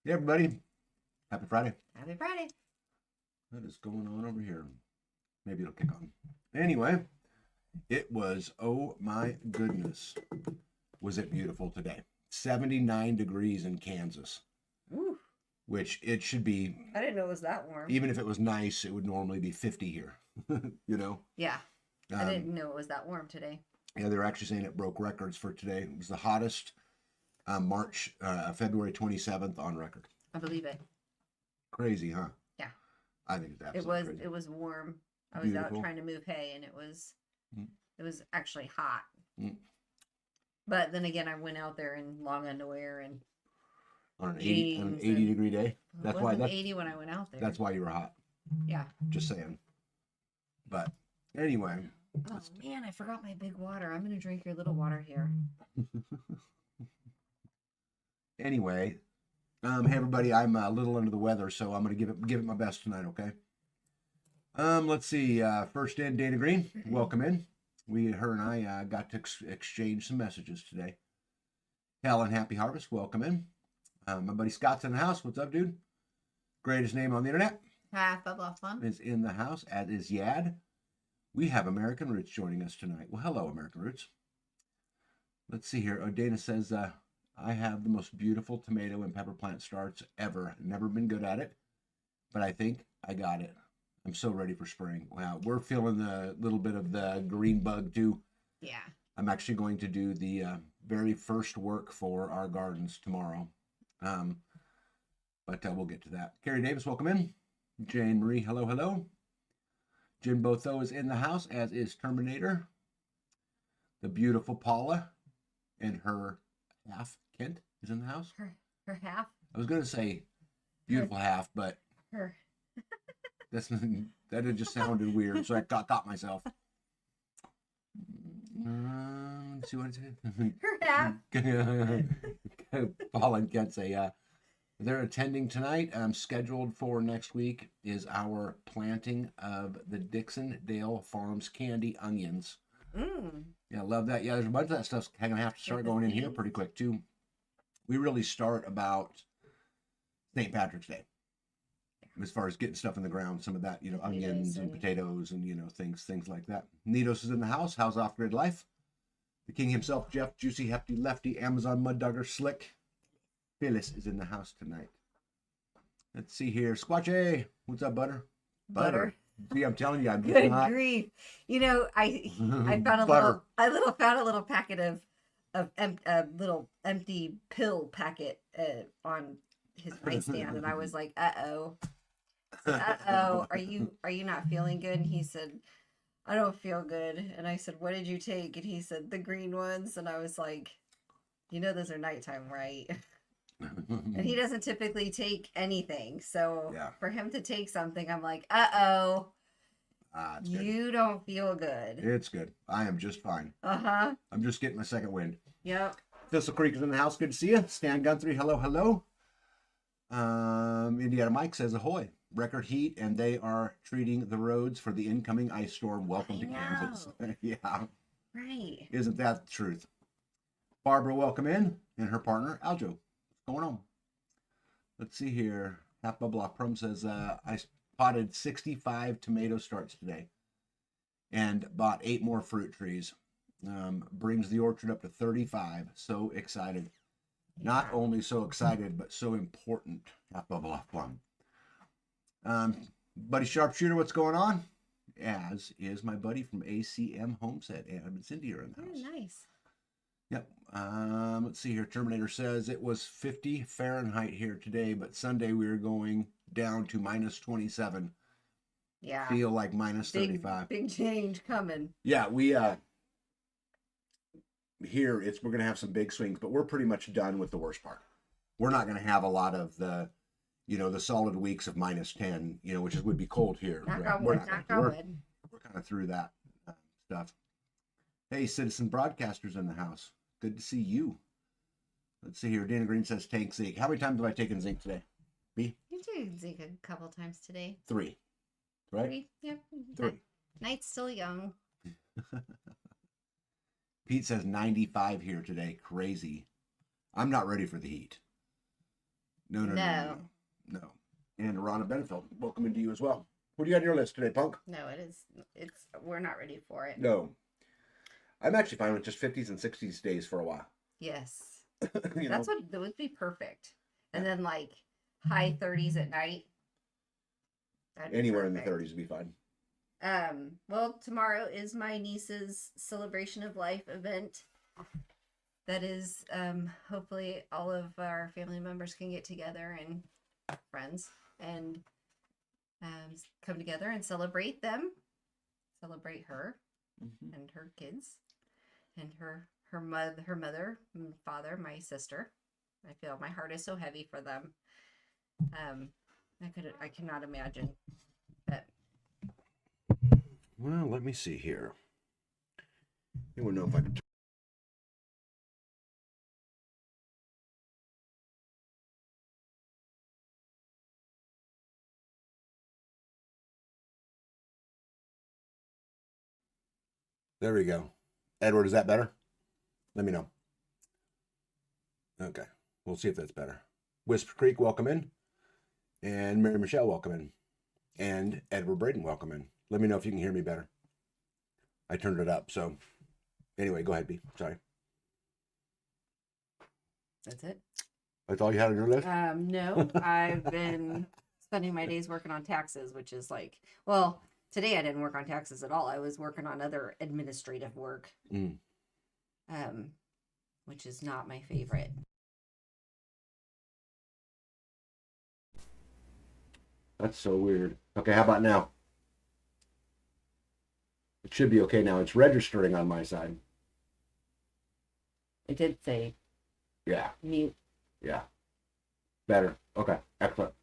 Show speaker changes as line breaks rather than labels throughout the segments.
Hey everybody, happy Friday.
Happy Friday.
What is going on over here? Maybe it'll kick on. Anyway, it was, oh my goodness, was it beautiful today. 79 degrees in Kansas,
Ooh,
which it should be,
I didn't know it was that warm.
even if it was nice, it would normally be 50 here, you know?
Yeah, I
Um,
didn't know it was that warm today.
yeah, they're actually saying it broke records for today. It was the hottest February 27th on record.
I believe it.
Crazy, huh?
Yeah,
I think it's
it
absolutely
was.
crazy.
It was warm. I was out
Beautiful.
trying to move hay, and it was.
Mm.
It was actually hot.
Mm.
But then again, I went out there in long underwear and
On an 80,
jeans.
80 degree day.
It wasn't 80 when I went out there.
That's why you were hot.
Yeah.
Just saying. But anyway,
Oh man, I forgot my big water. I'm gonna drink your little water here.
anyway, hey everybody, I'm a little under the weather, so I'm gonna give it my best tonight. Okay. Let's see. First in, Dana Green, welcome in. Her and I got to exchange some messages today. Helen, Happy Harvest, welcome in. My buddy Scott's in the house. What's up, dude? Greatest name on the internet
Half blah fun.
is in the house, as is Yad. We have American Roots joining us tonight. Well, hello, American Roots. Let's see here. Dana says, I have the most beautiful tomato and pepper plant starts ever. Never been good at it, but I think I got it. I'm so ready for spring. Wow, we're feeling the little bit of the green bug too.
Yeah.
I'm actually going to do the very first work for our gardens tomorrow. But we'll get to that. Carrie Davis, welcome in. Jane Marie, hello, hello. Jim Botho is in the house, as is Terminator. The beautiful Paula and her half, Kent, is in the house.
Her half.
I was going to say beautiful half, but
Her.
that just sounded weird, so I got myself. Let's see what it is.
Her half.
Paula and Kent say, they're attending tonight. Scheduled for next week is our planting of the Dixondale Farms candy onions. Yeah, love that. Yeah, there's a bunch of that stuff's going to have to start going in here pretty quick too. We really start about St. Patrick's Day as far as getting stuff in the ground. Some of that, onions and potatoes and things like that. Nitos is in the house. How's off grid life? The king himself, Jeff, Juicy Hefty Lefty, Amazon Mud Dugger, Slick. Phyllis is in the house tonight. Let's see here. Squatchy, what's up, butter?
Butter.
See, I'm telling you, I'm
Good
getting hot.
grief! I found a
Butter.
little packet of a little empty pill packet on his nightstand, and I was like, "Uh-oh, are you not feeling good?" And he said, "I don't feel good." And I said, "What did you take?" And he said, "The green ones." And I was like, "Those are nighttime, right?" And he doesn't typically take anything. So
Yeah.
for him to take something, I'm like, uh-oh,
It's good.
you don't feel good.
It's good. I am just fine.
Uh-huh.
I'm just getting my second wind.
Yep.
Thistle Creek is in the house. Good to see you. Stan Guthrie, hello, hello. Indiana Mike says ahoy. Record heat, and they are treating the roads for the incoming ice storm. Welcome to Kansas. Yeah.
Right.
Isn't that the truth? Barbara, welcome in, and her partner, Aljo. What's going on? Let's see here. Half Bubble Off Prom says, I potted 65 tomato starts today and bought 8 more fruit trees. Brings the orchard up to 35. So excited. Not only so excited, but so important. Half Bubble Off Plum. Buddy Sharpshooter, what's going on? As is my buddy from ACM Homestead. Adam and Cindy are in the house.
Nice.
Yep. Let's see here. Terminator says it was 50 Fahrenheit here today, but Sunday we were going down to minus 27.
Yeah.
Feel like minus 35.
Big change coming.
Yeah, we here we're gonna have some big swings, but we're pretty much done with the worst part. We're not gonna have a lot of the solid weeks of minus 10, which would be cold here. We're kind of through that stuff. Hey, Citizen Broadcasters in the house. Good to see you. Let's see here. Dana Green says tank zinc. How many times have I taken zinc today? B?
You did zinc a couple times today.
3. Right?
3. Yep.
3.
Night's still young.
Pete says 95 here today. Crazy. I'm not ready for the heat. No. And Rhonda Benefeld, welcome into you as well. What do you got on your list today, Punk?
No, we're not ready for it.
No. I'm actually fine with just 50s and 60s days for a while.
Yes.
You
That's
know?
what that would be perfect. And then like high 30s at night. That'd be
Anywhere in the
perfect.
30s would be fine.
Well, tomorrow is my niece's celebration of life event. That is, hopefully all of our family members can get together and friends and come together and celebrate them, celebrate her and her kids and her mother and father, my sister. I feel my heart is so heavy for them. I cannot imagine that.
Well, let me see here. I don't know if I can. There we go. Edward, is that better? Let me know. Okay. We'll see if that's better. Whisper Creek, welcome in. And Mary Michelle, welcome in. And Edward Braden, welcome in. Let me know if you can hear me better. I turned it up, so anyway, go ahead, B. Sorry.
That's it.
That's all you had on your list?
No, I've been spending my days working on taxes, which is like, well, today I didn't work on taxes at all. I was working on other administrative work, which is not my favorite.
That's so weird. Okay, how about now? It should be okay now. It's registering on my side.
It did say
Yeah,
mute.
yeah. Better. Okay, excellent.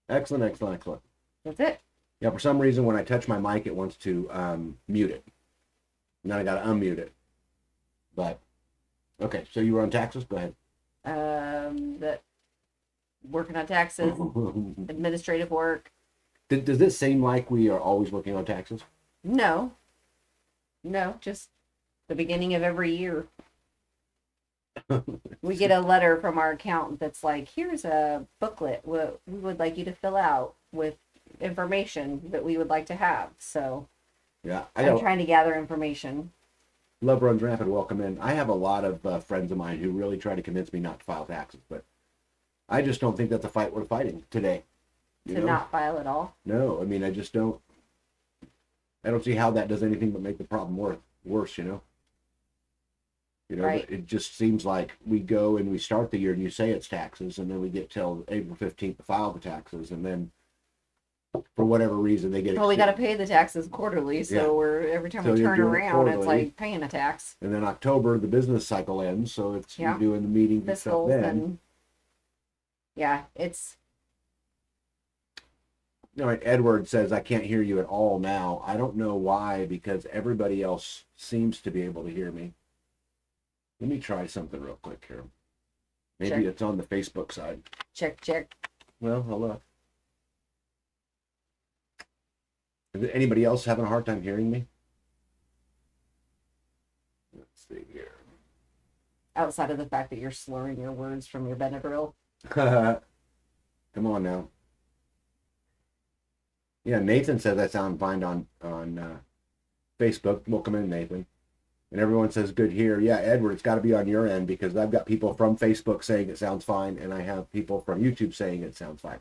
Excellent.
That's it.
Yeah, for some reason, when I touch my mic, it wants to mute it. And then I got to unmute it. But, okay, so you were on taxes? Go ahead.
That working on taxes, administrative work.
Does it seem like we are always working on taxes?
No, just the beginning of every year. We get a letter from our accountant that's like, here's a booklet we would like you to fill out with information that we would like to have. So
Yeah,
I'm trying to gather information.
Love Runs Rampant, welcome in. I have a lot of friends of mine who really try to convince me not to file taxes, but I just don't think that's a fight worth fighting today.
To not file at all?
No, I mean, I just don't. I don't see how that does anything but make the problem worse, you know?
Right.
It just seems like we go and we start the year and you say it's taxes, and then we get till April 15th to file the taxes, and then for whatever reason they get
Well, we got to pay the taxes quarterly, so every time we turn around, it's like paying a tax.
And then October, the business cycle ends, so it's you're doing the meetings and stuff then. And
yeah, it's.
All right, Edward says, I can't hear you at all now. I don't know why, because everybody else seems to be able to hear me. Let me try something real quick here. Maybe it's on the Facebook side.
Check.
Well, hello. Is anybody else having a hard time hearing me? Let's see here.
Outside of the fact that you're slurring your words from your Benadryl.
Come on now. Yeah, Nathan says I sound fine on Facebook. Welcome in, Nathan. And everyone says good here. Yeah, Edward, it's got to be on your end, because I've got people from Facebook saying it sounds fine, and I have people from YouTube saying it sounds fine.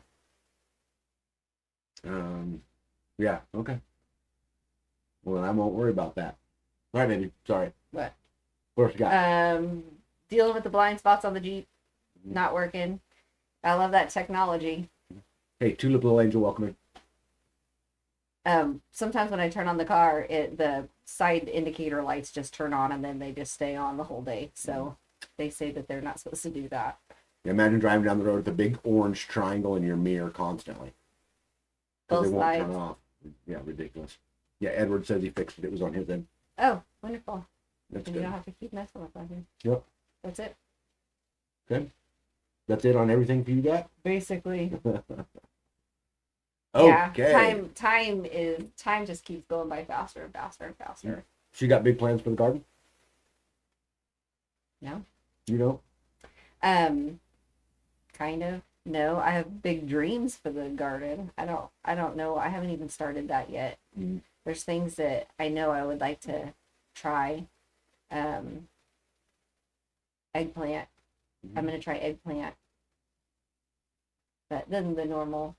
Yeah, okay. Well, then I won't worry about that. All right, baby. Sorry.
What?
What else you got?
Dealing with the blind spots on the Jeep. Not working. I love that technology.
Hey, Tulip Little Angel, welcome in.
Sometimes when I turn on the car, the side indicator lights just turn on, and then they just stay on the whole day. So they say that they're not supposed to do that.
Imagine driving down the road with a big orange triangle in your mirror constantly. Because they won't turn off. Yeah, ridiculous. Yeah, Edward says he fixed it. It was on his end.
Oh, wonderful.
That's
and
good.
You don't have to keep messing with them.
Yep.
That's it.
Good. That's it on everything for you got?
Basically.
Okay.
Yeah, time just keeps going by faster and faster and faster.
She got big plans for the garden?
No.
You don't?
kind of. No, I have big dreams for the garden. I don't know. I haven't even started that yet.
Mm.
There's things that I know I would like to try. Um, Eggplant. I'm gonna try eggplant, but then the normal,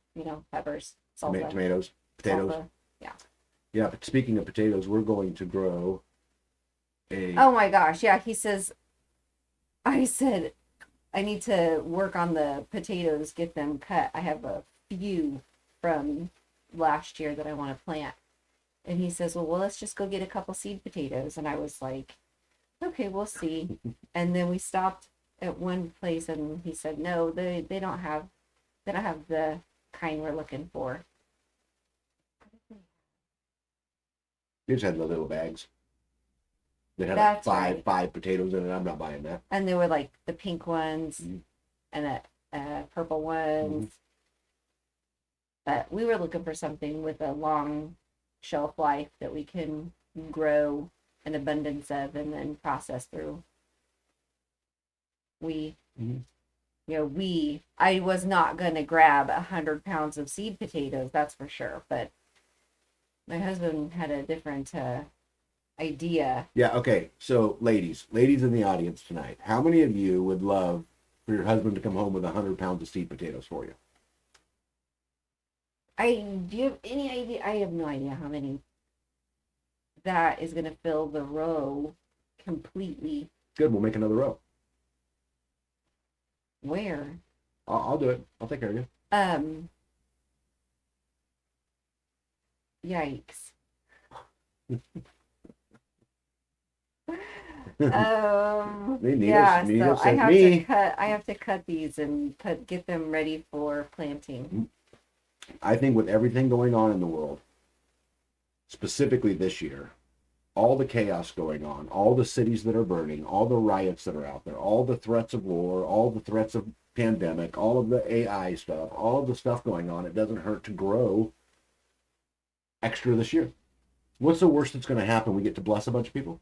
peppers, salsa,
Tomatoes, potatoes.
salsa. Yeah.
Yeah, but speaking of potatoes, we're going to grow a.
Oh my gosh, yeah. I said I need to work on the potatoes, get them cut. I have a few from last year that I want to plant. And he says, well, let's just go get a couple seed potatoes. And I was like, okay, we'll see. And then we stopped at one place and he said, no, they don't have the kind we're looking for.
They just had the little bags. They had
That's
like
right.
five potatoes in it. I'm not buying that.
And they were like the pink ones
Mhm.
and the purple ones. But we were looking for something with a long shelf life that we can grow an abundance of and then process through.
Mhm.
I was not going to grab 100 pounds of seed potatoes, that's for sure. But my husband had a different idea.
Yeah, okay. So, ladies in the audience tonight, how many of you would love for your husband to come home with 100 pounds of seed potatoes for you?
Do you have any idea? I have no idea how many that is going to fill the row completely.
Good, we'll make another row.
Where?
I'll do it. I'll take care of you.
Yikes. Yeah, so I have to cut these and get them ready for planting.
I think with everything going on in the world, specifically this year, all the chaos going on, all the cities that are burning, all the riots that are out there, all the threats of war, all the threats of pandemic, all of the AI stuff, all of the stuff going on, it doesn't hurt to grow extra this year. What's the worst that's going to happen? We get to bless a bunch of people?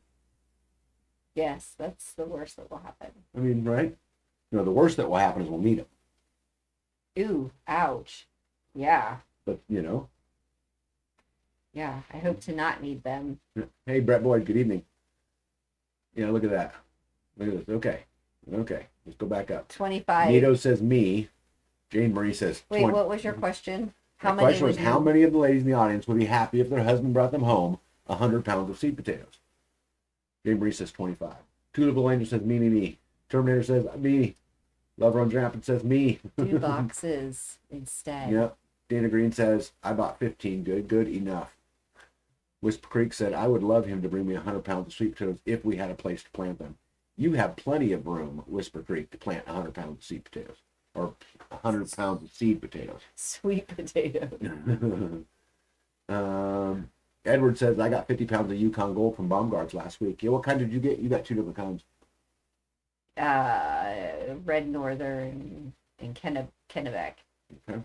Yes, that's the worst that will happen.
I mean, right? The worst that will happen is we'll need them.
Ooh, ouch. Yeah.
But,
Yeah, I hope to not need them.
Hey, Brett Boyd, good evening. Yeah, look at that. Look at this. Okay. Let's go back up.
25.
Nito says me. Jane Marie says
20. Wait, what was your question?
How many question was how many of the ladies in the audience would be happy if their husband brought them home 100 pounds of seed potatoes? Jane Marie says 25. Tulip Angel says me. Terminator says me. Lover on Rampant says me.
2 boxes instead.
Yep. Dana Green says, I bought 15. Good enough. Whisper Creek said, I would love him to bring me 100 pounds of sweet potatoes if we had a place to plant them. You have plenty of room, Whisper Creek, to plant 100 pounds of seed potatoes. Or 100 pounds of seed potatoes.
Sweet potatoes.
Edward says, I got 50 pounds of Yukon Gold from Baumgart's last week. Yeah, what kind did you get? You got 2 different kinds.
Red Northern and Kennebec.
Okay.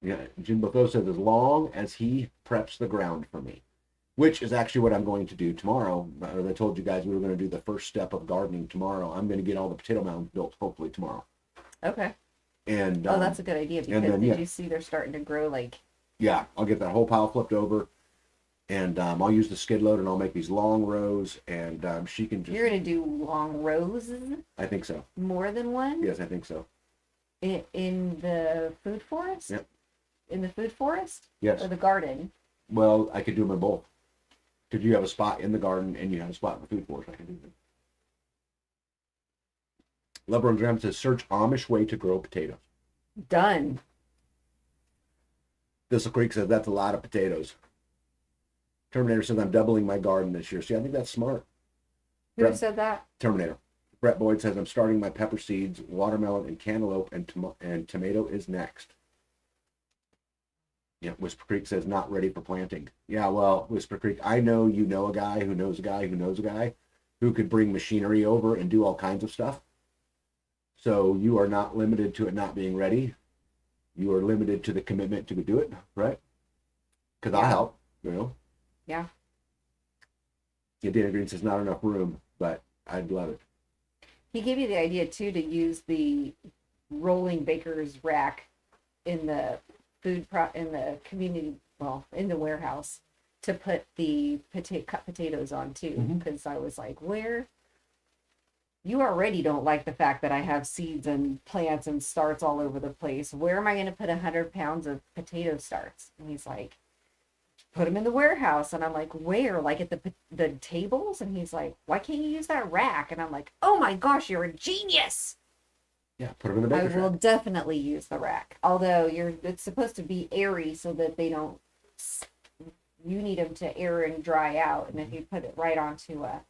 Yeah, Jim Botho says, as long as he preps the ground for me, which is actually what I'm going to do tomorrow. I told you guys we were going to do the first step of gardening tomorrow. I'm going to get all the potato mounds built hopefully tomorrow.
Okay.
And
that's a good idea because did you see they're starting to grow like?
Yeah, I'll get that whole pile flipped over, and I'll use the skid load and I'll make these long rows, and she can just.
You're going to do long rows?
I think so.
More than one?
Yes, I think so.
In the food forest?
Yep.
In the food forest?
Yes.
Or the garden?
Well, I could do them in both. Because you have a spot in the garden and you have a spot in the food forest. I can do them. LeBron Graham says, search Amish way to grow potatoes.
Done.
Thistle Creek says, that's a lot of potatoes. Terminator says, I'm doubling my garden this year. See, I think that's smart.
Who said that?
Terminator. Brett Boyd says, I'm starting my pepper seeds, watermelon, and cantaloupe, and tomato is next. Yeah, Whisper Creek says, not ready for planting. Yeah, well, Whisper Creek, I know you know a guy who knows a guy who knows a guy who could bring machinery over and do all kinds of stuff. So you are not limited to it not being ready. You are limited to the commitment to do it, right? Because I'll help,
Yeah.
Yeah, Dana Green says, not enough room, but I'd love it.
He gave you the idea too to use the rolling baker's rack in the in the community, well, in the warehouse, to put the cut potatoes on too. Because I was like, where you already don't like the fact that I have seeds and plants and starts all over the place. Where am I going to put 100 pounds of potato starts? And he's like, put them in the warehouse. And I'm like, where? Like at the tables? And he's like, why can't you use that rack? And I'm like, oh my gosh, you're a genius.
Yeah, put them in the
I
baker's
will
rack.
definitely use the rack. Although it's supposed to be airy so that they don't, you need them to air and dry out. And if you put it right onto a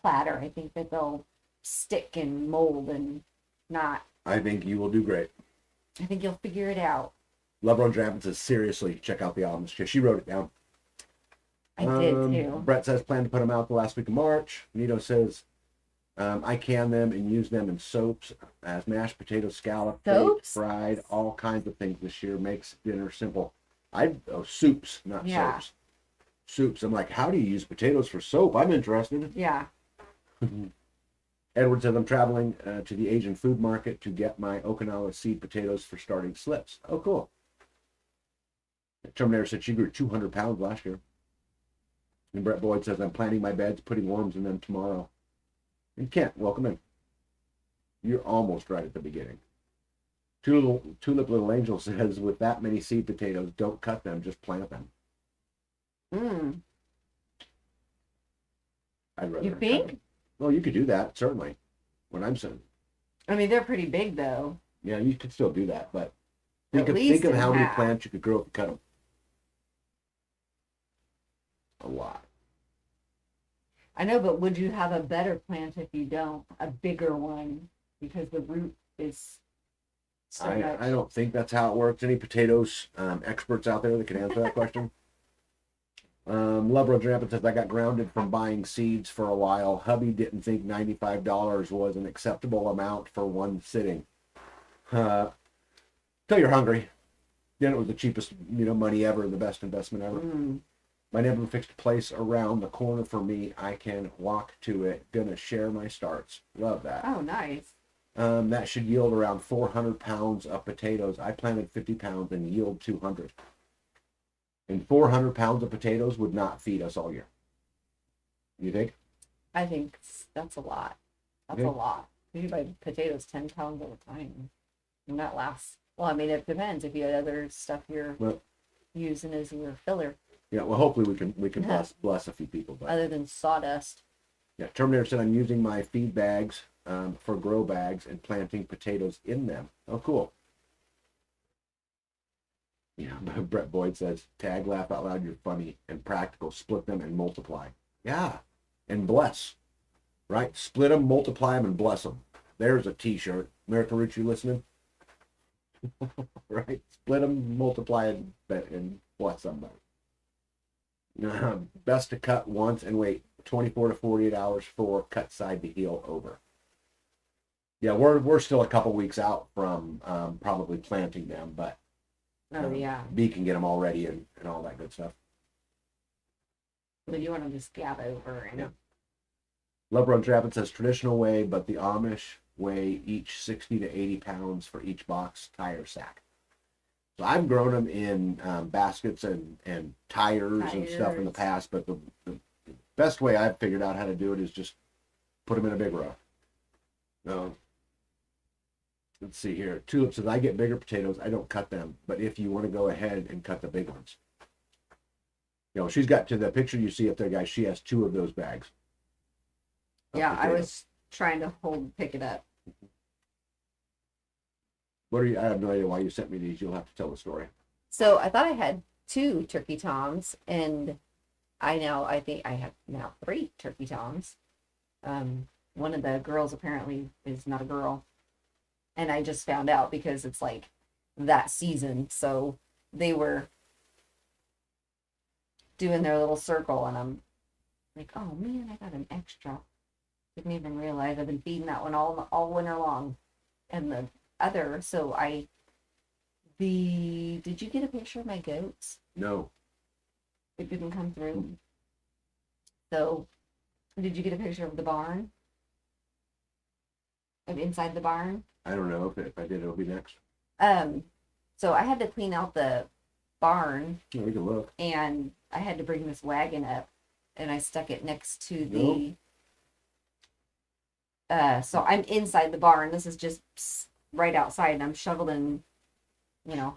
platter, I think that they'll stick and mold and not.
I think you will do great.
I think you'll figure it out.
Love Runs Rampant says, seriously, check out the albums. She wrote it down.
I did too.
Brett says, plan to put them out the last week of March. Nito says, I can them and use them in soaps as mashed potato scallop, baked, fried, all kinds of things this year. Makes dinner simple. Soups, not soaps. Soups. I'm like, how do you use potatoes for soap? I'm interested.
Yeah.
Edward says, I'm traveling to the Asian food market to get my Okinawa seed potatoes for starting slips. Oh, cool. Terminator said she grew 200 pounds last year. And Brett Boyd says, I'm planting my beds, putting worms in them tomorrow. And Kent, welcome in. You're almost right at the beginning. Tulip Little Angel says, with that many seed potatoes, don't cut them, just plant them. I'd rather.
You think?
Well, you could do that, certainly. What I'm saying.
I mean, they're pretty big, though.
Yeah, you could still do that, but think of how many plants you could grow if you cut them. A lot.
I know, but would you have a better plant if you don't? A bigger one, because the root is so much.
I don't think that's how it works. Any potatoes experts out there that can answer that question? Love Road Rampant says, I got grounded from buying seeds for a while. Hubby didn't think $95 was an acceptable amount for one sitting. Till you're hungry. Then it was the cheapest, money ever, the best investment ever. My neighbor fixed a place around the corner for me. I can walk to it. Gonna share my starts. Love that.
Oh, nice.
That should yield around 400 pounds of potatoes. I planted 50 pounds and yield 200. And 400 pounds of potatoes would not feed us all year. You think?
I think that's a lot. That's a lot. You buy potatoes 10 pounds at a time. And that lasts. Well, I mean, it depends if you had other stuff you're using as your filler.
Yeah, well, hopefully we can bless a few people. But,
other than sawdust.
Yeah, Terminator said, I'm using my feed bags for grow bags and planting potatoes in them. Oh, cool. Yeah, Brett Boyd says, tag, laugh out loud, you're funny and practical. Split them and multiply. Yeah, and bless. Right? Split them, multiply them, and bless them. There's a t-shirt. America Rich, you listening? Right? Split them, multiply, and bless somebody. Best to cut once and wait 24 to 48 hours for cut side to heal over. Yeah, we're still a couple weeks out from probably planting them, but B can get them all ready and all that good stuff.
But you want them to scab over. And...
Yeah. Love Runs Rapid says traditional way, but the Amish weigh each 60 to 80 pounds for each box tire sack. So I've grown them in baskets and tires and stuff in the past, but the best way I've figured out how to do it is just put them in a big row. No. Let's see here. Tulip says, I get bigger potatoes. I don't cut them, but if you want to go ahead and cut the big ones. She's got to the picture you see up there, guys. She has 2 of those bags.
Yeah, I was trying to pick it up.
I have no idea why you sent me these. You'll have to tell the story.
So I thought I had 2 turkey toms, and I think I have now 3 turkey toms. One of the girls apparently is not a girl. And I just found out because it's like that season. So they were doing their little circle, and I'm like, oh man, I got an extra. Didn't even realize I've been feeding that one all winter long. And the other, did you get a picture of my goats?
No.
It didn't come through. So, did you get a picture of the barn? of inside the barn.
I don't know if I did, it'll be next.
So I had to clean out the barn,
Yeah, we can look.
and I had to bring this wagon up, and I stuck it next to
Nope.
so I'm inside the barn. This is just right outside, and I'm shoveling,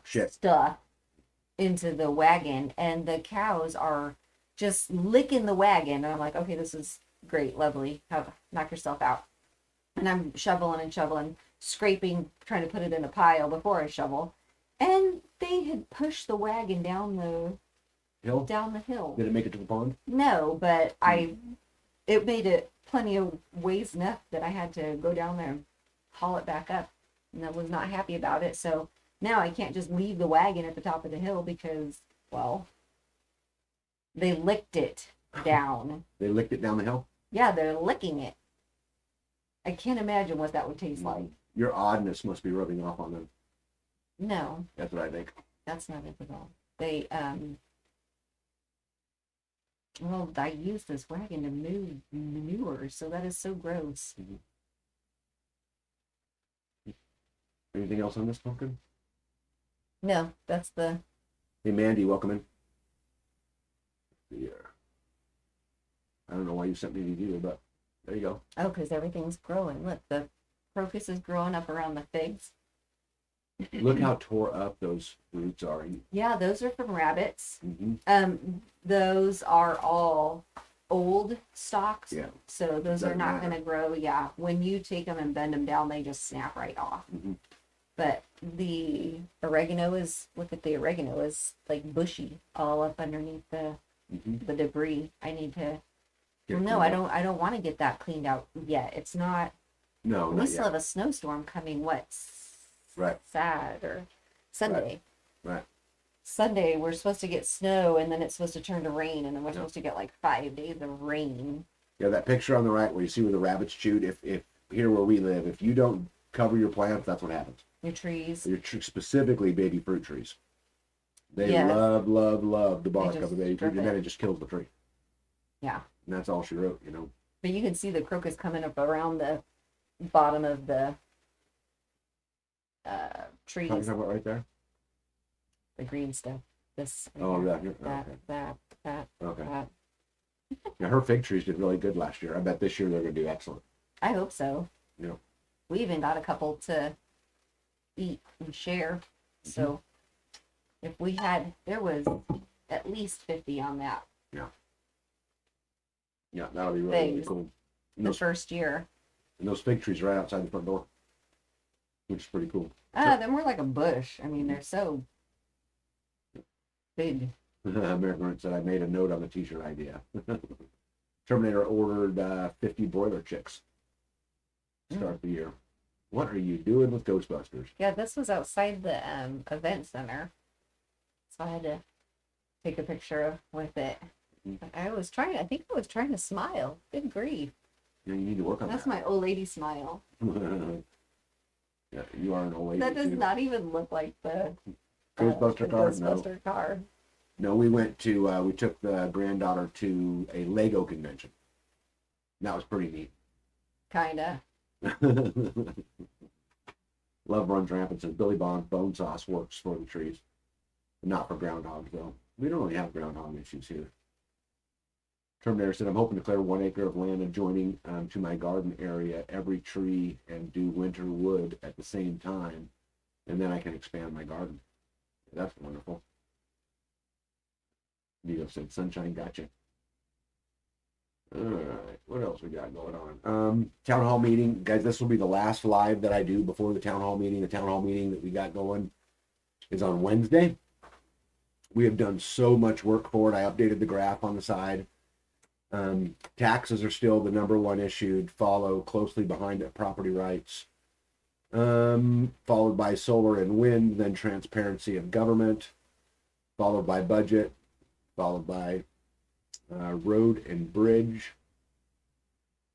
Shit.
stuff into the wagon, and the cows are just licking the wagon. And I'm like, okay, this is great, lovely. Knock yourself out. And I'm shoveling, scraping, trying to put it in a pile before I shovel. And they had pushed the wagon down the
Hill?
hill.
Did it make it to the pond?
No, but it made it plenty of ways enough that I had to go down there and haul it back up. And I was not happy about it. So now I can't just leave the wagon at the top of the hill because, well, they licked it down.
They licked it down the hill?
Yeah, they're licking it. I can't imagine what that would taste like.
Your oddness must be rubbing off on them.
No,
That's what I think.
that's not it at all. They, well, I used this wagon to move manure, so that is so gross.
Anything else on this pumpkin?
No, that's the,
Hey, Mandy, welcome in. Yeah. I don't know why you sent me these either, but there you go.
oh, because everything's growing. Look, the crocus is growing up around the figs.
Look how tore up those roots are.
Yeah, those are from rabbits.
Mm-hmm.
Those are all old stalks.
Yeah.
So those are
Doesn't
not
matter.
going to grow. Yeah. When you take them and bend them down, they just snap right off.
Mm-hmm.
But the oregano is, look at the oregano, is like bushy all up underneath the
Mm-hmm.
debris. I need to,
Get
well,
it
no,
cleaned
I
up.
don't, I don't want to get that cleaned out yet. It's not,
No,
we
not
still
yet.
have a snowstorm coming, what?
Right.
Sad or Sunday.
Right.
Sunday we're supposed to get snow, and then it's supposed to turn to rain, and then we're
Yeah.
supposed to get like 5 days of rain.
Yeah, that picture on the right where you see where the rabbits chewed. If here where we live, if you don't cover your plants, that's what happens.
Your trees.
Specifically baby fruit trees. They
Yes.
love the bark
just
of a baby fruit,
strip
and then
it.
it just kills the tree.
Yeah.
And that's all she wrote, you know.
But you can see the crocus coming up around the bottom of the trees,
Talking about right there.
the green stuff. This. right
Oh,
here.
yeah. Here.
That.
Okay.
That.
Yeah, her fig trees did really good last year. I bet this year they're going to do excellent.
I hope so.
Yeah.
We even got a couple to eat and share. So if we had, there was at least 50 on that
Yeah, that'll be really
Figs.
cool. And
the
those,
first year.
and those fig trees right outside the front door, which is pretty cool.
They're more like a bush. I mean, they're so big.
American Roots said I made a note on the t-shirt idea. Terminator ordered 50 broiler chicks to start the year. What are you doing with Ghostbusters?
Yeah, this was outside the event center, so I had to take a picture with it.
Mhm.
I think I was trying to smile. Good grief.
Yeah, you need to work on
That's
that.
my old lady smile.
Yeah, you are an old lady.
That does
too.
not even look like the
Ghostbuster car? No.
Ghostbuster car.
No, we went to, we took the granddaughter to a Lego convention. That was pretty neat.
Kinda.
Love runs rampant says Billy Bond bone sauce works for the trees. Not for groundhogs though. We don't really have groundhog issues here. Terminator said I'm hoping to clear 1 acre of land adjoining to my garden area, every tree, and do winter wood at the same time, and then I can expand my garden. That's wonderful. Nito said sunshine gotcha. All right, what else we got going on? Town hall meeting, guys. This will be the last live that I do before the town hall meeting. The town hall meeting that we got going is on Wednesday. We have done so much work for it. I updated the graph on the side. Taxes are still the number one issue. Follow closely behind it, property rights. Followed by solar and wind, then transparency of government, followed by budget, followed by road and bridge.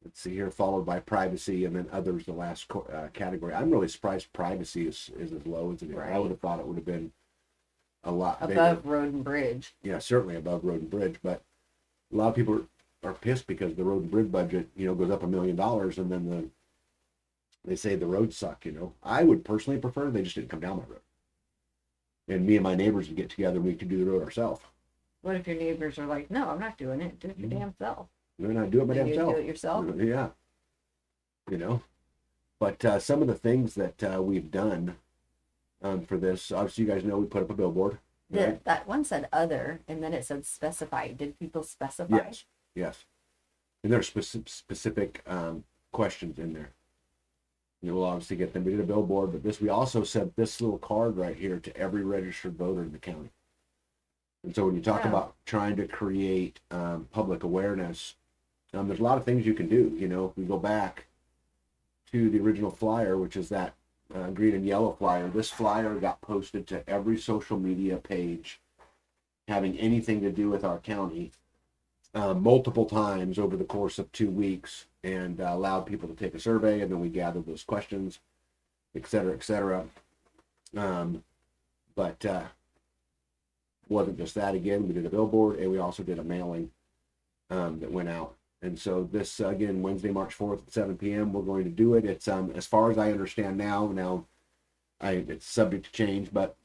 Let's see here, followed by privacy, and then others, the last category. I'm really surprised privacy is as low as it is. I
Right.
would have thought it would have been a lot
Above
bigger.
road and bridge.
Yeah, certainly above road and bridge, but a lot of people are pissed because the road and bridge budget, goes up $1 million, and then They say the roads suck, I would personally prefer they just didn't come down my road. And me and my neighbors would get together and we could do the road ourselves.
What if your neighbors are like, no, I'm not doing it. Do it your damn self.
They're not doing it my
Then
damn
you
self.
do it yourself?
Yeah. But some of the things that we've done for this, obviously you guys know we put up a billboard. Right?
That one said other, and then it said specify. Did people specify?
Yes. And there's specific questions in there. We'll obviously get them. We did a billboard, but we also sent this little card right here to every registered voter in the county. And so when you talk about trying to create public awareness, there's a lot of things you can do. If we go back to the original flyer, which is that green and yellow flyer, this flyer got posted to every social media page having anything to do with our county multiple times over the course of 2 weeks, and allowed people to take a survey, and then we gathered those questions, et cetera, et cetera. But wasn't just that. Again, we did a billboard, and we also did a mailing that went out. And so this, again, Wednesday, March 4th at 7 p.m., we're going to do it. It's, as far as I understand now it's subject to change, but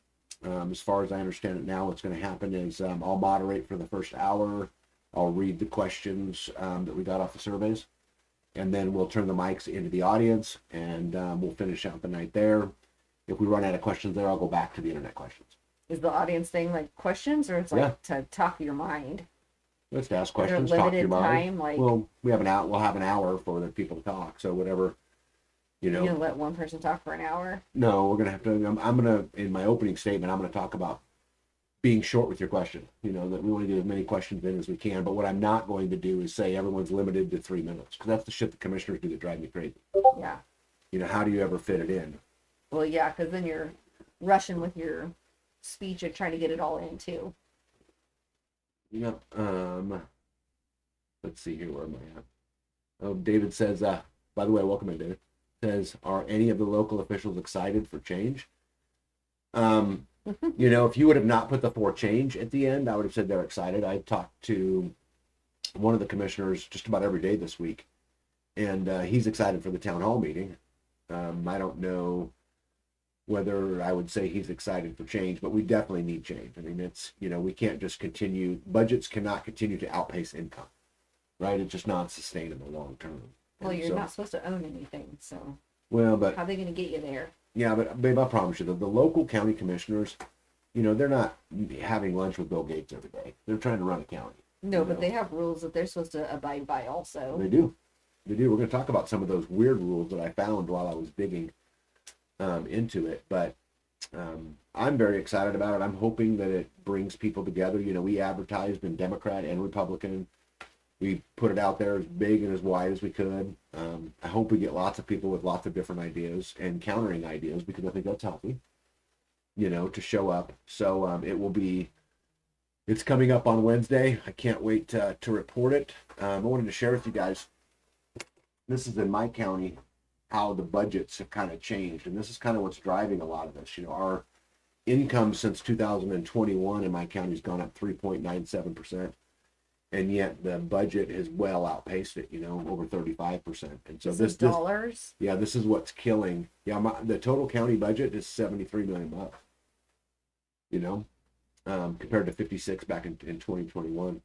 as far as I understand it now, what's going to happen is I'll moderate for the first hour. I'll read the questions that we got off the surveys, and then we'll turn the mics into the audience, and we'll finish out the night there. If we run out of questions there, I'll go back to the internet questions.
Is the audience thing like questions, or it's like to talk your mind?
Let's ask questions, talk to your mind.
Time, like,
well, we'll have an hour for the people to talk. So whatever,
You're gonna let one person talk for an hour?
No, we're gonna have to. I'm gonna, in my opening statement, I'm gonna talk about being short with your question. That we want to get as many questions in as we can. But what I'm not going to do is say everyone's limited to 3 minutes, because that's the shit the commissioners do that drive me crazy.
Yeah.
How do you ever fit it in?
Well, yeah, because then you're rushing with your speech and trying to get it all in too.
Yep. Let's see here. Where am I at? Oh, David says, by the way, welcome in, David. Says, are any of the local officials excited for change? If you would have not put the for change at the end, I would have said they're excited. I talked to one of the commissioners just about every day this week, and he's excited for the town hall meeting. I don't know whether I would say he's excited for change, but we definitely need change. I mean, it's, we can't just continue, budgets cannot continue to outpace income, right? It's just not sustainable long term.
Well, you're not supposed to own anything, so.
Well, but.
How are they going to get you there?
Yeah, but babe, I promise you, the local county commissioners, they're not having lunch with Bill Gates every day. They're trying to run a county.
No, but they have rules that they're supposed to abide by also.
They do. We're going to talk about some of those weird rules that I found while I was digging into it, but I'm very excited about it. I'm hoping that it brings people together. We advertised in Democrat and Republican. We put it out there as big and as wide as we could. I hope we get lots of people with lots of different ideas and countering ideas, because I think that's healthy, to show up. So it's coming up on Wednesday. I can't wait to report it. I wanted to share with you guys, this is in my county, how the budgets have kind of changed. And this is kind of what's driving a lot of this. Our income since 2021 in my county has gone up 3.97%. And yet the budget has well outpaced it, over 35%. And so this
dollars.
Yeah, this is what's killing. Yeah, the total county budget is $73 million. Compared to 56 back in 2021.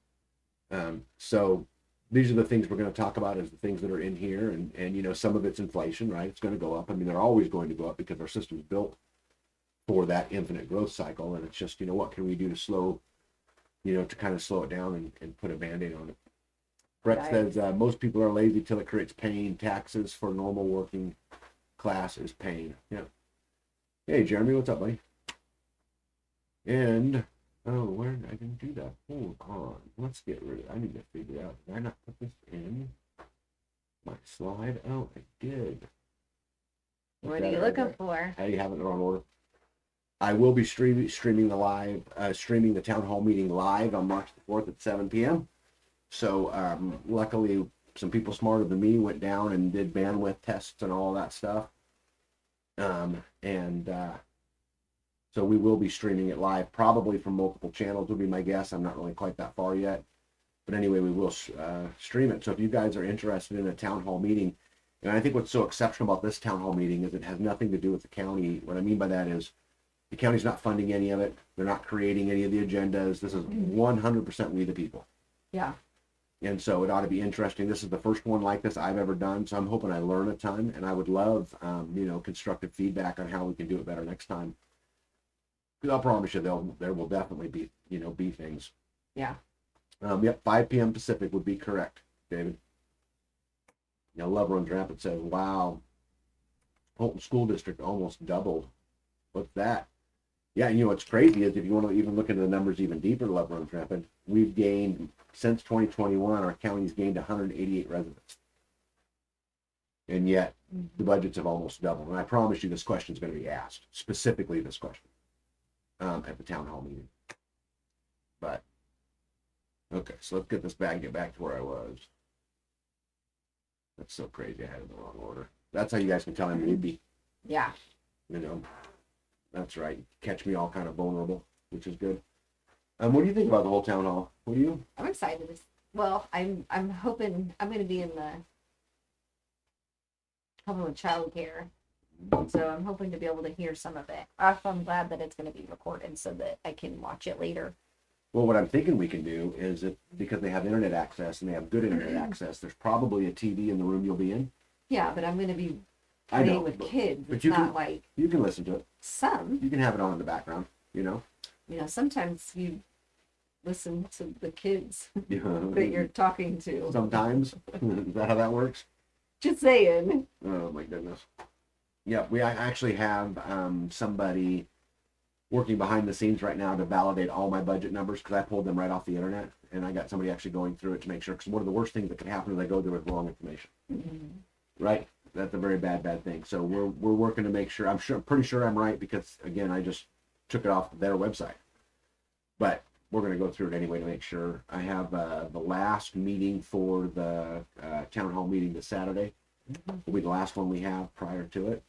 So these are the things we're going to talk about as the things that are in here, and some of it's inflation, right? It's going to go up. I mean, they're always going to go up because our system's built for that infinite growth cycle, and it's just, what can we do to slow, to kind of slow it down and put a Band-Aid on it. Brett says, most people are lazy till it creates pain. Taxes for normal working class is pain. Yeah. Hey, Jeremy, what's up, buddy? And where did I didn't do that? Hold on. Let's get rid of it. I need to figure out. Did I not put this in my slide? Oh, I did.
What are you looking for?
I have it in the wrong order. I will be streaming the town hall meeting live on March the 4th at 7 p.m. So luckily, some people smarter than me went down and did bandwidth tests and all that stuff. So we will be streaming it live, probably from multiple channels would be my guess. I'm not really quite that far yet. But anyway, we will stream it. So if you guys are interested in a town hall meeting, And I think what's so exceptional about this town hall meeting is it has nothing to do with the county. What I mean by that is the county's not funding any of it. They're not creating any of the agendas. This is 100% we the people.
Yeah.
And so it ought to be interesting. This is the first one like this I've ever done. So I'm hoping I learn a ton, and I would love, constructive feedback on how we can do it better next time. Because I'll promise you there will definitely be things.
Yeah.
Yep, 5 p.m. Pacific would be correct, David. Love Runs Rampant says, wow, Holton School District almost doubled. What's that? Yeah, what's crazy is if you want to even look into the numbers even deeper, Love Runs Rampant, we've gained, since 2021, our county's gained 188 residents. And yet, the budgets have almost doubled. And I promise you this question is going to be asked, specifically this question, at the town hall meeting. But, okay, so let's get this back and get back to where I was. That's so crazy. I had it in the wrong order. That's how you guys can tell I'm newbie.
Yeah.
That's right. Catch me all kind of vulnerable, which is good. What do you think about the whole town hall? What do you?
I'm excited. Well, I'm hoping I'm going to be in the helping with childcare, so I'm hoping to be able to hear some of it. I'm glad that it's going to be recorded so that I can watch it later.
Well, what I'm thinking we can do is because they have internet access and they have good internet access, there's probably a TV in the room you'll be in.
Yeah, but I'm going to be
I know,
playing with kids.
but
It's
you
not
can-
like
You can listen to it.
some.
You can have it on in the background.
Sometimes you listen to the kids that
Yeah.
you're talking to.
Sometimes. Is that how that works?
Just saying.
Oh my goodness. Yeah, I actually have somebody working behind the scenes right now to validate all my budget numbers because I pulled them right off the internet, and I got somebody actually going through it to make sure. Because one of the worst things that can happen is I go there with wrong information.
Mm-hmm.
Right? That's a very bad thing. So we're working to make sure. I'm pretty sure I'm right because again I just took it off their website. But we're going to go through it anyway to make sure. I have the last meeting for the town hall meeting this Saturday. Will be the last one we have prior to it.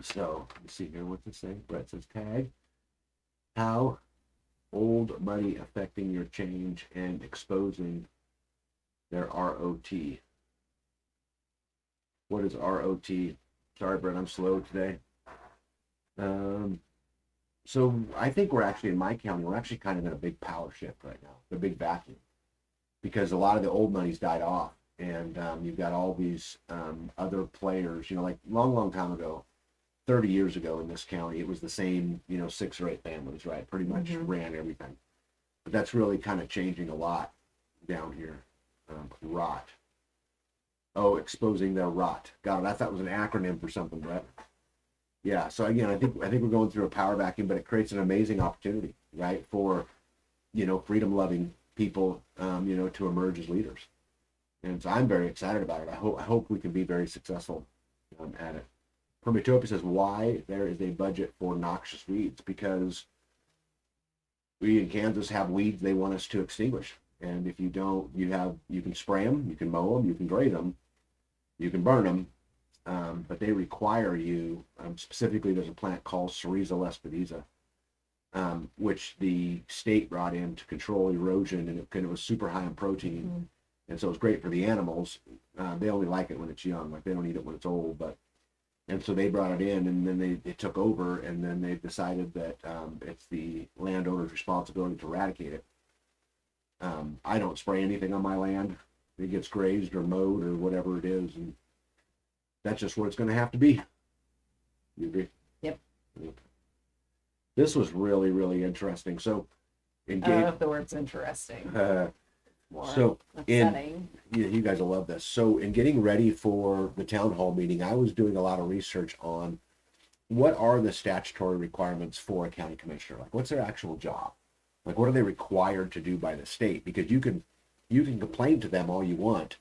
So let's see here. What's it say? Brett says tag. How old money affecting your change and exposing their ROT. What is ROT? Sorry, Brett, I'm slow today. So I think we're actually in my county, we're actually kind of in a big power shift right now, the big vacuum, because a lot of the old money's died off, and you've got all these other players. Like long time ago, 30 years ago in this county, it was the same 6 or 8 families, right? Pretty much ran everything. But that's really kind of changing a lot down here. Rot. Oh, exposing their rot. Got it. I thought it was an acronym for something, Brett. Yeah. So again, I think we're going through a power vacuum, but it creates an amazing opportunity, right, for freedom-loving people, to emerge as leaders. And so I'm very excited about it. I hope we can be very successful at it. Permitopia says, why there is a budget for noxious weeds? Because we in Kansas have weeds they want us to extinguish. And if you don't, you can spray them, you can mow them, you can grade them, you can burn them, but they require you, specifically there's a plant called Cerezo lespedeza, which the state brought in to control erosion, and it was super high in protein. And so it's great for the animals. They only like it when it's young, like they don't eat it when it's old, and so they brought it in, and then they took over, and then they decided that it's the landowner's responsibility to eradicate it. I don't spray anything on my land. It gets grazed or mowed or whatever it is, and that's just what it's going to have to be. You agree?
Yep.
This was really, really interesting. So,
I don't know if the word's interesting. More
so
upsetting.
you guys will love this. So in getting ready for the town hall meeting, I was doing a lot of research on what are the statutory requirements for a county commissioner. Like, what's their actual job? Like, what are they required to do by the state? Because you can complain to them all you want,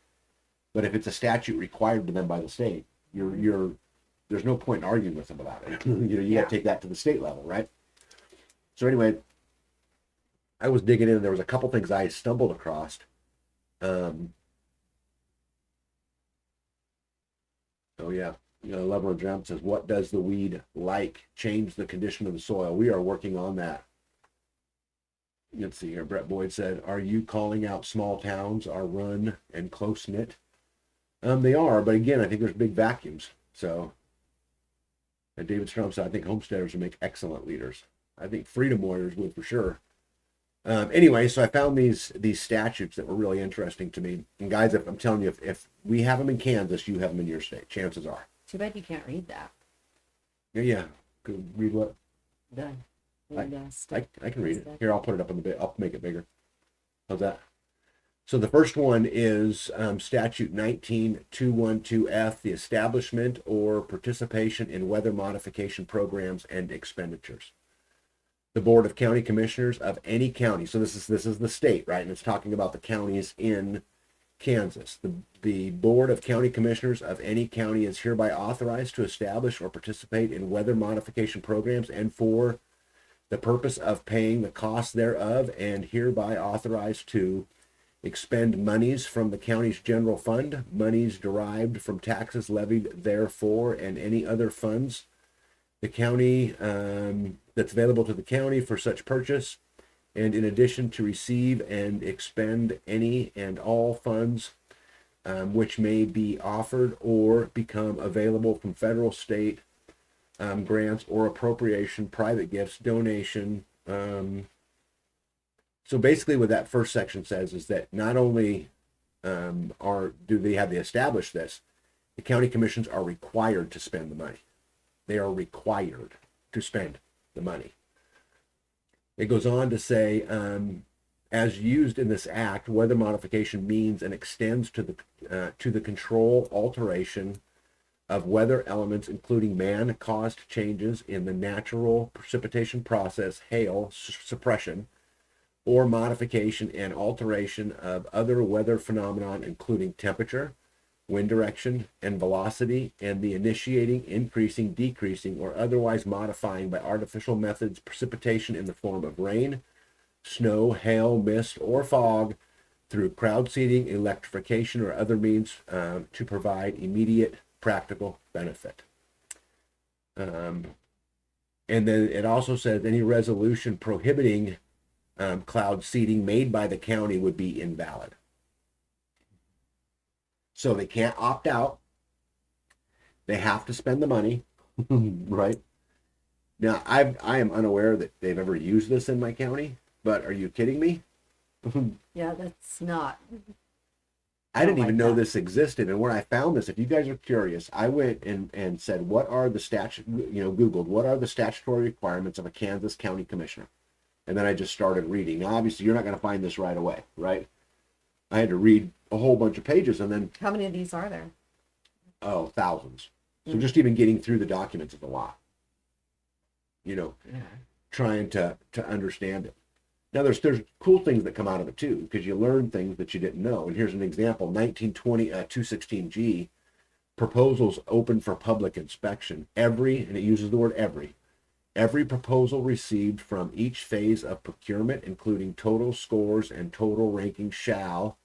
but if it's a statute required to them by the state, there's no point in arguing with them about it. You got to take that to the state level, right? So anyway, I was digging in, and there was a couple things I stumbled across. Lover of Drum says, what does the weed like change the condition of the soil? We are working on that. Let's see here. Brett Boyd said, are you calling out small towns are run and close knit? They are, but again, I think there's big vacuums. So, as David Strom said, I think homesteaders would make excellent leaders. I think freedom warriors would for sure. Anyway, so I found these statutes that were really interesting to me. And guys, if I'm telling you, if we have them in Kansas, you have them in your state. Chances are.
Too bad you can't read that.
Yeah. Could read what?
Done.
I can read it. Here, I'll put it up on the bit. I'll make it bigger. How's that? So the first one is Statute 19212F, the establishment or participation in weather modification programs and expenditures. The Board of County Commissioners of any county. So this is the state, right? And it's talking about the counties in Kansas. The Board of County Commissioners of any county is hereby authorized to establish or participate in weather modification programs and for the purpose of paying the costs thereof, and hereby authorized to expend monies from the county's general fund, monies derived from taxes levied therefor, and any other funds the county that's available to the county for such purchase, and in addition to receive and expend any and all funds which may be offered or become available from federal, state grants or appropriation, private gifts, donation. So basically what that first section says is that not only do they have to establish this, the county commissions are required to spend the money. They are required to spend the money. It goes on to say, as used in this act, weather modification means and extends to the control, alteration of weather elements, including man-caused changes in the natural precipitation process, hail suppression, or modification and alteration of other weather phenomenon, including temperature, wind direction, and velocity, and the initiating, increasing, decreasing, or otherwise modifying by artificial methods precipitation in the form of rain, snow, hail, mist, or fog through crowd seeding, electrification, or other means to provide immediate practical benefit. And then it also says any resolution prohibiting cloud seeding made by the county would be invalid. So they can't opt out. They have to spend the money, right? Now, I am unaware that they've ever used this in my county, but are you kidding me?
Yeah, that's not.
I didn't even know this existed. And when I found this, if you guys are curious, I went and said, what are the Googled, what are the statutory requirements of a Kansas county commissioner? And then I just started reading. Now, obviously, you're not going to find this right away, right? I had to read a whole bunch of pages, and then...
How many of these are there?
Oh, thousands. So just even getting through the documents is a lot. Trying to understand it. Now, there's cool things that come out of it, too, because you learn things that you didn't know. And here's an example. 1920 216G, proposals open for public inspection. And it uses the word every proposal received from each phase of procurement, including total scores and total ranking, shall,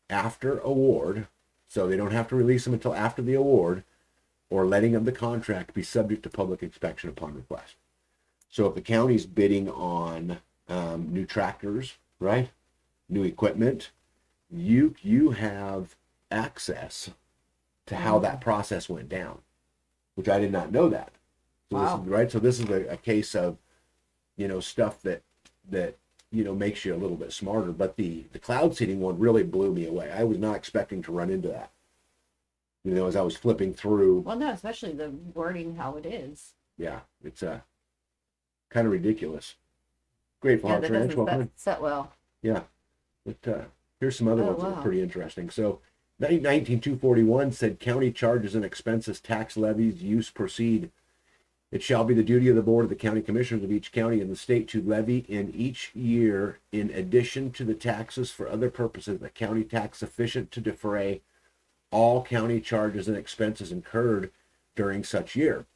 after award, so they don't have to release them until after the award, or letting of the contract, be subject to public inspection upon request. So if the county's bidding on new tractors, right, new equipment, you have access to how that process went down, which I did not know that. So
wow.
This is a case of, stuff that makes you a little bit smarter. But the cloud seeding one really blew me away. I was not expecting to run into that. As I was flipping through.
Well, no, especially the wording, how it is.
Yeah, it's kind of ridiculous. Grateful Hearts Ranch, welcome.
Set well.
Yeah, but here's some other ones that are pretty interesting. So, 19241 said county charges and expenses, tax levies, use proceed. It shall be the duty of the Board of the County Commissioners of each county in the state to levy in each year, in addition to the taxes for other purposes, a county tax sufficient to defray all county charges and expenses incurred during such year.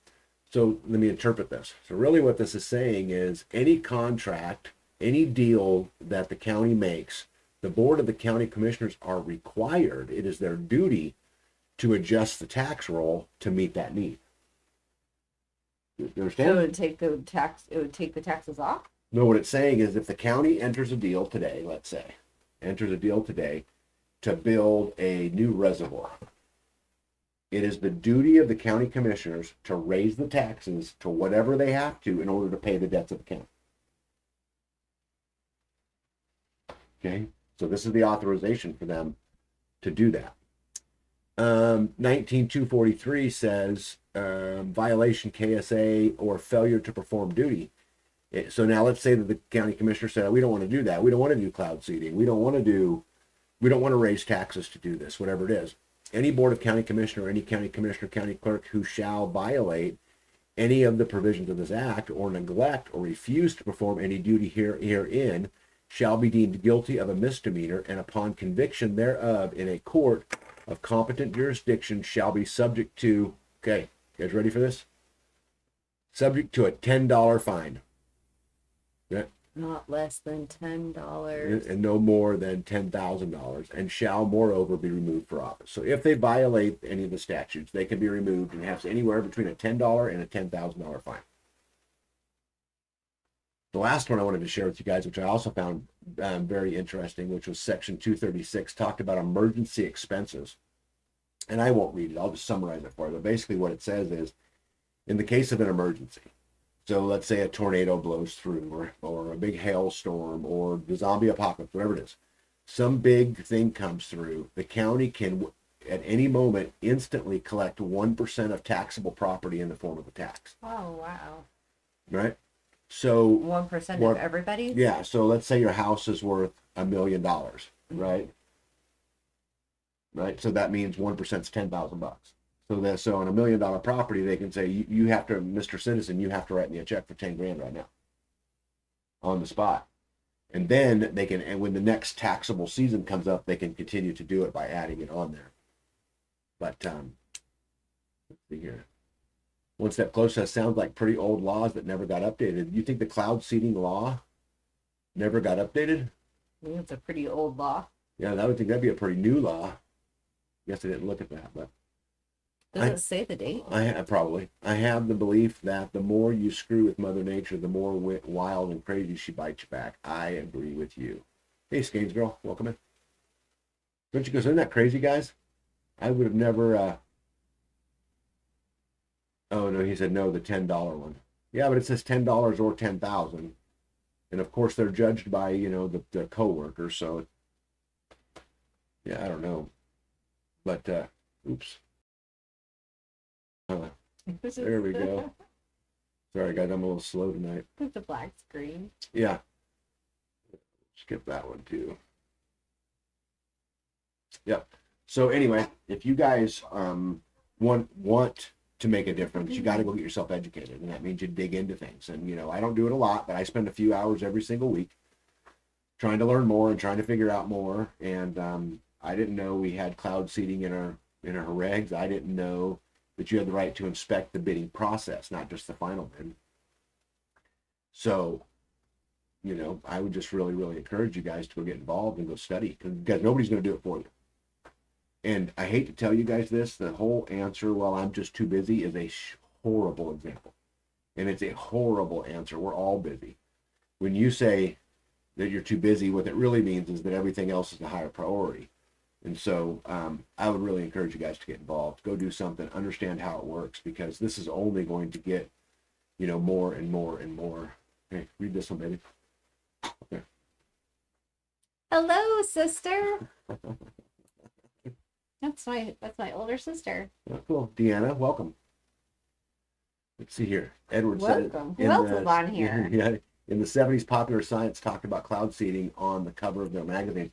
So let me interpret this. So really what this is saying is any contract, any deal that the county makes, the Board of the County Commissioners are required, it is their duty to adjust the tax roll to meet that need. You understand?
So it would take the taxes off?
No, what it's saying is if the county enters a deal today, let's say, to build a new reservoir, It is the duty of the county commissioners to raise the taxes to whatever they have to in order to pay the debts of the county. Okay, so this is the authorization for them to do that. 19243 says violation KSA or failure to perform duty. So now let's say that the county commissioner said, we don't want to do that. We don't want to do cloud seeding. We don't want to raise taxes to do this, whatever it is. Any board of county commissioner, any county commissioner, county clerk who shall violate any of the provisions of this act or neglect or refuse to perform any duty herein shall be deemed guilty of a misdemeanor, and upon conviction thereof in a court of competent jurisdiction shall be subject to, okay, you guys ready for this? Subject to a $10 fine. Yeah.
Not less than $10.
And no more than $10,000, and shall moreover be removed for office. So if they violate any of the statutes, they can be removed and have anywhere between a $10 and a $10,000 fine. The last one I wanted to share with you guys, which I also found very interesting, which was section 236, talked about emergency expenses. And I won't read it, I'll just summarize it for you. But basically what it says is, in the case of an emergency, so let's say a tornado blows through, or a big hailstorm, or the zombie apocalypse, whatever it is, some big thing comes through, the county can, at any moment, instantly collect 1% of taxable property in the form of a tax.
Oh, wow.
Right? So
1% of everybody?
Yeah, so let's say your house is worth $1 million, right? Right, so that means 1% is $10,000. So on $1 million property, they can say, you have to, Mr. Citizen, you have to write me a check for 10 grand right now, on the spot. And then they can, and when the next taxable season comes up, they can continue to do it by adding it on there. But let's see here. One step closer, sounds like pretty old laws that never got updated. You think the cloud seeding law never got updated?
I think it's a pretty old law.
Yeah, I would think that'd be a pretty new law. Guess I didn't look at that, but
Does it say the date?
I have the belief that the more you screw with Mother Nature, the more wild and crazy she bites you back. I agree with you. Hey, Skanes girl, welcome in. Don't you go, isn't that crazy, guys? I would have never, oh no, he said no, the $10 one. Yeah, but it says $10 or 10,000. And of course they're judged by, the co-workers, so yeah, I don't know. But oops. There we go. Sorry guys, I'm a little slow tonight.
It's a black screen.
Yeah. Skip that one too. Yep. So anyway, if you guys want to make a difference, you got to go get yourself educated, and that means you dig into things. And I don't do it a lot, but I spend a few hours every single week trying to learn more and trying to figure out more. And I didn't know we had cloud seeding in our regs. I didn't know that you had the right to inspect the bidding process, not just the final bid. So, I would just really, really encourage you guys to go get involved and go study, because nobody's going to do it for you. And I hate to tell you guys this, the whole answer, well, I'm just too busy, is a horrible example. And it's a horrible answer. We're all busy. When you say that you're too busy, what it really means is that everything else is a higher priority. And so I would really encourage you guys to get involved, go do something, understand how it works, because this is only going to get, more and more and more. Hey, read this one, baby. Okay.
Hello, sister. That's my older sister.
Oh, cool. Deanna, welcome. Let's see here. Edward
Welcome.
said,
Who else is on here?
Yeah, in the 70s, Popular Science talked about cloud seeding on the cover of their magazine.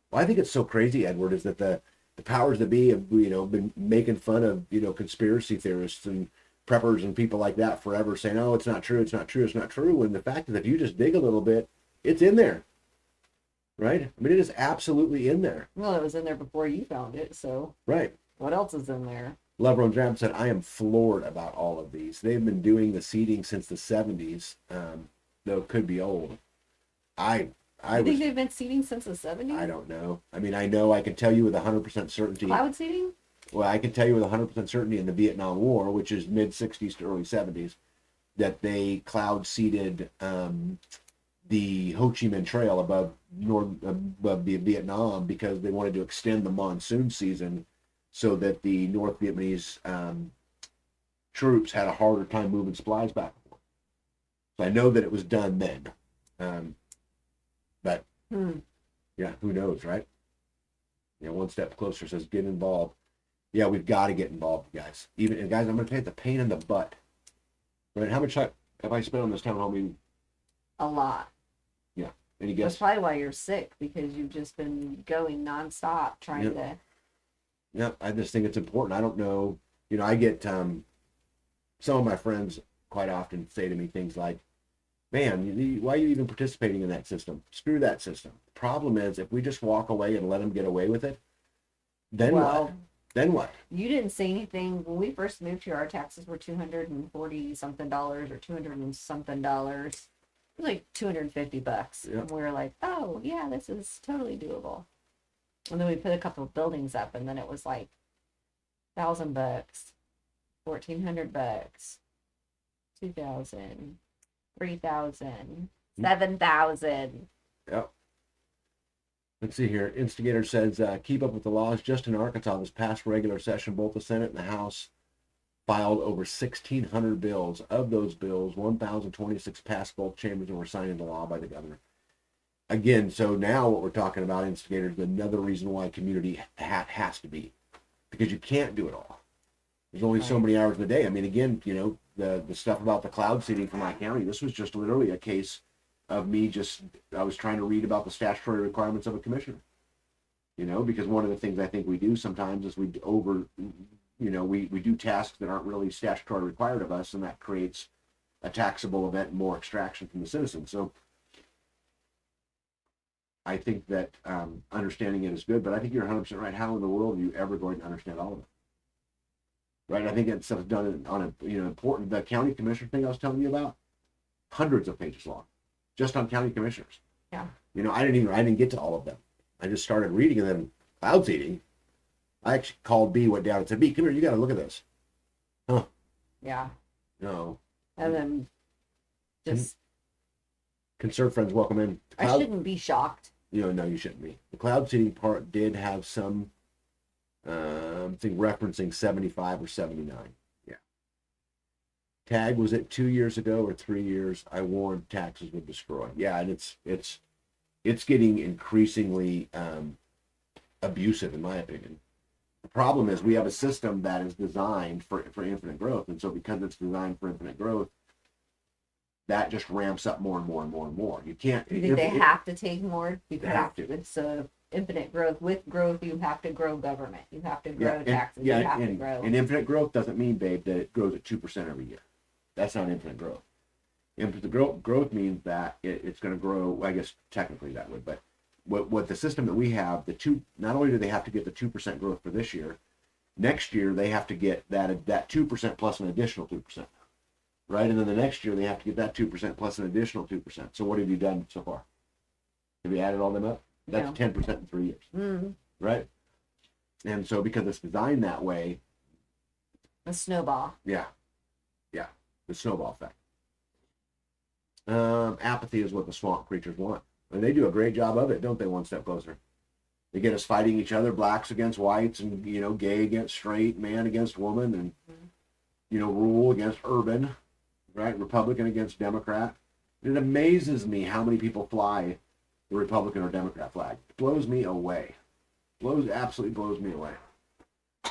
Well, I think it's so crazy, Edward, is that the powers that be have, been making fun of, conspiracy theorists and preppers and people like that forever, saying, oh, it's not true, it's not true, it's not true. And the fact is, if you just dig a little bit, it's in there. Right? I mean, it is absolutely in there.
Well, it was in there before you found it, so.
Right.
What else is in there?
Lover on Dram said, I am floored about all of these. They've been doing the seeding since the 70s, though it could be old. I
think they've been seeding since the 70s?
I don't know. I mean, I can tell you with 100% certainty.
Cloud seeding?
Well, I can tell you with 100% certainty in the Vietnam War, which is mid-60s to early 70s, that they cloud seeded the Ho Chi Minh Trail above Vietnam, because they wanted to extend the monsoon season so that the North Vietnamese troops had a harder time moving supplies back and forth. So I know that it was done then. But yeah, who knows, right? One step closer says get involved. Yeah, we've got to get involved, guys. And guys, I'm going to tell you the pain in the butt. Right? How much time have I spent on this town hall meeting?
A lot.
Yeah. Any
That's
guess?
probably why you're sick, because you've just been going nonstop trying to.
Yeah, I just think it's important. I don't know. I get some of my friends quite often say to me things like, man, why are you even participating in that system? Screw that system. The problem is, if we just walk away and let them get away with it, then what? Then what?
You didn't say anything when we first moved here. Our taxes were $240 something or $200 and something. It was like $250.
Yeah.
And we were like, oh yeah, this is totally doable. And then we put a couple of buildings up, and then it was like $1,000, $1,400, $2,000, $3,000, $7,000.
Yep. Let's see here. Instigator says, keep up with the laws. Just in Arkansas, this past regular session, both the Senate and the House filed over 1,600 bills. Of those bills, 1,026 passed both chambers and were signed into law by the governor. Again, so now what we're talking about, Instigator, is another reason why community has to be. Because you can't do it all. There's only so many hours in a day. I mean, again, the stuff about the cloud seeding for my county, this was just literally a case of me I was trying to read about the statutory requirements of a commissioner. Because one of the things I think we do sometimes is we do tasks that aren't really statutory required of us, and that creates a taxable event and more extraction from the citizens. So I think that understanding it is good, but I think you're 100% right. How in the world are you ever going to understand all of it? Right? I think that stuff's done on a important, the county commissioner thing I was telling you about, hundreds of pages long, just on county commissioners.
Yeah.
I didn't get to all of them. I just started reading, and then cloud seeding. I actually called B, went down and said, B, come here, you got to look at this. Huh?
Yeah.
No.
And then just.
Conserve friends, welcome in.
I shouldn't be shocked.
No, you shouldn't be. The cloud seeding part did have some thing referencing 75 or 79. Yeah. Tag, was it 2 years ago or 3 years? I warned taxes would destroy. Yeah, and it's getting increasingly abusive, in my opinion. The problem is we have a system that is designed for infinite growth, and so because it's designed for infinite growth, that just ramps up more and more and more and more. You can't.
You think they have to take more?
They have to.
It's infinite growth. With growth, you have to grow government. You have to grow taxes. You have to grow.
And infinite growth doesn't mean, babe, that it grows at 2% every year. That's not infinite growth. Infinite growth means that it's going to grow. I guess technically that would, but what the system that we have, not only do they have to get the 2% growth for this year, next year they have to get that 2% plus an additional 2%. Right, and then the next year they have to get that 2% plus an additional 2%. So what have you done so far? Have you added all them up? That's 10% in 3 years.
Mm-hmm.
Right? And so because it's designed that way,
a snowball.
Yeah, the snowball effect. Apathy is what the swamp creatures want, and they do a great job of it, don't they? One step closer. They get us fighting each other, blacks against whites, and gay against straight, man against woman, and rural against urban. Right, Republican against Democrat. It amazes me how many people fly the Republican or Democrat flag. It blows me away. Absolutely blows me away.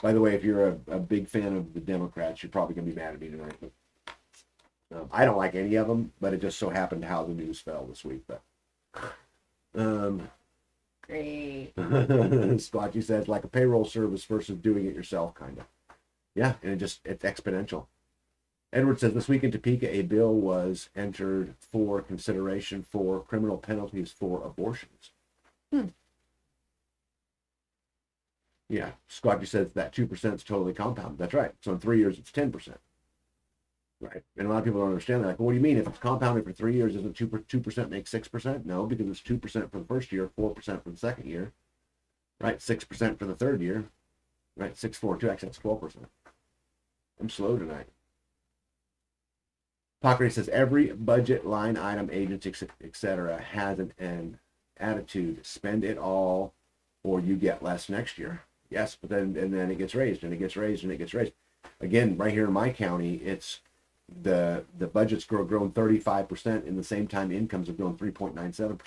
By the way, if you're a big fan of the Democrats, you're probably going to be mad at me tonight. But, I don't like any of them, but it just so happened how the news fell this week. But
Great.
Squatchy says, like a payroll service versus doing it yourself, kind of. Yeah, and it's exponential. Edward says, this week in Topeka, a bill was entered for consideration for criminal penalties for abortions. Yeah, Squatchy says that 2% is totally compounded. That's right. So in 3 years, it's 10%. Right. And a lot of people don't understand that. Like, well, what do you mean? If it's compounded for 3 years, doesn't 2% make 6%? No, because it's 2% for the first year, 4% for the second year. Right? 6% for the third year. Right? 6, 4, 2x, that's 12%. I'm slow tonight. Pockery says every budget line item, agency, etc., has an attitude: spend it all, or you get less next year. Yes, but then it gets raised and it gets raised and it gets raised. Again, right here in my county, it's the budget's grown 35%. In the same time, incomes have grown 3.97%.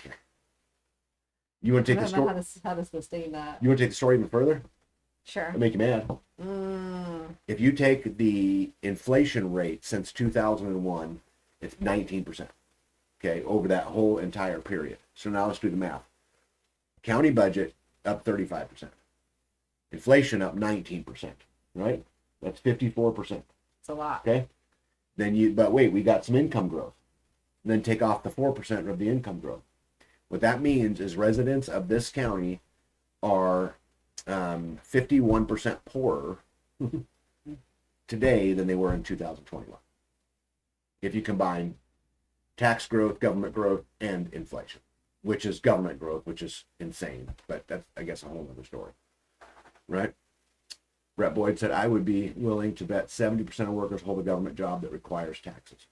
You want to
I
take the
don't know
story?
how to sustain that.
You want to take the story even further?
Sure.
It'll make you mad. If you take the inflation rate since 2001, it's 19%. Okay, over that whole entire period. So now let's do the math. County budget up 35%. Inflation up 19%. Right? That's 54%.
It's a lot.
Okay. But wait, we got some income growth. Then take off the 4% of the income growth. What that means is residents of this county are 51% poorer today than they were in 2021. If you combine tax growth, government growth, and inflation, which is government growth, which is insane, but that's, I guess, a whole other story, right? Brett Boyd said, I would be willing to bet 70% of workers hold a government job that requires taxes.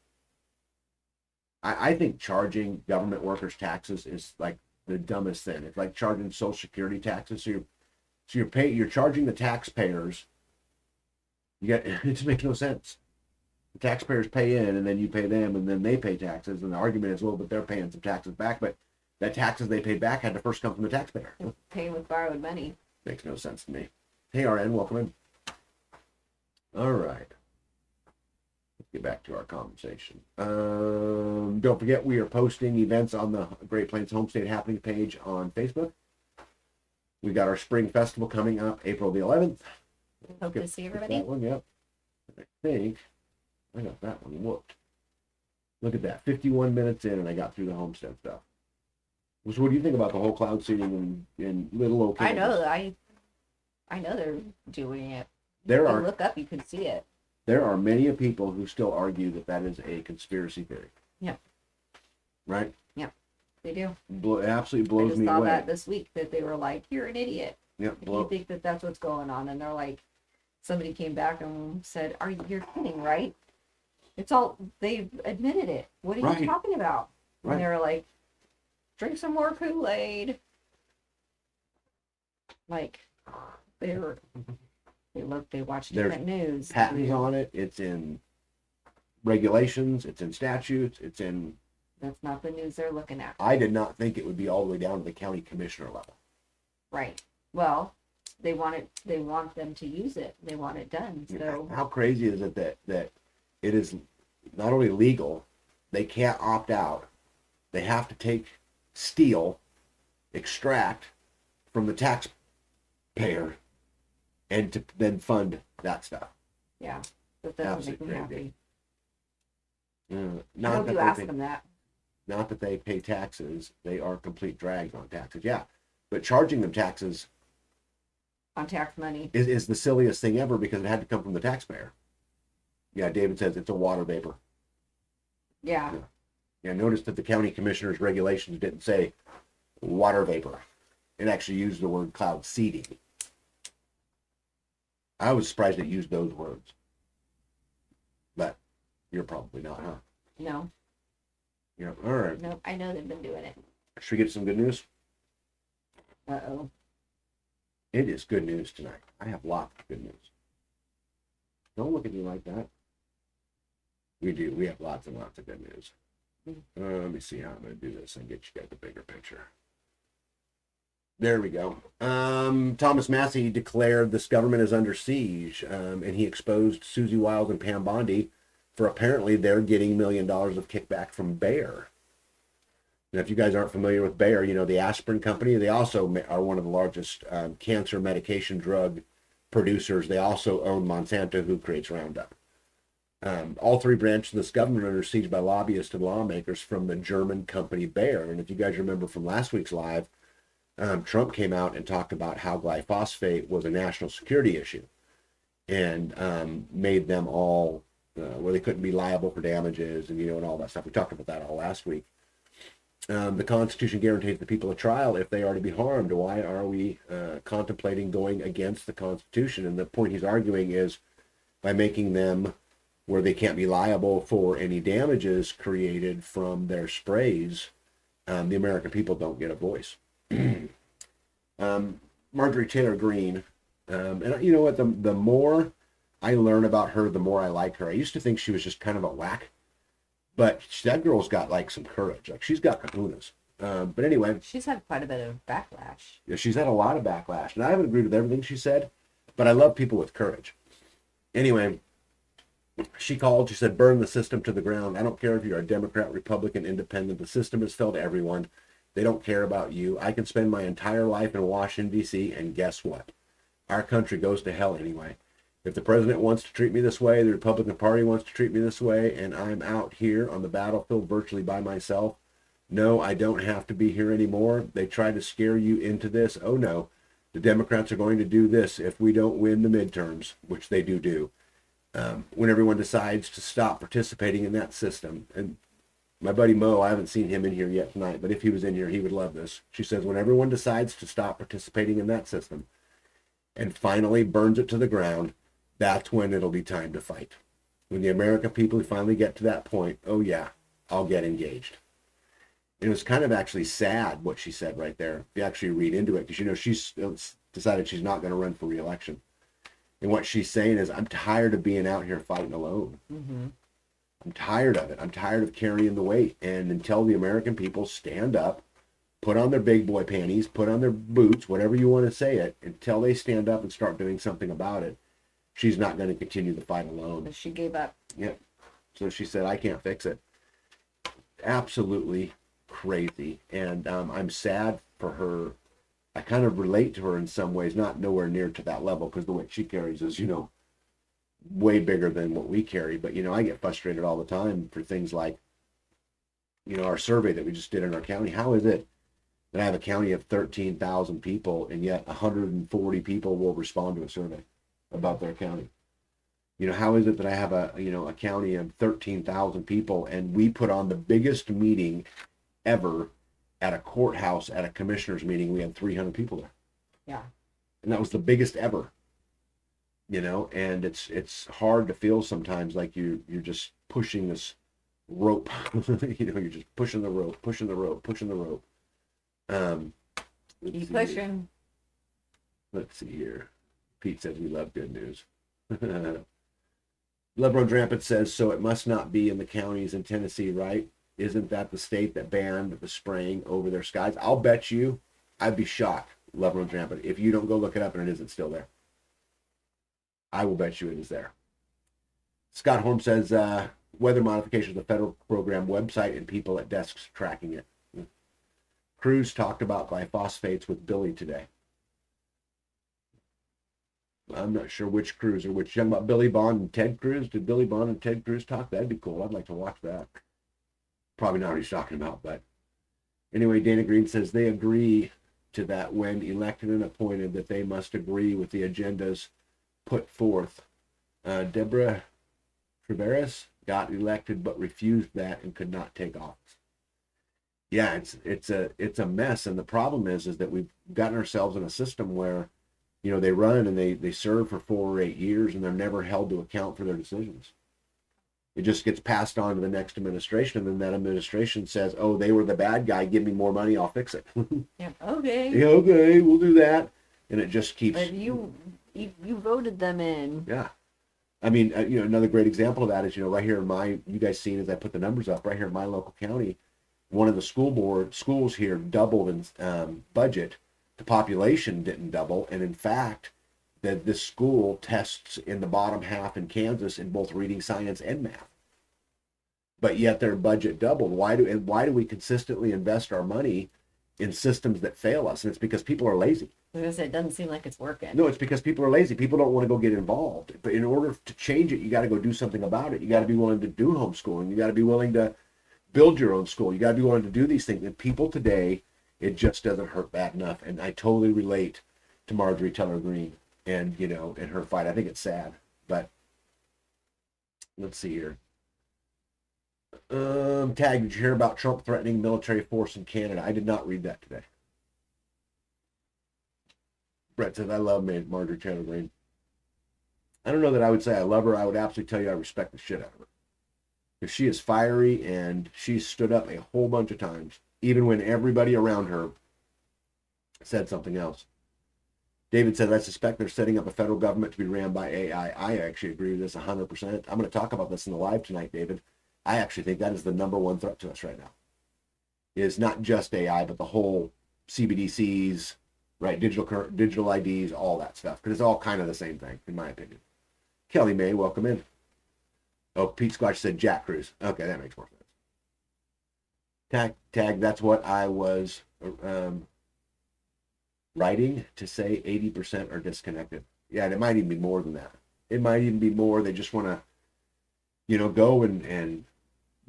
I think charging government workers taxes is like the dumbest thing. It's like charging Social Security taxes. So you're charging the taxpayers. It just makes no sense. The taxpayers pay in, and then you pay them, and then they pay taxes. And the argument is, well, but they're paying some taxes back, but that taxes they paid back had to first come from the taxpayer.
Paying with borrowed money.
Makes no sense to me. Hey, RN, welcome in. All right. Let's get back to our conversation. Don't forget, we are posting events on the Great Plains Homestead Happening page on Facebook. We got our spring festival coming up April the 11th.
Hope to see everybody.
That one, yep. I think I got that one whooped. Look at that, 51 minutes in, and I got through the homestead stuff. So what do you think about the whole cloud seeding in Little Oak?
I know they're doing it.
There
You
are
look up, you can see it.
there are many people who still argue that that is a conspiracy theory.
Yeah.
Right?
They do.
It absolutely
I
blows
just
me
saw
away.
that this week that they were like, "You're an idiot
Yeah,
if you think that that's what's going on." And they're like, somebody came back and said, you're kidding, right? It's all, they admitted it. What are
Right.
you talking about?"
Right.
And they were like, "Drink some more Kool-Aid." Like, they watched
There's
different news.
patents on it. It's in regulations. It's in statutes. It's in.
That's not the news they're looking at.
I did not think it would be all the way down to the county commissioner level.
Right. Well, they want them to use it. They want it done. So
How crazy is it that it is not only legal, they can't opt out. They have to extract from the taxpayer, and to then fund that stuff.
yeah, that doesn't make
Absolutely
me
crazy.
happy. I
Not
hope
that
you
they
ask
pay,
them that.
not that they pay taxes. They are complete drags on taxes. Yeah, but charging them taxes
On tax money.
is the silliest thing ever because it had to come from the taxpayer. Yeah, David says it's a water vapor.
Yeah.
Yeah, notice that the county commissioner's regulations didn't say water vapor. It actually used the word cloud seeding. I was surprised it used those words. But you're probably not, huh?
No.
Yeah, all right.
No. I know they've been doing it.
Should we get some good news?
Uh-oh.
It is good news tonight. I have lots of good news. Don't look at me like that. We do. We have lots and lots of good news. Let me see how I'm going to do this and get you guys a bigger picture. There we go. Thomas Massey declared this government is under siege, and he exposed Susie Wiles and Pam Bondi for apparently they're getting $1 million of kickback from Bayer. Now, if you guys aren't familiar with Bayer, you know, the aspirin company, they also are one of the largest cancer medication drug producers. They also own Monsanto, who creates Roundup. All three branches of this government are under siege by lobbyists and lawmakers from the German company Bayer. And if you guys remember from last week's live, Trump came out and talked about how glyphosate was a national security issue and made them all where they couldn't be liable for damages and, you know, and all that stuff. We talked about that all last week. The Constitution guarantees the people a trial if they are to be harmed. Why are we contemplating going against the Constitution? And the point he's arguing is by making them where they can't be liable for any damages created from their sprays, the American people don't get a voice. Marjorie Taylor Greene And you know what? The more I learn about her, the more I like her. I used to think she was just kind of a whack, but that girl's got like some courage. Like she's got kahunas. But anyway,
She's had quite a bit of backlash.
yeah, she's had a lot of backlash, and I haven't agreed with everything she said, but I love people with courage. Anyway, she called. She said, "Burn the system to the ground. I don't care if you're a Democrat, Republican, Independent. The system has failed everyone. They don't care about you. I can spend my entire life in Washington, D.C., and guess what? Our country goes to hell anyway. If the president wants to treat me this way, the Republican Party wants to treat me this way, and I'm out here on the battlefield virtually by myself, no, I don't have to be here anymore. They try to scare you into this. Oh, no, the Democrats are going to do this if we don't win the midterms, which they do. When everyone decides to stop participating in that system." And my buddy Mo, I haven't seen him in here yet tonight, but if he was in here, he would love this. She says, when everyone decides to stop participating in that system and finally burns it to the ground, that's when it'll be time to fight. When the American people finally get to that point, oh yeah, I'll get engaged. It was kind of actually sad what she said right there. If you actually read into it, because you know she's decided she's not going to run for re-election. And what she's saying is, I'm tired of being out here fighting alone.
Mm-hmm.
I'm tired of it. I'm tired of carrying the weight. And until the American people stand up, put on their big boy panties, put on their boots, whatever you want to say it, until they stand up and start doing something about it, she's not going to continue the fight alone.
She gave up.
Yep. So she said, I can't fix it. Absolutely crazy. And I'm sad for her. I kind of relate to her in some ways, not nowhere near to that level, because the weight she carries is, you know, way bigger than what we carry. But, you know, I get frustrated all the time for things like, you know, our survey that we just did in our county. How is it that I have a county of 13,000 people and yet 140 people will respond to a survey about their county? You know, how is it that I have a county of 13,000 people and we put on the biggest meeting ever at a courthouse at a commissioner's meeting? We had 300 people there.
Yeah.
And that was the biggest ever. You know, and it's hard to feel sometimes like you're just pushing this rope. You know, you're just pushing the rope.
Keep pushing.
Let's see here. Pete says we love good news. LeBron Drampet says, so it must not be in the counties in Tennessee, right? Isn't that the state that banned the spraying over their skies? I'll bet you, I'd be shocked, LeBron Drampet, if you don't go look it up and it isn't still there. I will bet you it is there. Scott Holm says, weather modification is a federal program website and people at desks tracking it. Cruz talked about glyphosates with Billy today. I'm not sure which Cruz or which. Talking about Billy Bond and Ted Cruz. Did Billy Bond and Ted Cruz talk? That'd be cool. I'd like to watch that. Probably not what he's talking about, but anyway, Dana Green says they agree to that when elected and appointed, that they must agree with the agendas put forth. Deborah Treveris got elected but refused that and could not take office. Yeah, it's a mess, and the problem is that we've gotten ourselves in a system where, you know, they run and they serve for 4 or 8 years and they're never held to account for their decisions. It just gets passed on to the next administration, and then that administration says, oh, they were the bad guy, give me more money, I'll fix it.
Yeah. Okay.
Yeah, okay, we'll do that. And it just keeps.
But you voted them in.
Yeah. I mean, you know, another great example of that is, you know, right here in you guys seen as I put the numbers up, right here in my local county, one of the schools here doubled in budget. The population didn't double. And in fact, that this school tests in the bottom half in Kansas in both reading, science, and math. But yet their budget doubled. Why do we consistently invest our money in systems that fail us? And it's because people are lazy.
Because it doesn't seem like it's working.
No, it's because people are lazy. People don't want to go get involved. But in order to change it, you got to go do something about it. You got to be willing to do homeschooling. You got to be willing to build your own school. You got to be willing to do these things. And people today, it just doesn't hurt bad enough. And I totally relate to Marjorie Taylor Greene and, you know, in her fight. I think it's sad. But let's see here. Tag, did you hear about Trump threatening military force in Canada? I did not read that today. Brett says, I love Marjorie Taylor Greene. I don't know that I would say I love her. I would absolutely tell you I respect the shit out of her. Because she is fiery and she's stood up a whole bunch of times, even when everybody around her said something else.
David said, I suspect they're setting up a federal government to be ran by AI. I actually agree with this 100%. I'm going to talk about this in the live tonight, David. I actually think that is the number one threat to us right now. Is not just AI, but the whole CBDCs, right? Digital IDs, all that stuff. Because it's all kind of the same thing, in my opinion. Kelly May, welcome in. Oh, Pete Squatch said Jack Cruz. Okay, that makes more sense. Tag, that's what I was writing to say 80% are disconnected. Yeah, and it might even be more than that. It might even be more. They just want to, go and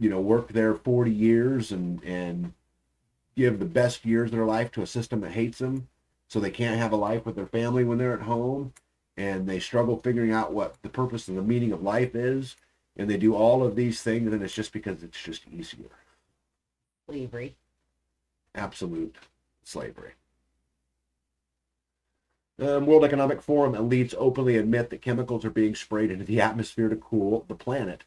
work there 40 years and give the best years of their life to a system that hates them, so they can't have a life with their family when they're at home, and they struggle figuring out what the purpose and the meaning of life is, and they do all of these things, and it's just because it's just easier.
Slavery.
Absolute slavery. World Economic Forum elites openly admit that chemicals are being sprayed into the atmosphere to cool the planet.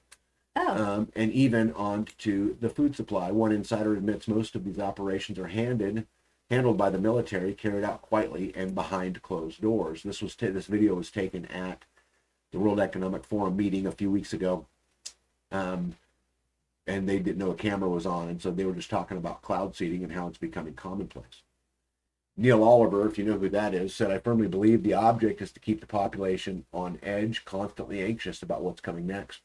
Oh.
And even onto the food supply. One insider admits most of these operations are handled by the military, carried out quietly and behind closed doors. This video was taken at the World Economic Forum meeting a few weeks ago, and they didn't know a camera was on, and so they were just talking about cloud seeding and how it's becoming commonplace. Neil Oliver, if you know who that is, said, I firmly believe the object is to keep the population on edge, constantly anxious about what's coming next.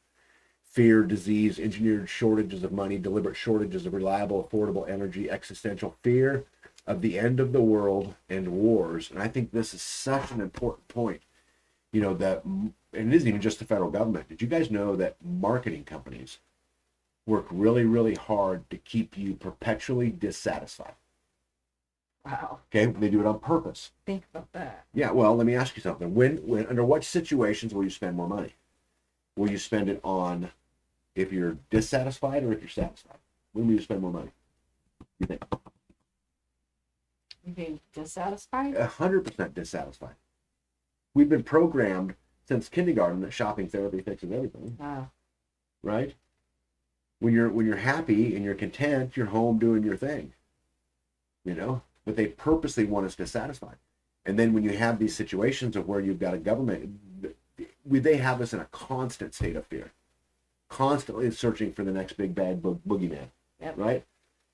Fear, disease, engineered shortages of money, deliberate shortages of reliable, affordable energy, existential fear of the end of the world and wars. And I think this is such an important point, that, and it isn't even just the federal government. Did you guys know that marketing companies work really, really hard to keep you perpetually dissatisfied?
Wow.
Okay, they do it on purpose.
Think about that.
Yeah, well, let me ask you something. When under what situations will you spend more money? Will you spend it on if you're dissatisfied or if you're satisfied? When will you spend more money? You think?
You being dissatisfied?
100% dissatisfied. We've been programmed since kindergarten that shopping therapy fixes everything.
Wow.
Right? When you're happy and you're content, you're home doing your thing. But they purposely want us dissatisfied. And then when you have these situations of where you've got a government, they have us in a constant state of fear, constantly searching for the next big bad boogeyman.
Yep.
Right?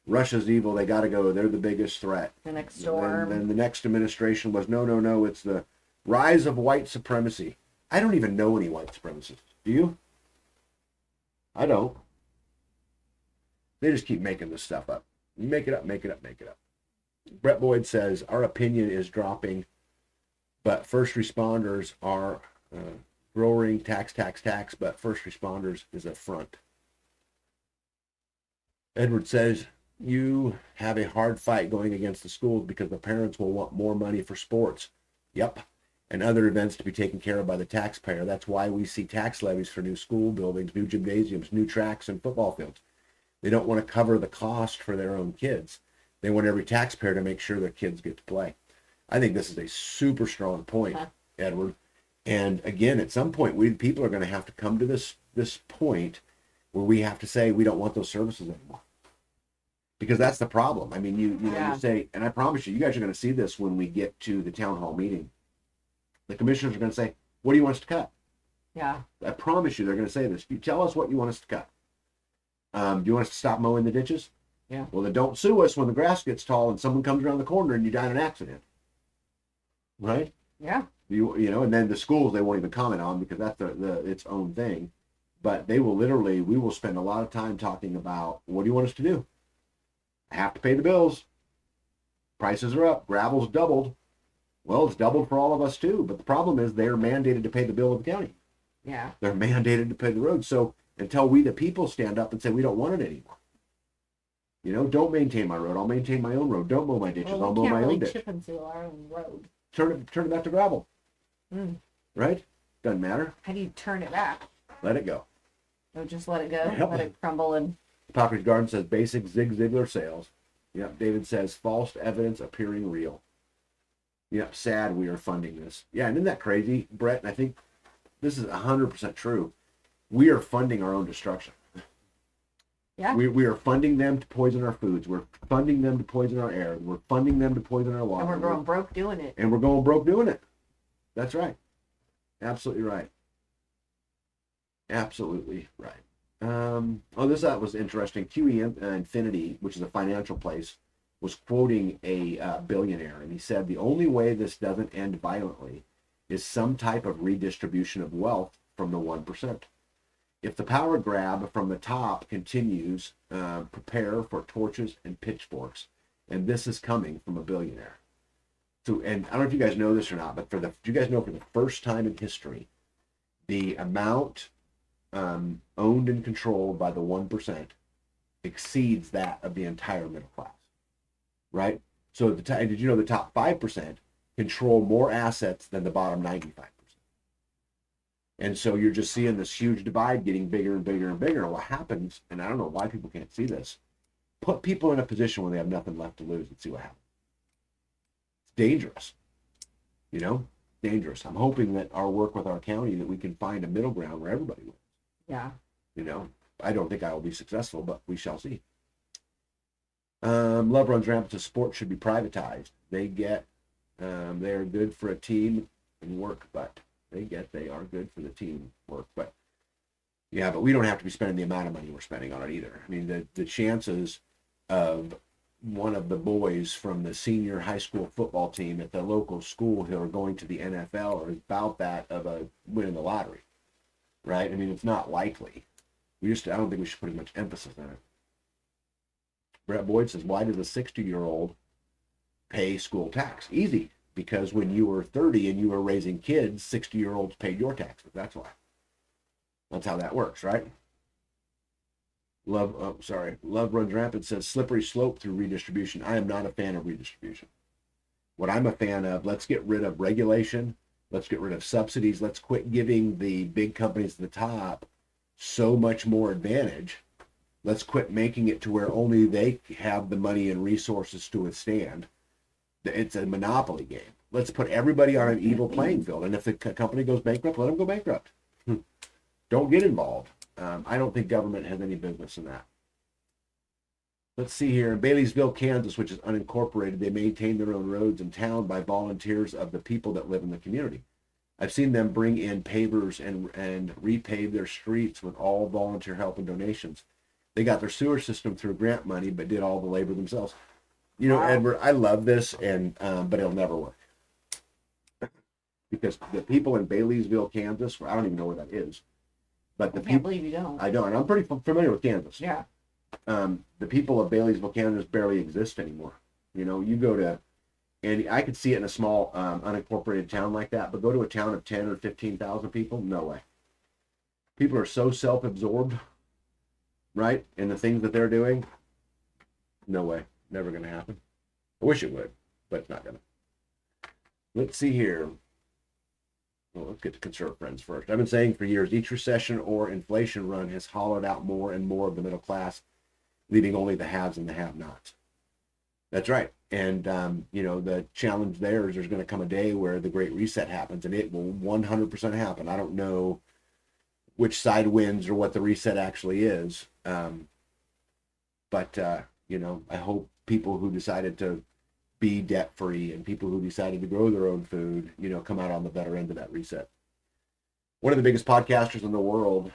Russia's evil. They got to go. They're the biggest threat.
The next storm.
And then the next administration was no. It's the rise of white supremacy. I don't even know any white supremacists. Do you? I don't. They just keep making this stuff up. Make it up. Brett Boyd says, our opinion is dropping, but first responders are roaring tax, but first responders is a front. Edward says, you have a hard fight going against the schools because the parents will want more money for sports. Yep. And other events to be taken care of by the taxpayer. That's why we see tax levies for new school buildings, new gymnasiums, new tracks, and football fields. They don't want to cover the cost for their own kids. They want every taxpayer to make sure their kids get to play. I think this is a super strong point, Edward. And again, at some point, we people are going to have to come to this point where we have to say we don't want those services anymore. Because that's the problem. I mean, you say, and I promise you guys are going to see this when we get to the town hall meeting. The commissioners are going to say, what do you want us to cut?
Yeah.
I promise you they're going to say this. You tell us what you want us to cut. Do you want us to stop mowing the ditches?
Yeah.
Well, then don't sue us when the grass gets tall and someone comes around the corner and you die in an accident. Right?
Yeah.
And then the schools they won't even comment on because that's its own thing. But we will spend a lot of time talking about what do you want us to do? I have to pay the bills. Prices are up. Gravel's doubled. Well, it's doubled for all of us too. But the problem is they're mandated to pay the bill of the county.
Yeah.
They're mandated to pay the road. So until we the people stand up and say we don't want it anymore. Don't maintain my road. I'll maintain my own road. Don't mow my ditches. I'll mow my own ditch.
Chip and seal our own road.
Turn it back to gravel. Right? Doesn't matter.
How do you turn it back?
Let it go.
No, just let it go.
Yep.
Let it crumble and.
Popper's Garden says basic Zig Ziglar sales. Yep. David says false evidence appearing real. Yep. Sad we are funding this. Yeah, and isn't that crazy, Brett? And I think this is 100% true. We are funding our own destruction.
Yeah.
We are funding them to poison our foods. We're funding them to poison our air. We're funding them to poison our water.
And we're going broke doing it.
And we're going broke doing it. That's right. Absolutely right. Absolutely right. That was interesting. QE Infinity, which is a financial place, was quoting a billionaire, and he said the only way this doesn't end violently is some type of redistribution of wealth from the 1%. If the power grab from the top continues, prepare for torches and pitchforks, and this is coming from a billionaire. So, and I don't know if you guys know this or not, but do you guys know for the first time in history, the amount owned and controlled by the 1% exceeds that of the entire middle class, right? So did you know the top 5% control more assets than the bottom 95%? And so you're just seeing this huge divide getting bigger and bigger and bigger. What happens, and I don't know why people can't see this, put people in a position where they have nothing left to lose and see what happens. It's dangerous, dangerous. I'm hoping that our work with our county, that we can find a middle ground where everybody wins.
Yeah.
I don't think I will be successful, but we shall see. Love runs rampant. The sport should be privatized. They're good for a team and work, but they are good for the team work. But yeah, but we don't have to be spending the amount of money we're spending on it either. I mean, the chances of one of the boys from the senior high school football team at the local school who are going to the NFL are about that of a winning the lottery. Right? I mean, it's not likely. I don't think we should put as much emphasis on it. Brett Boyd says, why does a 60-year-old pay school tax? Easy, because when you were 30 and you were raising kids, 60-year-olds paid your taxes. That's why. That's how that works, right? Love runs rampant says, slippery slope through redistribution. I am not a fan of redistribution. What I'm a fan of, let's get rid of regulation. Let's get rid of subsidies. Let's quit giving the big companies at the top so much more advantage. Let's quit making it to where only they have the money and resources to withstand. It's a monopoly game. Let's put everybody on an even playing field. And if the company goes bankrupt, let them go bankrupt. Don't get involved. I don't think government has any business in that. Let's see here. In Baileysville, Kansas, which is unincorporated, they maintain their own roads in town by volunteers of the people that live in the community. I've seen them bring in pavers and repave their streets with all volunteer help and donations. They got their sewer system through grant money, but did all the labor themselves. Wow. Edward, I love this, but it'll never work. Because the people in Baileysville, Kansas, I don't even know where that is. But I can't believe you don't. I don't, and I'm pretty familiar with Kansas.
Yeah.
The people of Baileysville, Kansas barely exist anymore. You go to, and I could see it in a small unincorporated town like that, but go to a town of 10 or 15,000 people, no way. People are so self-absorbed, right, in the things that they're doing, no way, never going to happen. I wish it would, but it's not going to. Let's see here. Well, let's get to conservative friends first. I've been saying for years, each recession or inflation run has hollowed out more and more of the middle class, leaving only the haves and the have-nots. That's right. And, the challenge there is there's going to come a day where the Great Reset happens, and it will 100% happen. I don't know which side wins or what the reset actually is. But I hope people who decided to be debt-free and people who decided to grow their own food, come out on the better end of that reset. One of the biggest podcasters in the world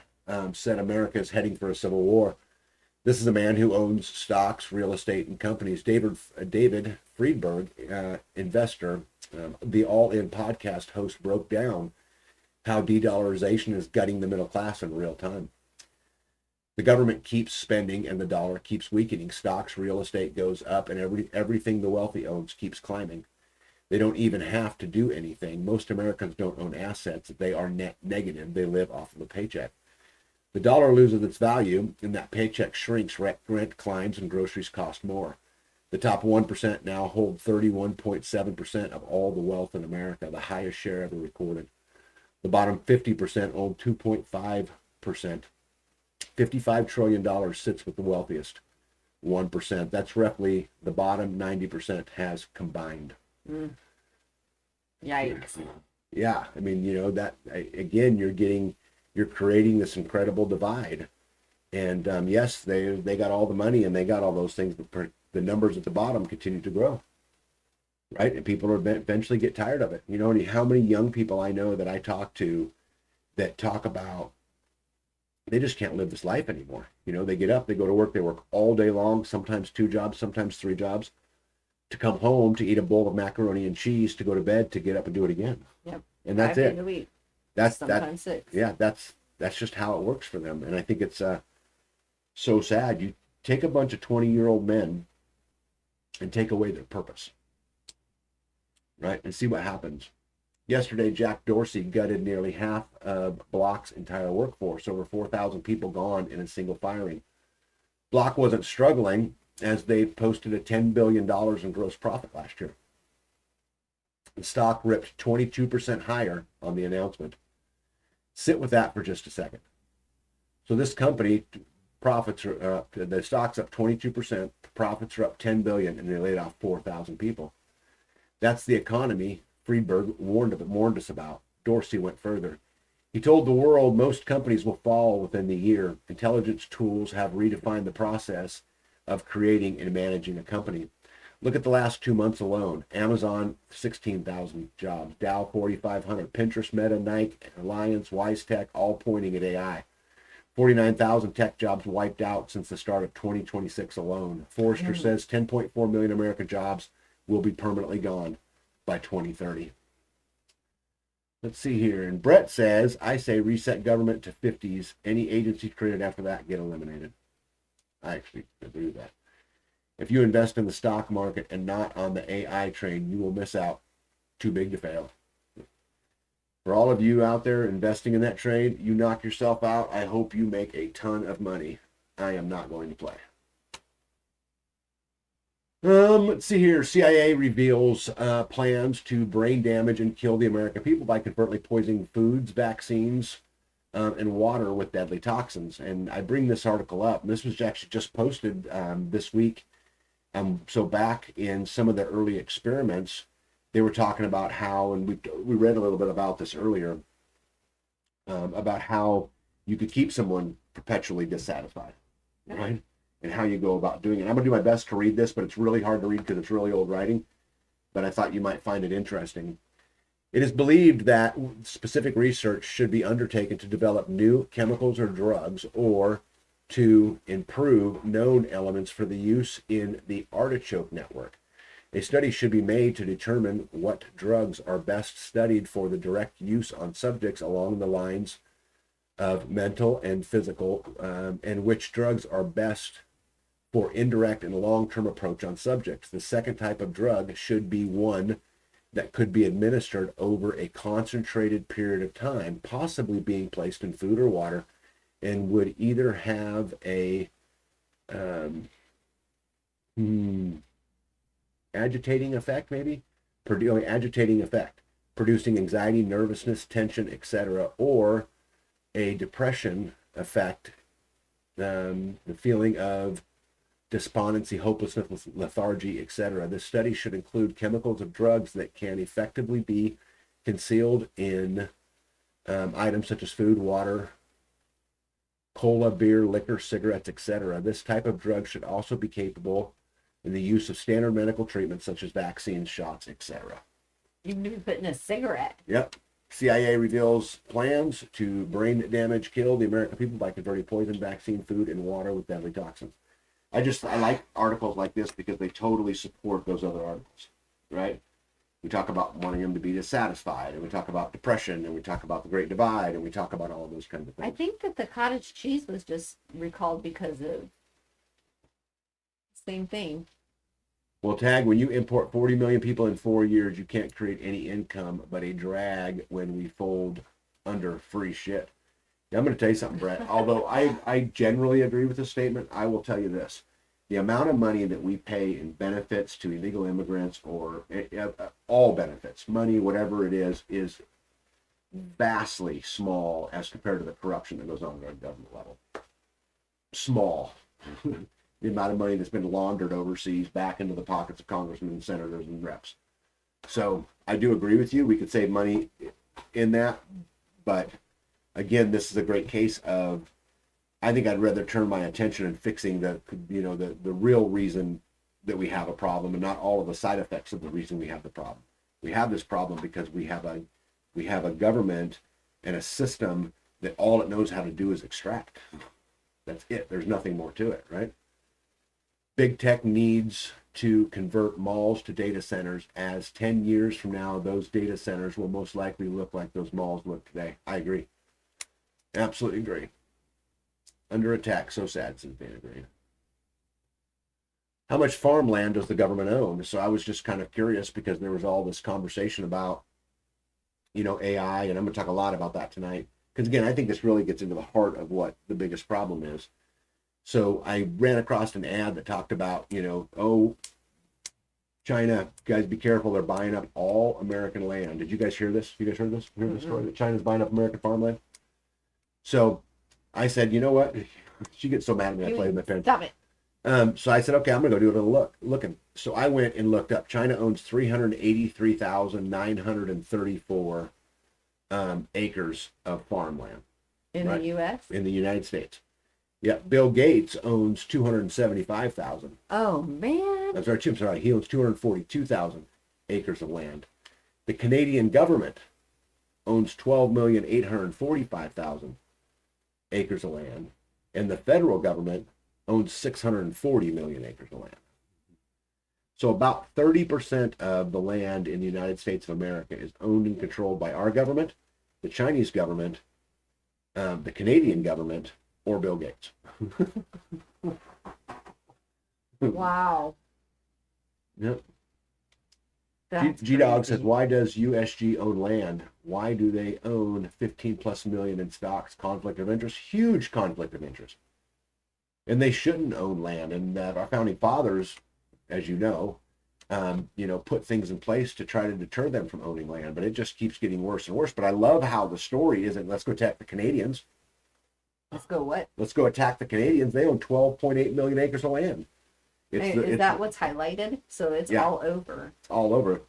said America is heading for a civil war. This is a man who owns stocks, real estate, and companies. David Friedberg, investor, the All In podcast host, broke down how de-dollarization is gutting the middle class in real time. The government keeps spending and the dollar keeps weakening. Stocks, real estate goes up, and everything the wealthy owns keeps climbing. They don't even have to do anything. Most Americans don't own assets. They are net negative. They live off of a paycheck. The dollar loses its value, and that paycheck shrinks. Rent climbs, and groceries cost more. The top 1% now hold 31.7% of all the wealth in America, the highest share ever recorded. The bottom 50% own 2.5%. $55 trillion sits with the wealthiest 1%. That's roughly the bottom 90% has combined.
Yikes.
Yeah, I mean, that again, you're creating this incredible divide, And yes, they got all the money and they got all those things, but the numbers at the bottom continue to grow, right? And people are eventually get tired of it. You know, how many young people I know that I talk to that talk about they just can't live this life anymore. You know, they get up, they go to work, they work all day long, sometimes 2 jobs, sometimes 3 jobs, to come home to eat a bowl of macaroni and cheese, to go to bed, to get up and do it again.
Yep.
And that's
5 days
it.
a week.
That's
Sometimes 6.
yeah, that's just how it works for them. And I think it's so sad. You take a bunch of 20-year-old men and take away their purpose, right? And see what happens. Yesterday, Jack Dorsey gutted nearly half of Block's entire workforce, over 4,000 people gone in a single firing. Block wasn't struggling as they posted a $10 billion in gross profit last year. The stock ripped 22% higher on the announcement. Sit with that for just a second. So this company, profits are up, the stock's up 22%, profits are up 10 billion, and they laid off 4,000 people. That's the economy Friedberg warned us about. Dorsey went further. He told the world most companies will fall within the year. Intelligence tools have redefined the process of creating and managing a company. Look at the last 2 months alone. Amazon, 16,000 jobs. Dow, 4,500. Pinterest, Meta, Nike, Alliance, WiseTech, all pointing at AI. 49,000 tech jobs wiped out since the start of 2026 alone. Forrester says 10.4 million American jobs will be permanently gone by 2030. Let's see here. And Brett says, I say reset government to 50s. Any agencies created after that get eliminated. I actually agree with that. If you invest in the stock market and not on the AI train, you will miss out. Too big to fail. For all of you out there investing in that train, you knock yourself out. I hope you make a ton of money. I am not going to play. Let's see here. CIA reveals plans to brain damage and kill the American people by covertly poisoning foods, vaccines, and water with deadly toxins. And I bring this article up. This was actually just posted this week. So back in some of the early experiments, they were talking about how, and we read a little bit about this earlier, about how you could keep someone perpetually dissatisfied, right? And how you go about doing it. I'm going to do my best to read this, but it's really hard to read because it's really old writing. But I thought you might find it interesting. It is believed that specific research should be undertaken to develop new chemicals or drugs or to improve known elements for the use in the artichoke network. A study should be made to determine what drugs are best studied for the direct use on subjects along the lines of mental and physical, and which drugs are best for indirect and long-term approach on subjects. The second type of drug should be one that could be administered over a concentrated period of time, possibly being placed in food or water, and would either have a agitating effect, maybe agitating effect, producing anxiety, nervousness, tension, etc., or a depression effect, the feeling of despondency, hopelessness, lethargy, etc. This study should include chemicals of drugs that can effectively be concealed in items such as food, water, cola, beer, liquor, cigarettes, etc. This type of drug should also be capable in the use of standard medical treatments such as vaccines, shots, etc.
You can be putting a cigarette.
Yep. CIA reveals plans to brain damage, kill the American people by converting poison, vaccine, food, and water with deadly toxins. I like articles like this because they totally support those other articles, right? We talk about wanting them to be dissatisfied, and we talk about depression, and we talk about the Great Divide, and we talk about all of those kinds of things.
I think that the cottage cheese was just recalled because of same thing.
Well, Tag, when you import 40 million people in 4 years, you can't create any income but a drag when we fold under free shit. Now, I'm going to tell you something, Brett. Although I generally agree with this statement, I will tell you this. The amount of money that we pay in benefits to illegal immigrants or all benefits, money, whatever it is vastly small as compared to the corruption that goes on at a government level. Small. The amount of money that's been laundered overseas back into the pockets of congressmen and senators and reps. So I do agree with you. We could save money in that. But again, this is a great case of I think I'd rather turn my attention in fixing the real reason that we have a problem, and not all of the side effects of the reason we have the problem. We have this problem because we have a government and a system that all it knows how to do is extract. That's it. There's nothing more to it, right? Big tech needs to convert malls to data centers, as 10 years from now, those data centers will most likely look like those malls look today. I agree. Absolutely agree. Under attack. So sad, says Dana Green. How much farmland does the government own? So I was just kind of curious because there was all this conversation about, AI, and I'm going to talk a lot about that tonight. Because again, I think this really gets into the heart of what the biggest problem is. So I ran across an ad that talked about, China, guys, be careful. They're buying up all American land. Did you guys hear this? You guys heard this? Heard the story that China's buying up American farmland? So I said, you know what? She gets so mad at me. I played with my pen.
Stop it.
So I said, okay, I'm going to go do a little looking. So I went and looked up. China owns 383,934 acres of farmland.
In
Right.
the U.S.?
In the United States. Yeah, Bill Gates owns 275,000.
Oh, man.
I'm sorry, he owns 242,000 acres of land. The Canadian government owns 12,845,000 acres of land, and the federal government owns 640 million acres of land. So about 30% of the land in the United States of America is owned and controlled by our government, the Chinese government, the Canadian government, or Bill Gates.
Wow.
Yep.
That's
G-Dog says,
crazy.
why does USG own land? Why do they own 15 plus million in stocks? Conflict of interest, huge conflict of interest. And they shouldn't own land. And our founding fathers, as you know, put things in place to try to deter them from owning land. But it just keeps getting worse and worse. But I love how the story isn't, let's go attack the Canadians.
Let's go what?
Let's go attack the Canadians. They own 12.8 million acres of land.
Is that what's highlighted? So it's
Yeah.
all over.
All over.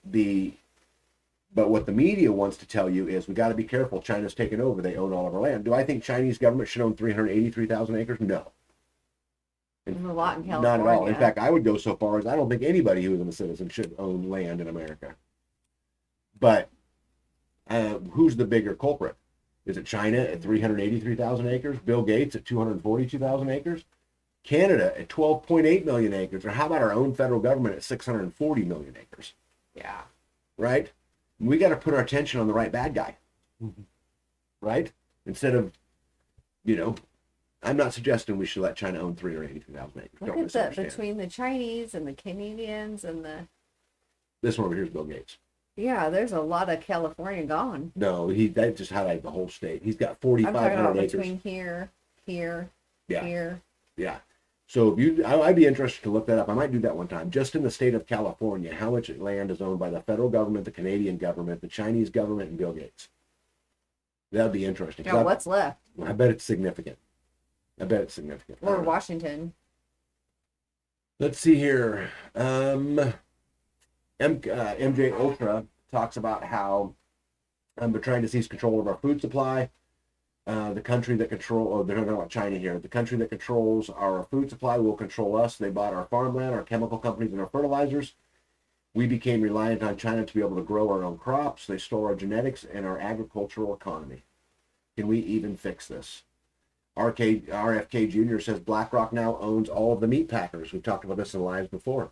But what the media wants to tell you is we got to be careful. China's taken over. They own all of our land. Do I think Chinese government should own 383,000 acres? No.
There's a lot in
Not
California.
at all. In fact, I would go so far as I don't think anybody who isn't a citizen should own land in America. But who's the bigger culprit? Is it China at 383,000 acres? Bill Gates at 242,000 acres? Canada at 12.8 million acres? Or how about our own federal government at 640 million acres?
Yeah.
Right? We got to put our attention on the right bad guy. Right? Instead of, I'm not suggesting we should let China own 383,000 acres.
Look
Don't
at that
misunderstand.
between the Chinese and the Canadians and the
This one over here is Bill Gates.
yeah. There's a lot of California gone.
No, that just highlighted the whole state. He's got
I'm talking about
4,500 acres.
between here,
Yeah.
here.
Yeah. So I'd be interested to look that up. I might do that one time. Just in the state of California, how much land is owned by the federal government, the Canadian government, the Chinese government, and Bill Gates? That'd be interesting. 'Cause
Now what's left?
I bet it's significant. I bet it's significant. I
Or
don't know.
Washington.
Let's see here. MJ Ultra talks about how we're trying to seize control of our food supply. The country that they're talking about China here. The country that controls our food supply will control us. They bought our farmland, our chemical companies, and our fertilizers. We became reliant on China to be able to grow our own crops. They stole our genetics and our agricultural economy. Can we even fix this? RFK Jr. says BlackRock now owns all of the meat packers. We've talked about this in lives before.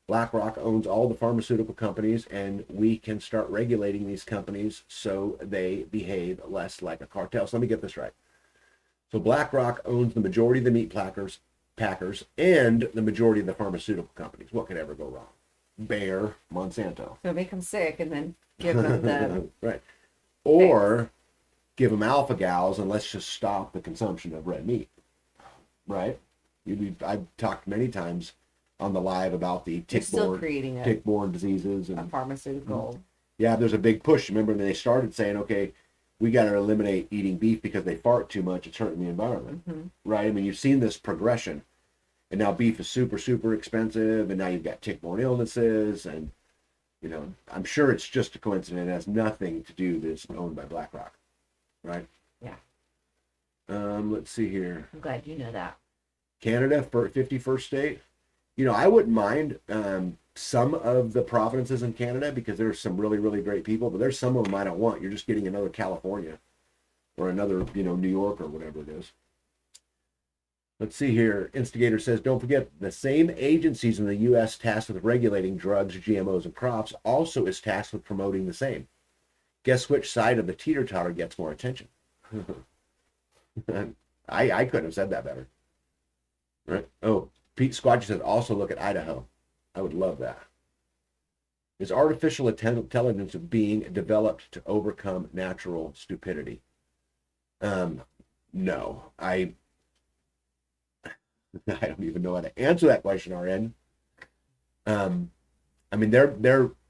BlackRock owns all the pharmaceutical companies, and we can start regulating these companies so they behave less like a cartel. So let me get this right. So BlackRock owns the majority of the meat packers, and the majority of the pharmaceutical companies. What could ever go wrong? Bayer, Monsanto.
So make them sick and then give them the
Right. Or give them alpha gals and let's just stop the consumption of red meat. Right? I've talked many times on the live about the
You're still
tick-borne
creating a
tick-borne diseases and
pharmaceutical.
yeah, there's a big push. Remember when they started saying, okay, we got to eliminate eating beef because they fart too much. It's hurting the environment, right? I mean, you've seen this progression, and now beef is super, super expensive, and now you've got tick-borne illnesses, and I'm sure it's just a coincidence. It has nothing to do with this owned by BlackRock, right?
Yeah.
Let's see here.
I'm glad you know that.
Canada for 51st state. You know, I wouldn't mind some of the provinces in Canada because there's some really, really great people, but there's some of them I don't want. You're just getting another California or another, New York or whatever it is. Let's see here. Instigator says, don't forget the same agencies in the U.S. tasked with regulating drugs, GMOs, and crops also is tasked with promoting the same. Guess which side of the teeter-totter gets more attention? I couldn't have said that better. Right? Oh, Pete Squatchy says, also look at Idaho. I would love that. Is artificial intelligence being developed to overcome natural stupidity? No. I don't even know how to answer that question, RN. I mean,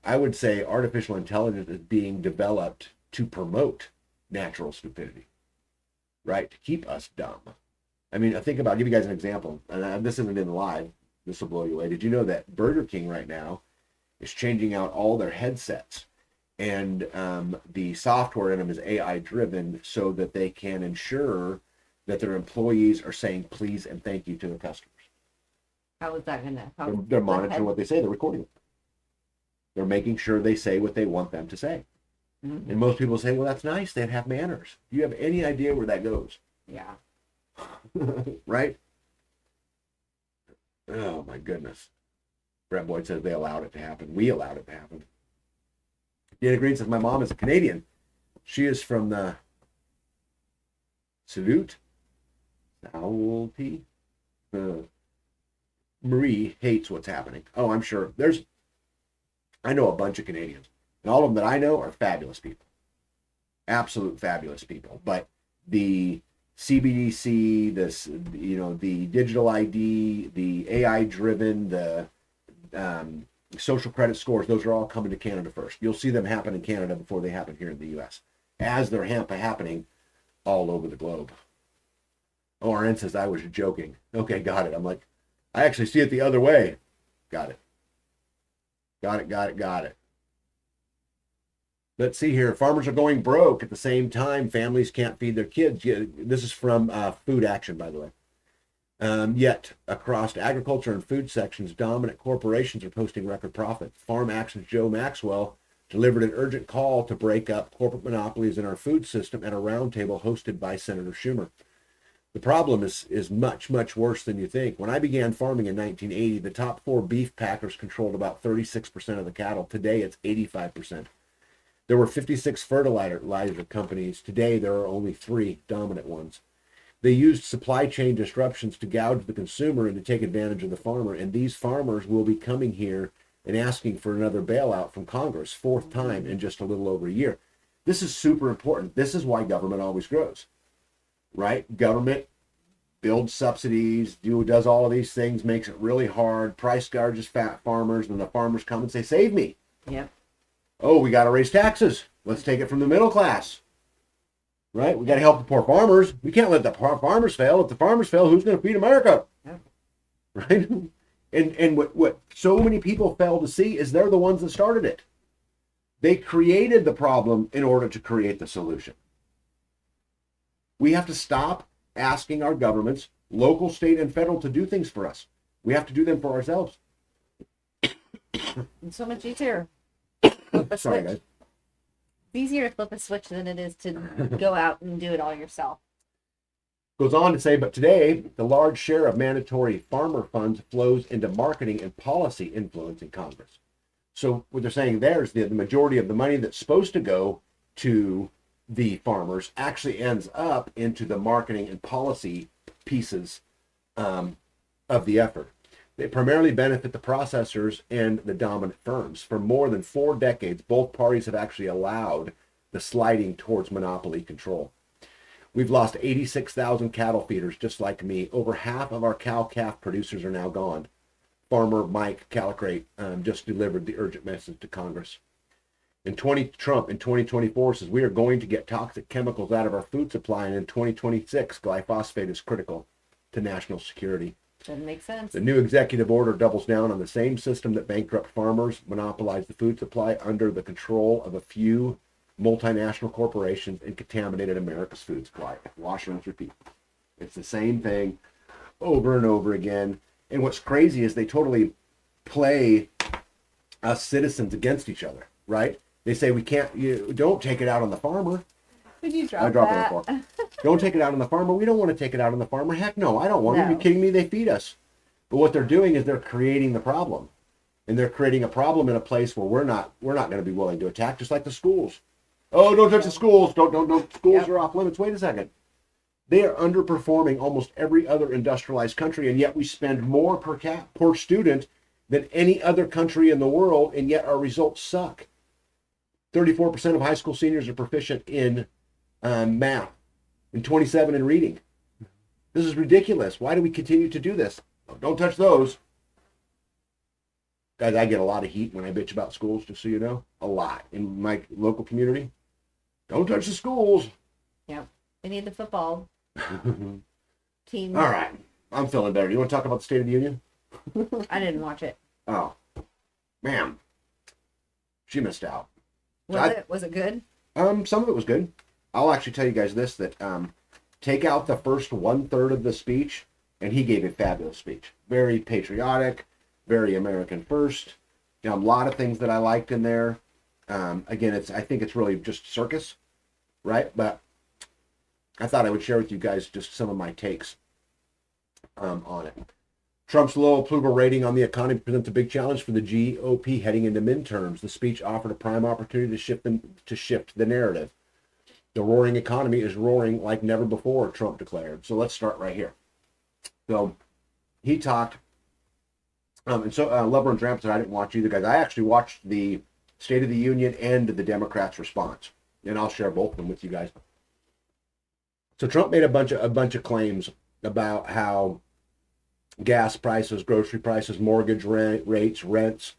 I would say artificial intelligence is being developed to promote natural stupidity, right? To keep us dumb. I mean, I'll give you guys an example, and this isn't in the live. This will blow you away. Did you know that Burger King right now is changing out all their headsets, and the software in them is AI driven so that they can ensure that their employees are saying please and thank you to their customers.
How is that gonna?
They're monitoring what they say. They're recording it. They're making sure they say what they want them to say.
Mm-hmm.
And most people say, well, that's nice. They have manners. Do you have any idea where that goes?
Yeah.
Right? Oh, my goodness. Brett Boyd says they allowed it to happen. We allowed it to happen. Dana Green says, my mom is a Canadian. She is from the Salute. Salty. Marie hates what's happening. Oh, I'm sure. I know a bunch of Canadians. And all of them that I know are fabulous people. Absolute fabulous people. But the CBDC, the digital ID, the AI driven, the social credit scores, those are all coming to Canada first. You'll see them happen in Canada before they happen here in the US, as they're happening all over the globe. ORN says, I was joking. Okay, got it. I'm like, I actually see it the other way. Got it. Got it. Let's see here. Farmers are going broke. At the same time, families can't feed their kids. This is from Food Action, by the way. Yet, across agriculture and food sections, dominant corporations are posting record profits. Farm Action's Joe Maxwell delivered an urgent call to break up corporate monopolies in our food system at a roundtable hosted by Senator Schumer. The problem is much, much worse than you think. When I began farming in 1980, the top 4 beef packers controlled about 36% of the cattle. Today, it's 85%. There were 56 fertilizer companies. Today, there are only 3 dominant ones. They used supply chain disruptions to gouge the consumer and to take advantage of the farmer. And these farmers will be coming here and asking for another bailout from Congress, 4th time in just a little over a year. This is super important. This is why government always grows, right? Government builds subsidies, does all of these things, makes it really hard, price gouges fat farmers, and the farmers come and say, save me.
Yep.
Oh, we got to raise taxes. Let's take it from the middle class, right? We got to help the poor farmers. We can't let the farmers fail. If the farmers fail, who's going to feed America?
Yep.
Right? And what so many people fail to see is they're the ones that started it. They created the problem in order to create the solution. We have to stop asking our governments, local, state, and federal, to do things for us. We have to do them for ourselves.
It's so much easier.
Sorry, guys.
It's easier to flip a switch than it is to go out and do it all yourself.
Goes on to say, but today, the large share of mandatory farmer funds flows into marketing and policy influencing Congress. So what they're saying there is the majority of the money that's supposed to go to the farmers actually ends up into the marketing and policy pieces of the effort. They primarily benefit the processors and the dominant firms. For more than 4 decades, both parties have actually allowed the sliding towards monopoly control. We've lost 86,000 cattle feeders just like me. Over half of our cow-calf producers are now gone. Farmer Mike Calicrate just delivered the urgent message to Congress. Trump in 2024 says we are going to get toxic chemicals out of our food supply, and in 2026, glyphosate is critical to national security.
Doesn't make sense.
The new executive order doubles down on the same system that bankrupt farmers, monopolized the food supply under the control of a few multinational corporations and contaminated America's food supply. Wash, rinse, repeat. It's the same thing over and over again. And what's crazy is they totally play us citizens against each other, right? They say you don't take it out on the farmer.
Did you drop
I dropped it
that?
on the floor. Don't take it out on the farmer. We don't want to take it out on the farmer. Heck no, I don't want to. Are you
No.
kidding me? They feed us. But what they're doing is they're creating the problem. And they're creating a problem in a place where we're not going to be willing to attack, just like the schools. Oh, don't touch the schools. Don't. Schools
Yep.
are off limits. Wait a second. They are underperforming almost every other industrialized country, and yet we spend more per student than any other country in the world, and yet our results suck. 34% of high school seniors are proficient in math, and 27 in reading. This is ridiculous. Why do we continue to do this? Don't touch those. Guys, I get a lot of heat when I bitch about schools, just so you know. A lot in my local community. Don't touch the schools.
We need the football team.
All right. I'm feeling better. You want to talk about the State of the Union?
I didn't watch it.
Oh, man. She missed out.
Was it good?
Some of it was good. I'll actually tell you guys this, that take out the first 1/3 of the speech, and he gave a fabulous speech. Very patriotic, very American first. A lot of things that I liked in there. Again, I think it's really just circus, right? But I thought I would share with you guys just some of my takes on it. Trump's low approval rating on the economy presents a big challenge for the GOP heading into midterms. The speech offered a prime opportunity to shift the narrative. The roaring economy is roaring like never before, Trump declared. So let's start right here. So he talked, and so Lever and Tramp said I didn't watch either, guys. I actually watched the State of the Union and the Democrats' response, and I'll share both of them with you guys. So Trump made a bunch of claims about how gas prices, grocery prices, mortgage rates, rents,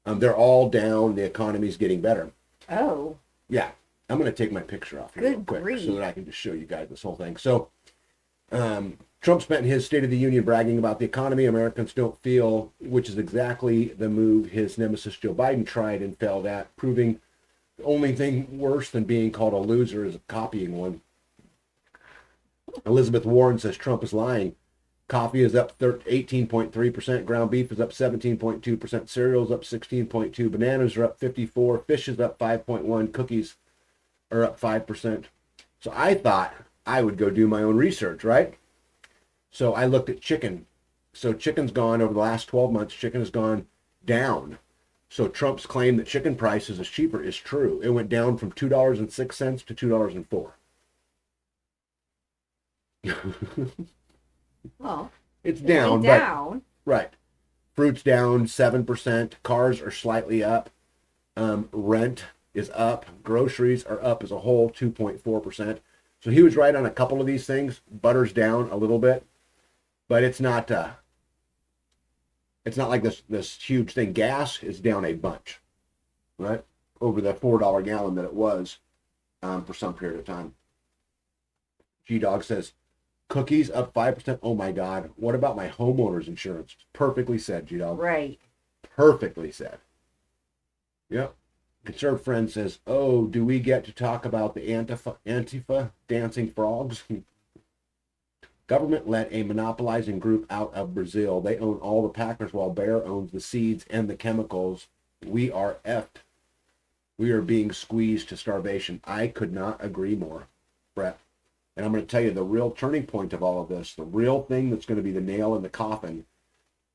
they're all down. The economy's getting better.
Oh,
Yeah, I'm going to take my picture off here
Good
real quick
grief.
so that I can just show you guys this whole thing. So Trump spent his State of the Union bragging about the economy. Americans don't feel, which is exactly the move his nemesis Joe Biden tried and failed at, proving the only thing worse than being called a loser is copying one. Elizabeth Warren says Trump is lying. Coffee is up 18.3%. Ground beef is up 17.2%. Cereals up 16.2%. Bananas are up 54%. Fish is up 5.1%. Cookies are up 5%. So I thought I would go do my own research, right? So I looked at chicken. So chicken's gone over the last 12 months. Chicken has gone down. So Trump's claim that chicken prices is cheaper is true. It went down from $2.06 to $2.04.
well,
It's
it
down,
went
but
down.
right. Fruit's down 7%. Cars are slightly up. Rent is up. Groceries are up as a whole 2.4%. So he was right on a couple of these things. Butter's down a little bit, but it's not like this huge thing. Gas is down a bunch, right? Over the $4 gallon that it was for some period of time. G-Dog says, cookies up 5%. Oh my God. What about my homeowner's insurance? Perfectly said, G-Dog.
Right.
Perfectly said. Yep. Conserve Friend says, oh, do we get to talk about the Antifa dancing frogs? Government let a monopolizing group out of Brazil. They own all the packers while Bayer owns the seeds and the chemicals. We are effed. We are being squeezed to starvation. I could not agree more, Brett. And I'm going to tell you the real turning point of all of this, the real thing that's going to be the nail in the coffin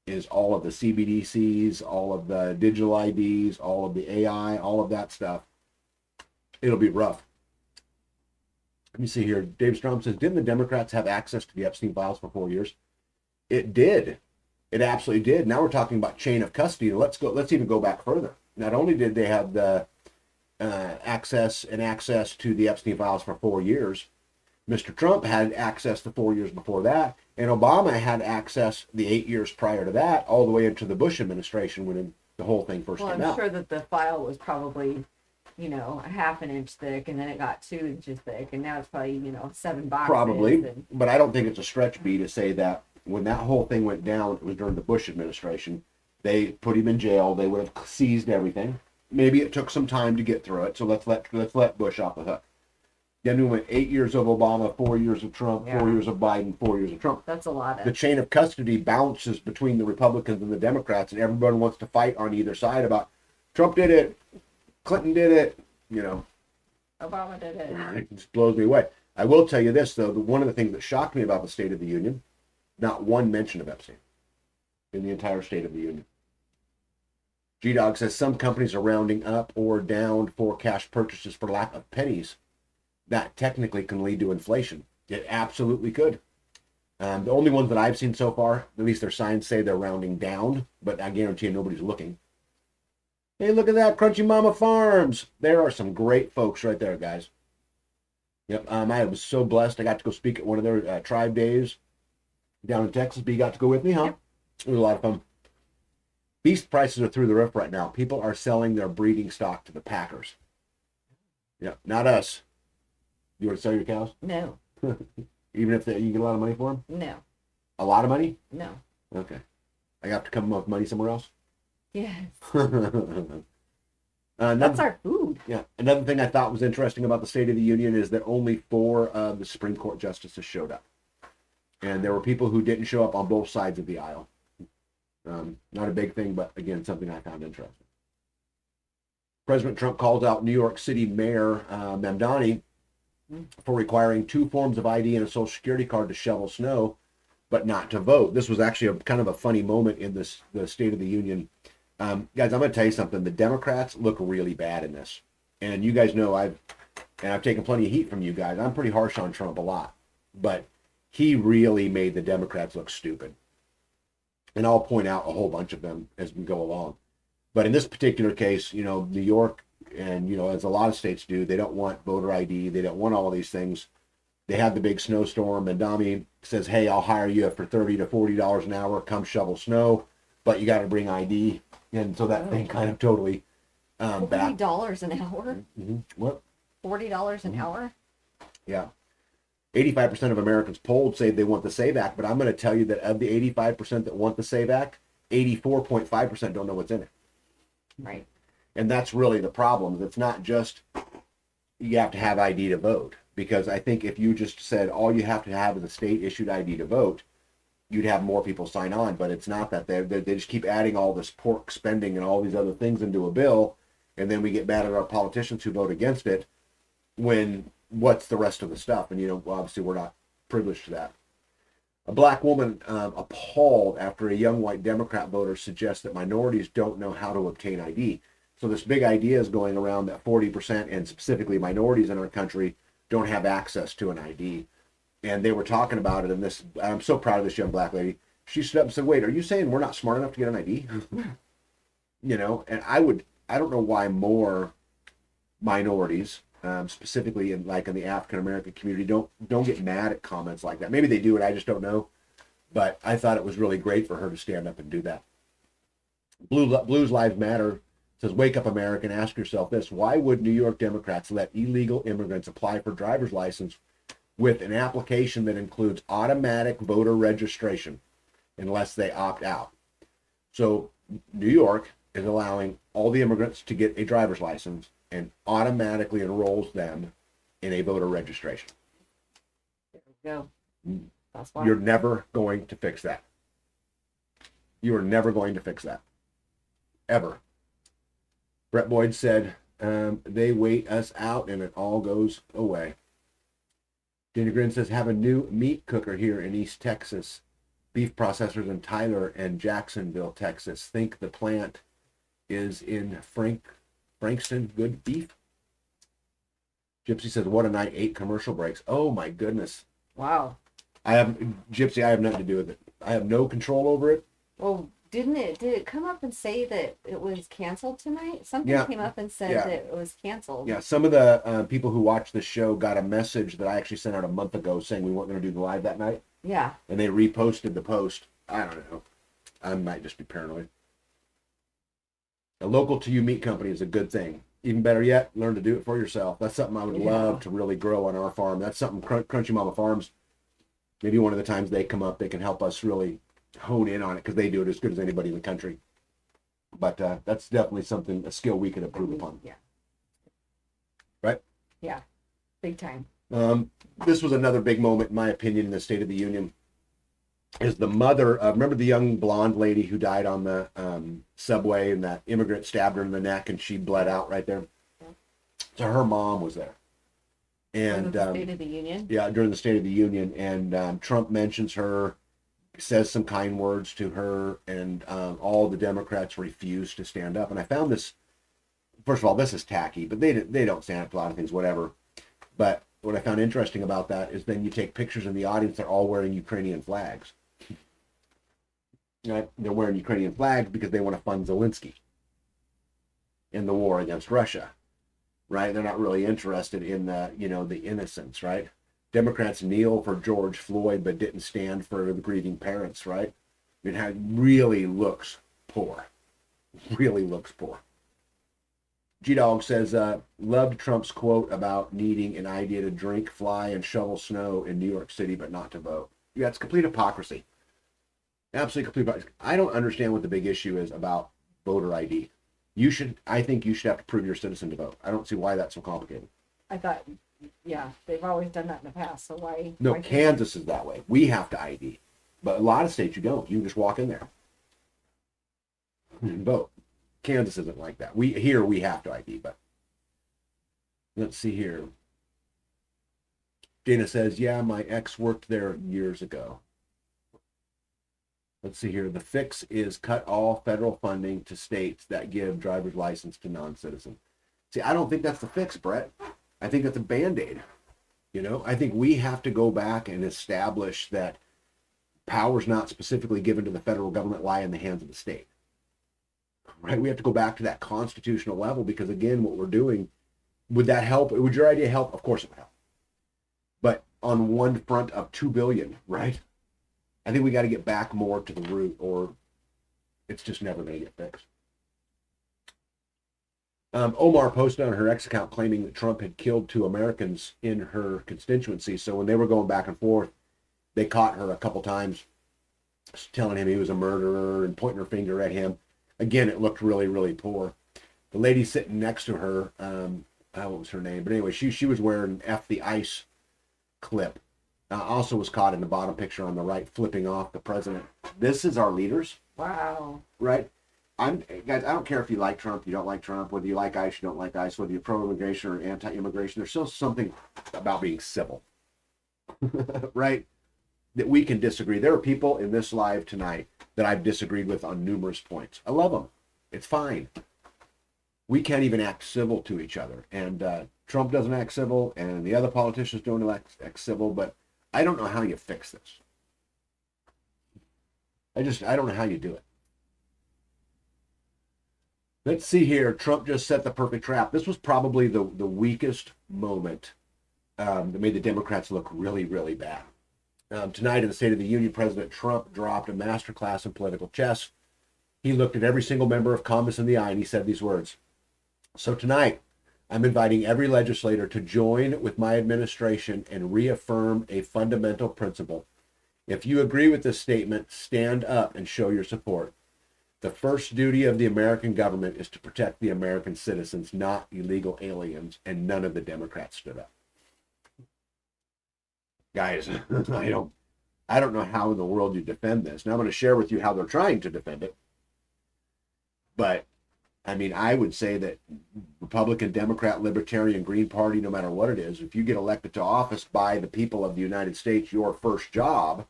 is all of the CBDCs, all of the digital IDs, all of the AI, all of that stuff. It'll be rough. Let me see here. Dave Strom says, didn't the Democrats have access to the Epstein files for 4 years? It did. It absolutely did. Now we're talking about chain of custody. Let's even go back further. Not only did they have the access to the Epstein files for 4 years, Mr. Trump had access the 4 years before that, and Obama had access the 8 years prior to that, all the way into the Bush administration when the whole thing first
Well,
came
I'm
out.
sure that the file was probably, a half an inch thick, and then it got 2 inches thick, and now it's probably, 7 boxes.
Probably,
And,
but I don't think it's a stretch B to say that when that whole thing went down, it was during the Bush administration. They put him in jail. They would have seized everything, maybe it took some time to get through it. So let's let Bush off the hook. Then we went 8 years of Obama, 4 years of Trump,
Yeah.
4 years of Biden, 4 years of Trump.
That's a lot
The
of.
chain of custody bounces between the Republicans and the Democrats, and everyone wants to fight on either side about Trump did it, Clinton did it, you know.
Obama did it.
It just blows me away. I will tell you this, though, one of the things that shocked me about the State of the Union, not one mention of Epstein in the entire State of the Union. G-Dog says some companies are rounding up or down for cash purchases for lack of pennies. That technically can lead to inflation. It absolutely could. The only ones that I've seen so far, at least their signs say they're rounding down, but I guarantee you nobody's looking. Hey, look at that, Crunchy Mama Farms. There are some great folks right there, guys. Yep, I was so blessed. I got to go speak at one of their tribe days down in Texas. B got to go with me, huh?
Yep.
It was a lot of fun. Beef prices are through the roof right now. People are selling their breeding stock to the packers. Yep, not us. You want to sell your cows?
No,
Even if you get a lot of money for them?
no,
A lot of money?
no.
Okay. I have to come up with money somewhere else?
Yes.
Another,
That's our food.
yeah. Another thing I thought was interesting about the State of the Union is that only 4 of the Supreme Court justices showed up. And there were people who didn't show up on both sides of the aisle. Not a big thing, but again, something I found interesting. President Trump calls out New York City Mayor Mamdani for requiring 2 forms of ID and a social security card to shovel snow, but not to vote. This was actually a kind of a funny moment in the State of the Union. Guys, I'm going to tell you something. The Democrats look really bad in this. And you guys know I've taken plenty of heat from you guys. I'm pretty harsh on Trump a lot. But he really made the Democrats look stupid. And I'll point out a whole bunch of them as we go along. But in this particular case, you know, New York and, you know, as a lot of states do, they don't want voter ID. They don't want all of these things. They have the big snowstorm, and Dami says, hey, I'll hire you for $30 to $40 an hour. Come shovel snow, but you got to bring ID. And so that thing kind of totally back.
$40 an hour.
What?
$40 an hour.
Yeah. 85% of Americans polled say they want the SAVE Act, but I'm going to tell you that of the 85% that want the SAVE Act, 84.5% don't know what's in it.
Right.
And that's really the problem. It's not just you have to have ID to vote, because I think if you just said all you have to have is a state issued ID to vote, you'd have more people sign on. But it's not that. They just keep adding all this pork spending and all these other things into a bill, and then we get mad at our politicians who vote against it when what's the rest of the stuff? And, you know, obviously we're not privileged to that. A black woman appalled after a young white Democrat voter suggests that minorities don't know how to obtain ID. So this big idea is going around that 40%, and specifically minorities in our country, don't have access to an ID. And they were talking about it, and this, I'm so proud of this young black lady. She stood up and said, wait, are you saying we're not smart enough to get an ID? You know, and I don't know why more minorities, specifically in the African American community, don't get mad at comments like that. Maybe they do, and I just don't know. But I thought it was really great for her to stand up and do that. Blues Lives Matter says, wake up America and ask yourself this: why would New York Democrats let illegal immigrants apply for driver's license with an application that includes automatic voter registration unless they opt out? So New York is allowing all the immigrants to get a driver's license and automatically enrolls them in a voter registration.
There we go. That's why.
You're never going to fix that. You are never going to fix that. Ever. Brett Boyd said, they wait us out and it all goes away. Jenny Grin says, have a new meat cooker here in East Texas. Beef processors in Tyler and Jacksonville, Texas. Think the plant is in Frankston. Good beef. Gypsy says, what a night, 8 commercial breaks. Oh my goodness.
Wow.
Gypsy, I have nothing to do with it. I have no control over it.
Well, did it come up and say that it was canceled tonight? Something
Yeah.
came up and said
Yeah.
that it was canceled.
Yeah, some of the people who watch this show got a message that I actually sent out a month ago saying we weren't going to do the live that night,
Yeah.
and they reposted the post. I don't know. I might just be paranoid. A local to you meat company is a good thing. Even better yet, learn to do it for yourself. That's something I would love to really grow on our farm. That's something Crunchy Mama Farms, maybe one of the times they come up, they can help us really hone in on it, because they do it as good as anybody in the country. But that's definitely something, a skill we could improve upon.
Yeah.
Right?
Yeah. Big time.
This was another big moment, in my opinion, in the State of the Union. Is the mother of, remember the young blonde lady who died on the subway and that immigrant stabbed her in the neck and she bled out right there? So her mom was there. And
The State of the Union.
yeah, during the State of the Union, and Trump mentions her, says some kind words to her, and all the Democrats refuse to stand up. And I found this, first of all, this is tacky, but they don't stand up to a lot of things, whatever. But what I found interesting about that is then you take pictures in the audience, they're all wearing Ukrainian flags. Right? They're wearing Ukrainian flags because they want to fund Zelensky in the war against Russia. Right? They're not really interested in the, the innocents, right? Democrats kneel for George Floyd, but didn't stand for the grieving parents, right? It really looks poor. Really looks poor. G-Dog says, loved Trump's quote about needing an idea to drink, fly, and shovel snow in New York City, but not to vote. Yeah, it's complete hypocrisy. Absolutely complete hypocrisy. I don't understand what the big issue is about voter ID. I think you should have to prove you're a citizen to vote. I don't see why that's so complicated.
I thought, yeah, they've always done that in the past. So why?
No,
why
Kansas is that way. We have to ID. But a lot of states you don't. You can just walk in there and vote. Kansas isn't like that. We have to ID, but let's see here. Dana says, yeah, my ex worked there years ago. Let's see here. The fix is cut all federal funding to states that give driver's license to non-citizens. See, I don't think that's the fix, Brett. I think that's a Band-Aid. I think we have to go back and establish that powers not specifically given to the federal government lie in the hands of the state. Right? We have to go back to that constitutional level because, again, what we're doing, would that help? Would your idea help? Of course it would help. But on one front of 2 billion, right? I think we got to get back more to the root, or it's just never going to get fixed. Omar posted on her X account claiming that Trump had killed 2 Americans in her constituency. So when they were going back and forth, they caught her a couple times telling him he was a murderer and pointing her finger at him. Again, it looked really, really poor. The lady sitting next to her, what was her name? But anyway, she was wearing F the Ice clip. Also was caught in the bottom picture on the right, flipping off the president. This is our leaders.
Wow.
Right? Guys, I don't care if you like Trump, you don't like Trump, whether you like ICE, you don't like ICE, whether you're pro-immigration or anti-immigration, there's still something about being civil. Right? That we can disagree. There are people in this live tonight that I've disagreed with on numerous points. I love them. It's fine. We can't even act civil to each other. And Trump doesn't act civil, and the other politicians don't act civil, but I don't know how you fix this. I don't know how you do it. Let's see here. Trump just set the perfect trap. This was probably the weakest moment that made the Democrats look really, really bad. Tonight in the State of the Union, President Trump dropped a masterclass in political chess. He looked at every single member of Congress in the eye and he said these words. So tonight, I'm inviting every legislator to join with my administration and reaffirm a fundamental principle. If you agree with this statement, stand up and show your support. The first duty of the American government is to protect the American citizens, not illegal aliens, and none of the Democrats stood up. Guys, I don't know how in the world you defend this. Now I'm going to share with you how they're trying to defend it. But I mean, I would say that Republican, Democrat, Libertarian, Green Party, no matter what it is, if you get elected to office by the people of the United States, your first job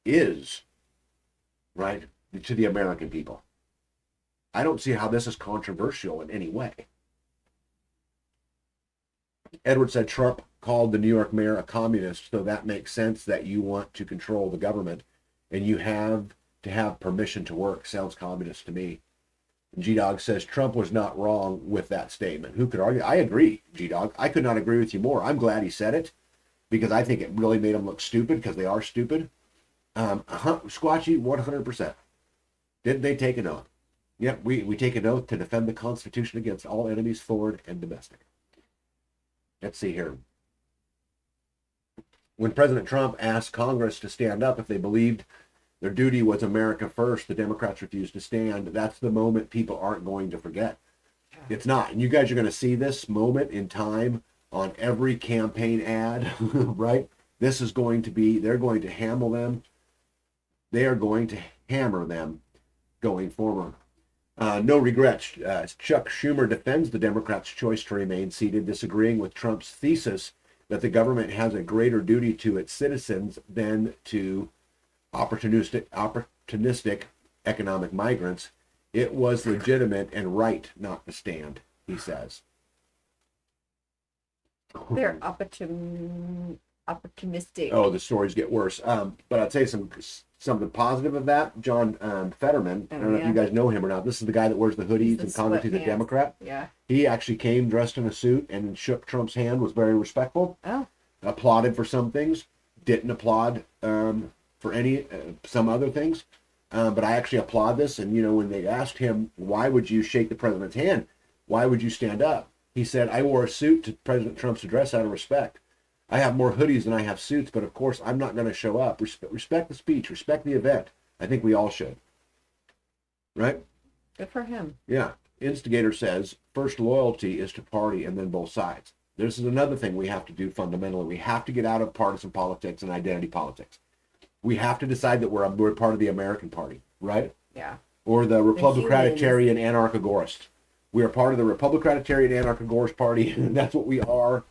is, right, to the American people. I don't see how this is controversial in any way. Edward said Trump called the New York mayor a communist, so that makes sense that you want to control the government and you have to have permission to work. Sounds communist to me. G-Dog says Trump was not wrong with that statement. Who could argue? I agree, G-Dog. I could not agree with you more. I'm glad he said it because I think it really made them look stupid because they are stupid. Squatchy, 100%. Didn't they take an oath? Yep, we take an oath to defend the Constitution against all enemies, foreign and domestic. Let's see here. When President Trump asked Congress to stand up if they believed Their duty was America first. The Democrats refused to stand. That's the moment people aren't going to forget. It's not. And you guys are going to see this moment in time on every campaign ad, right? This is going to be, they're going to hammer them. They are going to hammer them going forward. No regrets. Chuck Schumer defends the Democrats' choice to remain seated, disagreeing with Trump's thesis that the government has a greater duty to its citizens than to opportunistic economic migrants. It was legitimate and right not to stand, he says.
They're opportunistic.
Oh, the stories get worse. But I'd say something positive of that. John Fetterman, I don't know if you guys know him or not. This is the guy that wears the hoodies and condoms. He's a Democrat.
Yeah.
He actually came dressed in a suit and shook Trump's hand, was very respectful.
Oh.
Applauded for some things, didn't applaud for any some other things. But I actually applaud this. And, you know, when they asked him, why would you shake the president's hand? Why would you stand up? He said, I wore a suit to President Trump's address out of respect. I have more hoodies than I have suits, but of course, I'm not going to show up. Respect the speech, respect the event. I think we all should. Right?
Good for him.
Yeah. Instigator says, first loyalty is to party and then both sides. This is another thing we have to do fundamentally. We have to get out of partisan politics and identity politics. We have to decide that we're part of the American party, right?
Yeah.
Or the Republicratarian Anarchagorist. We are part of the Republicratarian Anarchagorist party. That's what we are.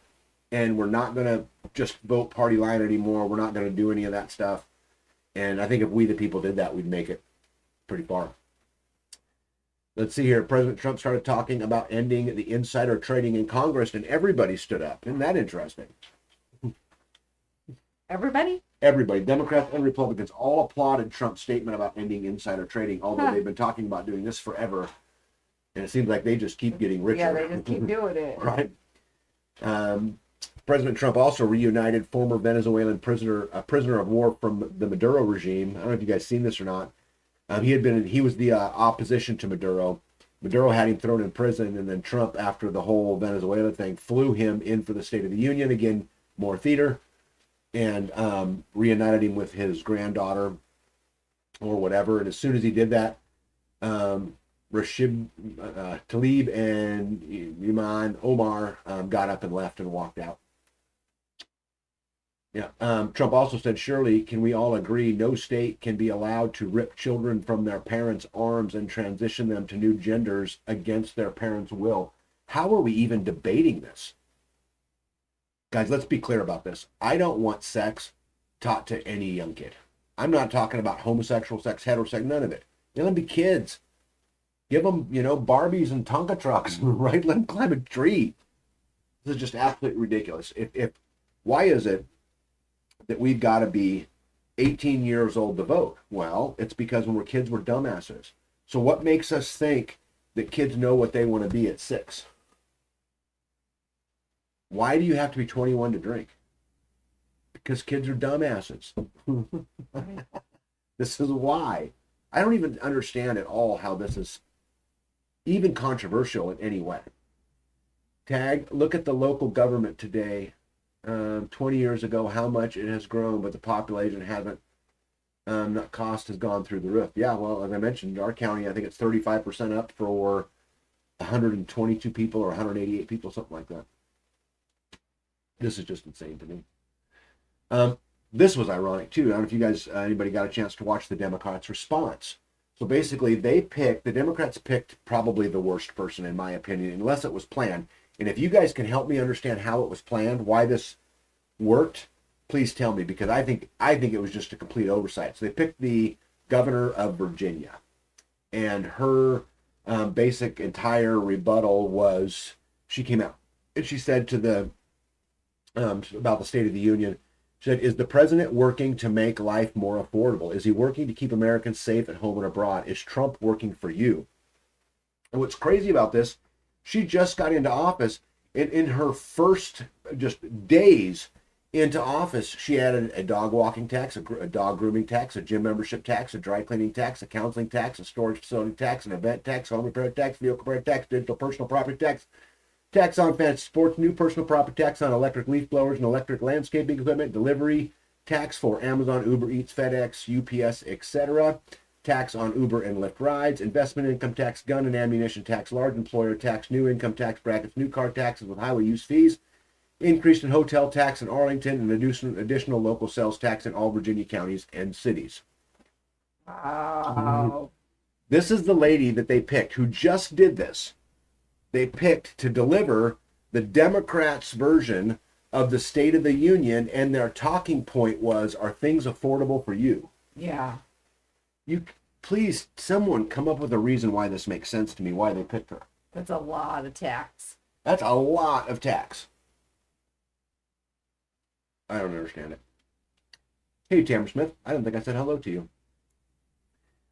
And we're not going to just vote party line anymore. We're not going to do any of that stuff. And I think if we, the people, did that, we'd make it pretty far. Let's see here. President Trump started talking about ending the insider trading in Congress, and everybody stood up. Isn't that interesting?
Everybody?
Everybody, Democrats and Republicans, all applauded Trump's statement about ending insider trading, although they've been talking about doing this forever. And it seems like they just keep getting richer.
Yeah, they just keep doing it.
Right? President Trump also reunited former Venezuelan prisoner of war from the Maduro regime. I don't know if you guys seen this or not. He was the opposition to Maduro. Maduro had him thrown in prison, and then Trump, after the whole Venezuela thing, flew him in for the State of the Union. Again, more theater, and reunited him with his granddaughter or whatever. And as soon as he did that, Rashid Tlaib and Ilhan Omar got up and left and walked out. Yeah. Trump also said, surely can we all agree no state can be allowed to rip children from their parents' arms and transition them to new genders against their parents' will. How are we even debating this? Guys, let's be clear about this. I don't want sex taught to any young kid. I'm not talking about homosexual sex, heterosexual, none of it. Let them be kids. Give them, Barbies and Tonka trucks, right? Let them climb a tree. This is just absolutely ridiculous. Why is it that we've got to be 18 years old to vote? Well, it's because when we're kids, we're dumbasses. So what makes us think that kids know what they want to be at 6? Why do you have to be 21 to drink? Because kids are dumbasses. This is why. I don't even understand at all how this is even controversial in any way. Tag, look at the local government today. 20 years ago, how much it has grown, but the population hasn't. The cost has gone through the roof. Yeah, well, as I mentioned, our county, I think it's 35% up for 122 people or 188 people, something like that. This is just insane to me. This was ironic too. I don't know if you guys, anybody got a chance to watch the Democrats' response. So basically, the Democrats picked probably the worst person, in my opinion, unless it was planned. And if you guys can help me understand how it was planned, why this worked, please tell me, because I think it was just a complete oversight. So they picked the governor of Virginia, and her basic entire rebuttal was, she came out and she said to the about the State of the Union, she said, is the president working to make life more affordable? Is he working to keep Americans safe at home and abroad? Is Trump working for you? And what's crazy about this, she just got into office, and in her first just days into office, she added a dog walking tax, a dog grooming tax, a gym membership tax, a dry cleaning tax, a counseling tax, a storage facility tax, an event tax, home repair tax, vehicle repair tax, digital personal property tax, tax on fantasy sports, new personal property tax on electric leaf blowers and electric landscaping equipment, delivery tax for Amazon, Uber Eats, FedEx, UPS, etc. Tax on Uber and Lyft rides, investment income tax, gun and ammunition tax, large employer tax, new income tax brackets, new car taxes with highway use fees, increased in hotel tax in Arlington, and additional local sales tax in all Virginia counties and cities.
Wow.
This is the lady that they picked who just did this. They picked to deliver the Democrats' version of the State of the Union, and their talking point was, are things affordable for you?
Yeah.
You please, someone come up with a reason why this makes sense to me, why they picked her.
That's a lot of tax.
That's a lot of tax. I don't understand it. Hey, Tamara Smith, I don't think I said hello to you.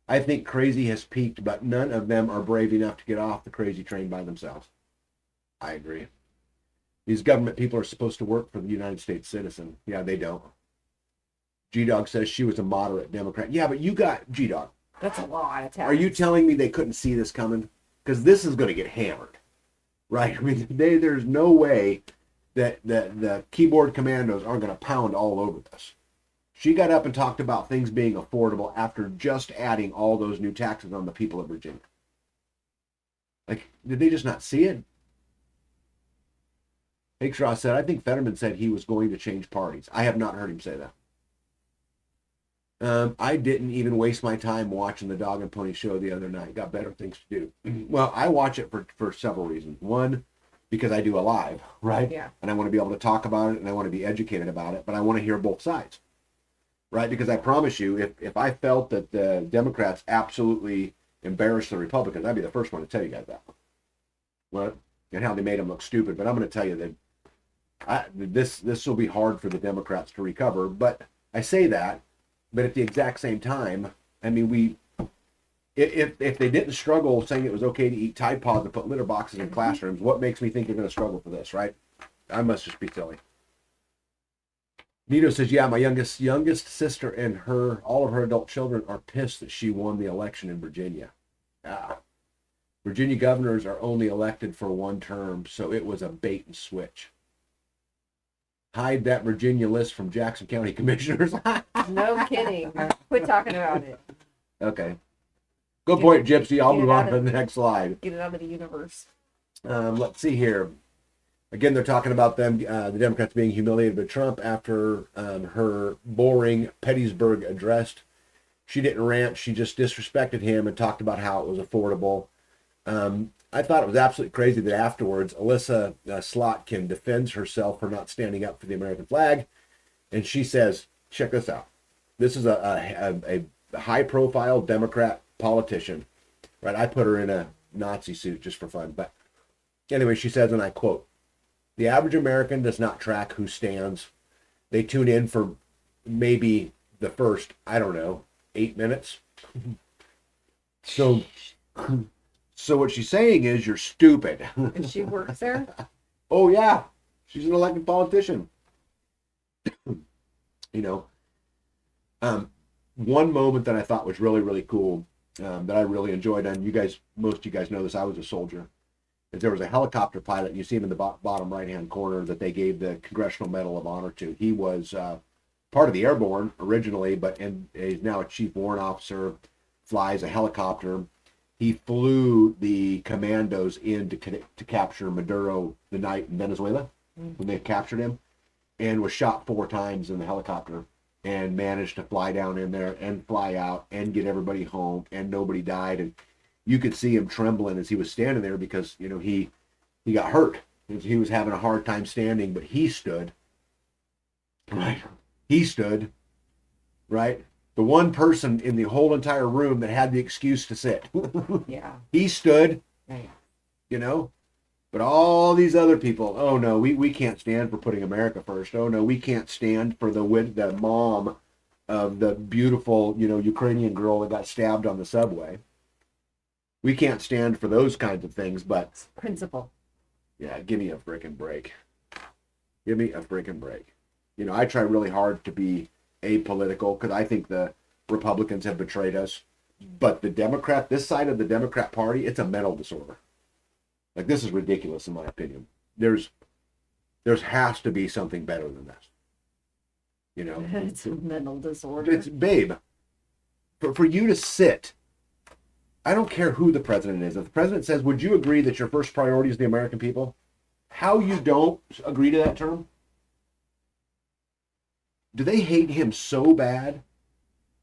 I think crazy has peaked, but none of them are brave enough to get off the crazy train by themselves. I agree. These government people are supposed to work for the United States citizen. Yeah, they don't. G-Dog says she was a moderate Democrat. Yeah, but you got G-Dog.
That's a lot of tax.
Are you telling me they couldn't see this coming? Because this is going to get hammered, right? I mean, there's no way that the keyboard commandos aren't going to pound all over this. She got up and talked about things being affordable after just adding all those new taxes on the people of Virginia. Like, did they just not see it? Hickshaw said, I think Fetterman said he was going to change parties. I have not heard him say that. I didn't even waste my time watching the Dog and Pony show the other night. Got better things to do. Well, I watch it for several reasons. One, because I do a live, right?
Yeah.
And I want to be able to talk about it, and I want to be educated about it, but I want to hear both sides, right? Because I promise you, if I felt that the Democrats absolutely embarrassed the Republicans, I'd be the first one to tell you guys that. Well, and how they made them look stupid. But I'm going to tell you that this will be hard for the Democrats to recover. But I say that, but at the exact same time, I mean, if they didn't struggle saying it was okay to eat Tide Pods and put litter boxes in classrooms, what makes me think they're going to struggle for this, right? I must just be silly. Nito says, yeah, my youngest sister and all of her adult children are pissed that she won the election in Virginia. Virginia governors are only elected for one term, so it was a bait and switch. Hide that Virginia list from Jackson County commissioners.
No kidding. Quit talking about it.
Okay. Good point, Gypsy. I'll move on to the next slide.
Get it out of the universe.
Let's see here. Again, they're talking about them, the Democrats being humiliated by Trump after her boring Pettysburg address. She didn't rant. She just disrespected him and talked about how it was affordable. I thought it was absolutely crazy that afterwards, Alyssa Slotkin defends herself for not standing up for the American flag. And she says, check this out. This is a high-profile Democrat politician, right? I put her in a Nazi suit just for fun. But anyway, she says, and I quote, the average American does not track who stands. They tune in for maybe the first, 8 minutes. So what she's saying is you're stupid.
And she works there?
Oh, yeah. She's an elected politician. One moment that I thought was really, really cool, that I really enjoyed, and most of you guys know this, I was a soldier, is there was a helicopter pilot, and you see him in the bottom right-hand corner, that they gave the Congressional Medal of Honor to. He was part of the Airborne originally, but he's now a chief warrant officer, flies a helicopter. He flew the commandos in to capture Maduro the night in Venezuela, when they captured him, and was shot 4 times in the helicopter, and managed to fly down in there and fly out and get everybody home, and nobody died. And you could see him trembling as he was standing there because, he got hurt. He was having a hard time standing, but he stood. Right. He stood. Right. The one person in the whole entire room that had the excuse to sit.
Yeah.
He stood.
Right.
But all these other people, oh no, we can't stand for putting America first. Oh no, we can't stand for the mom of the beautiful, Ukrainian girl that got stabbed on the subway. We can't stand for those kinds of things, but
Principle.
yeah, give me a freaking break. Give me a freaking break. I try really hard to be apolitical because I think the Republicans have betrayed us. But this side of the Democrat Party, it's a mental disorder. Like, this is ridiculous in my opinion. There has to be something better than this. You know,
It's a mental disorder.
it's babe. For you to sit, I don't care who the president is. If the president says, "Would you agree that your first priority is the American people?" How you don't agree to that term? Do they hate him so bad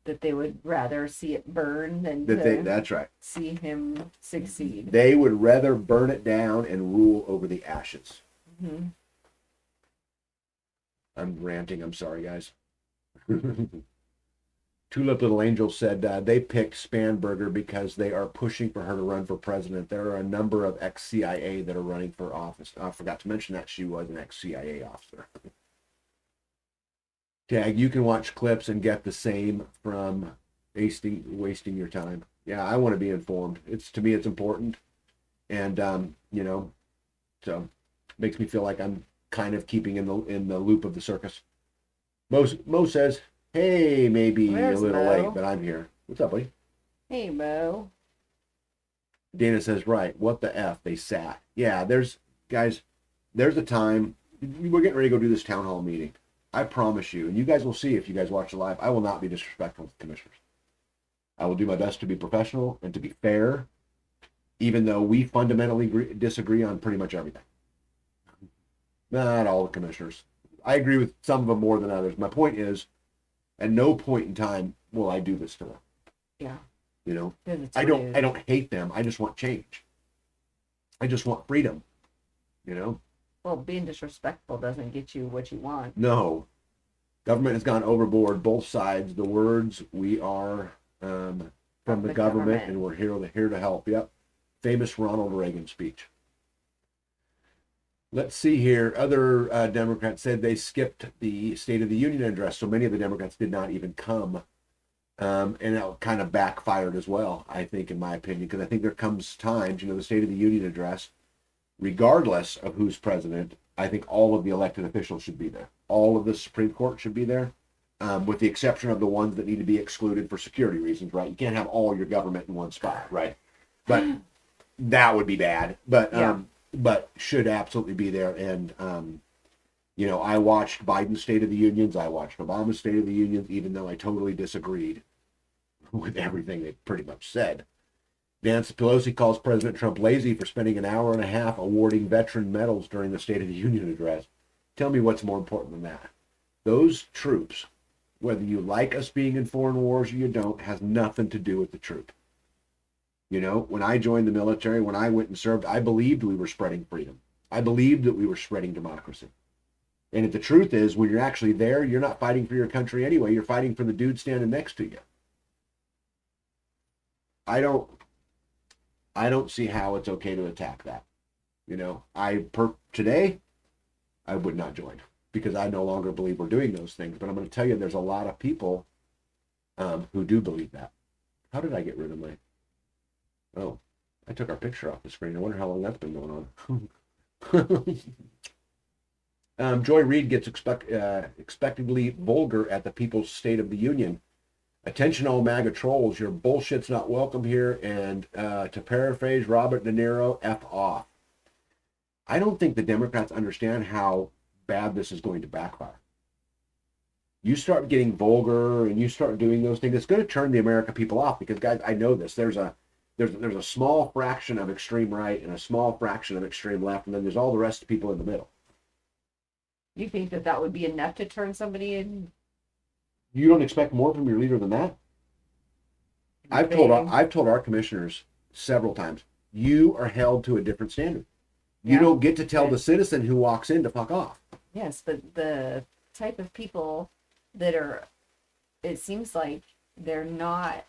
That they would rather see it burn than
that
to
that's right.
see him succeed.
They would rather burn it down and rule over the ashes.
Hmm.
I'm ranting. I'm sorry, guys. Tulip Little Angel said they picked Spanberger because they are pushing for her to run for president. There are a number of ex-CIA that are running for office. I forgot to mention that she was an ex-CIA officer. Tag, you can watch clips and get the same from wasting your time. Yeah, I want to be informed. To me, it's important. And, you know, so makes me feel like I'm kind of keeping in the loop of the circus. Mo says, "Hey, maybe
Where's
a little
Mo?
late, but I'm here." What's up, buddy?
Hey, Mo.
Dana says, "Right, what the F? They sat." Yeah, there's a time. We're getting ready to go do this town hall meeting. I promise you, and you guys will see if you guys watch the live, I will not be disrespectful to the commissioners. I will do my best to be professional and to be fair, even though we fundamentally disagree on pretty much everything. Not all the commissioners. I agree with some of them more than others. My point is, at no point in time will I do this to them.
Yeah.
You know,
'Cause it's
I
rude.
don't hate them. I just want change. I just want freedom. You know,
Well, being disrespectful doesn't get you what you want.
no, government has gone overboard. Both sides. The words, "We are from the government, and we're here to help." Yep, famous Ronald Reagan speech. Let's see here. Other Democrats said they skipped the State of the Union address, so many of the Democrats did not even come. And it kind of backfired as well, I think, in my opinion, because I think there comes times, the State of the Union address, regardless of who's president, I think all of the elected officials should be there. All of the Supreme Court should be there, with the exception of the ones that need to be excluded for security reasons, right? You can't have all your government in one spot, right? But that would be bad. But
Yeah.
But should absolutely be there. And I watched Biden's State of the Unions. I watched Obama's State of the Unions, even though I totally disagreed with everything they pretty much said. Nancy Pelosi calls President Trump lazy for spending an hour and a half awarding veteran medals during the State of the Union address. Tell me what's more important than that. Those troops, whether you like us being in foreign wars or you don't, has nothing to do with the troop. When I joined the military, when I went and served, I believed we were spreading freedom. I believed that we were spreading democracy. And if the truth is, when you're actually there, you're not fighting for your country anyway. You're fighting for the dude standing next to you. I don't see how it's okay to attack that. Today, I would not join because I no longer believe we're doing those things. But I'm going to tell you, there's a lot of people who do believe that. How did I get rid of my... Oh, I took our picture off the screen. I wonder how long that's been going on. Joy Reid gets expectedly vulgar at the People's State of the Union. Attention all MAGA trolls, your bullshit's not welcome here, and to paraphrase Robert De Niro, F off. I don't think the Democrats understand how bad this is going to backfire. You start getting vulgar and you start doing those things, it's going to turn the American people off because, guys, I know this. There's a small fraction of extreme right and a small fraction of extreme left, and then there's all the rest of people in the middle.
You think that would be enough to turn somebody in?
You don't expect more from your leader than that? I've told our commissioners several times, you are held to a different standard. You
Yeah.
don't get to tell the citizen who walks in to fuck off.
Yes, but the type of people that are, it seems like they're not,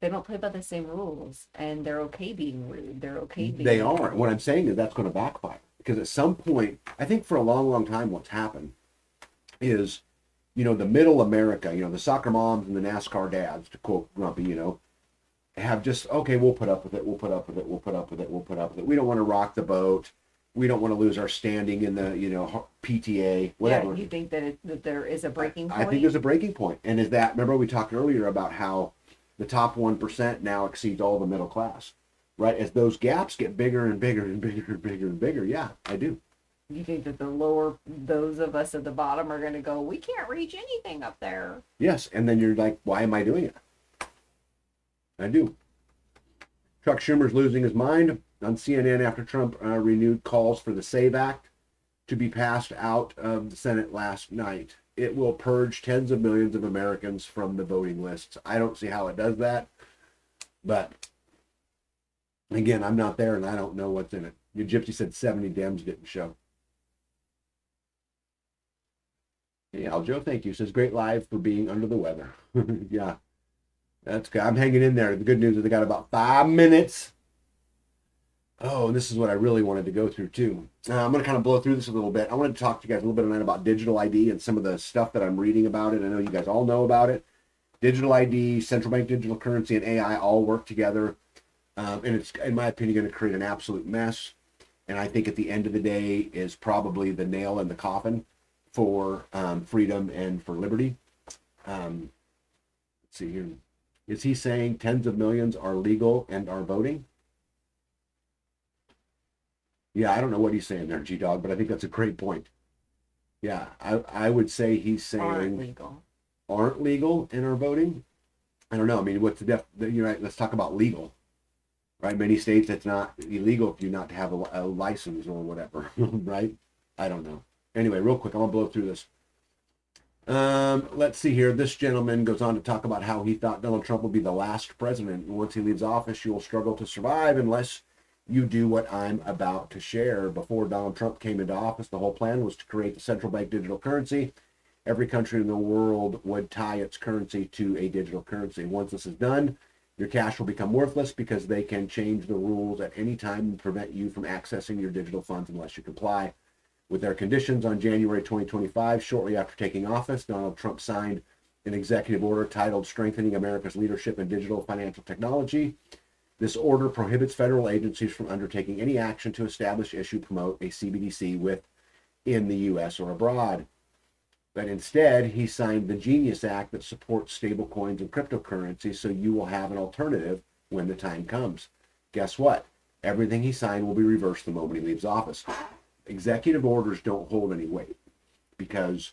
they don't play by the same rules, and they're okay being rude. They're okay being...
They are. What I'm saying is that's going to backfire. Because at some point, I think for a long, long time, what's happened is, the middle America, the soccer moms and the NASCAR dads, to quote Grumpy, have just, okay, we'll put up with it. We'll put up with it. We'll put up with it. We'll put up with it. We don't want to rock the boat. We don't want to lose our standing in the, PTA, whatever.
Yeah, you think that there is a breaking point?
I think there's a breaking point. And remember we talked earlier about how the top 1% now exceeds all the middle class. right? As those gaps get bigger and bigger and bigger and bigger and bigger, yeah, I do.
You think that those of us at the bottom are going to go, we can't reach anything up there.
Yes, and then you're like, why am I doing it? I do. Chuck Schumer's losing his mind on CNN after Trump renewed calls for the SAVE Act to be passed out of the Senate last night. It will purge tens of millions of Americans from the voting lists. I don't see how it does that, but again, I'm not there and I don't know what's in it. Your Gypsy said 70 Dems didn't show. Hey, Aljo, thank you. Says great live for being under the weather. Yeah, that's good. I'm hanging in there. The good news is I got about 5 minutes. Oh, and this is what I really wanted to go through too. I'm going to kind of blow through this a little bit. I wanted to talk to you guys a little bit tonight about digital ID and some of the stuff that I'm reading about it. I know you guys all know about it. Digital ID, central bank digital currency, and AI all work together. And it's, in my opinion, going to create an absolute mess. And I think at the end of the day is probably the nail in the coffin for freedom and for liberty. Let's see here. Is he saying tens of millions are legal and are voting? Yeah, I don't know what he's saying there, G-Dog, but I think that's a great point. Yeah, I would say he's saying aren't legal and are voting. I don't know. I mean, what's the you're right. Let's talk about legal. Right? Many states it's not illegal if you not have a license or whatever. Right? I don't know. Anyway, real quick, I'm gonna blow through this. Let's see here. This gentleman goes on to talk about how he thought Donald Trump will be the last president. And once he leaves office, you will struggle to survive unless you do what I'm about to share. Before Donald Trump came into office, the whole plan was to create the central bank digital currency. Every country in the world would tie its currency to a digital currency. Once this is done, your cash will become worthless because they can change the rules at any time and prevent you from accessing your digital funds unless you comply with their conditions. On January 2025, shortly after taking office, Donald Trump signed an executive order titled Strengthening America's Leadership in Digital Financial Technology. This order prohibits federal agencies from undertaking any action to establish, issue, promote a CBDC within the U.S. or abroad. But instead, he signed the Genius Act that supports stablecoins and cryptocurrency, so you will have an alternative when the time comes. Guess what? Everything he signed will be reversed the moment he leaves office. Executive orders don't hold any weight because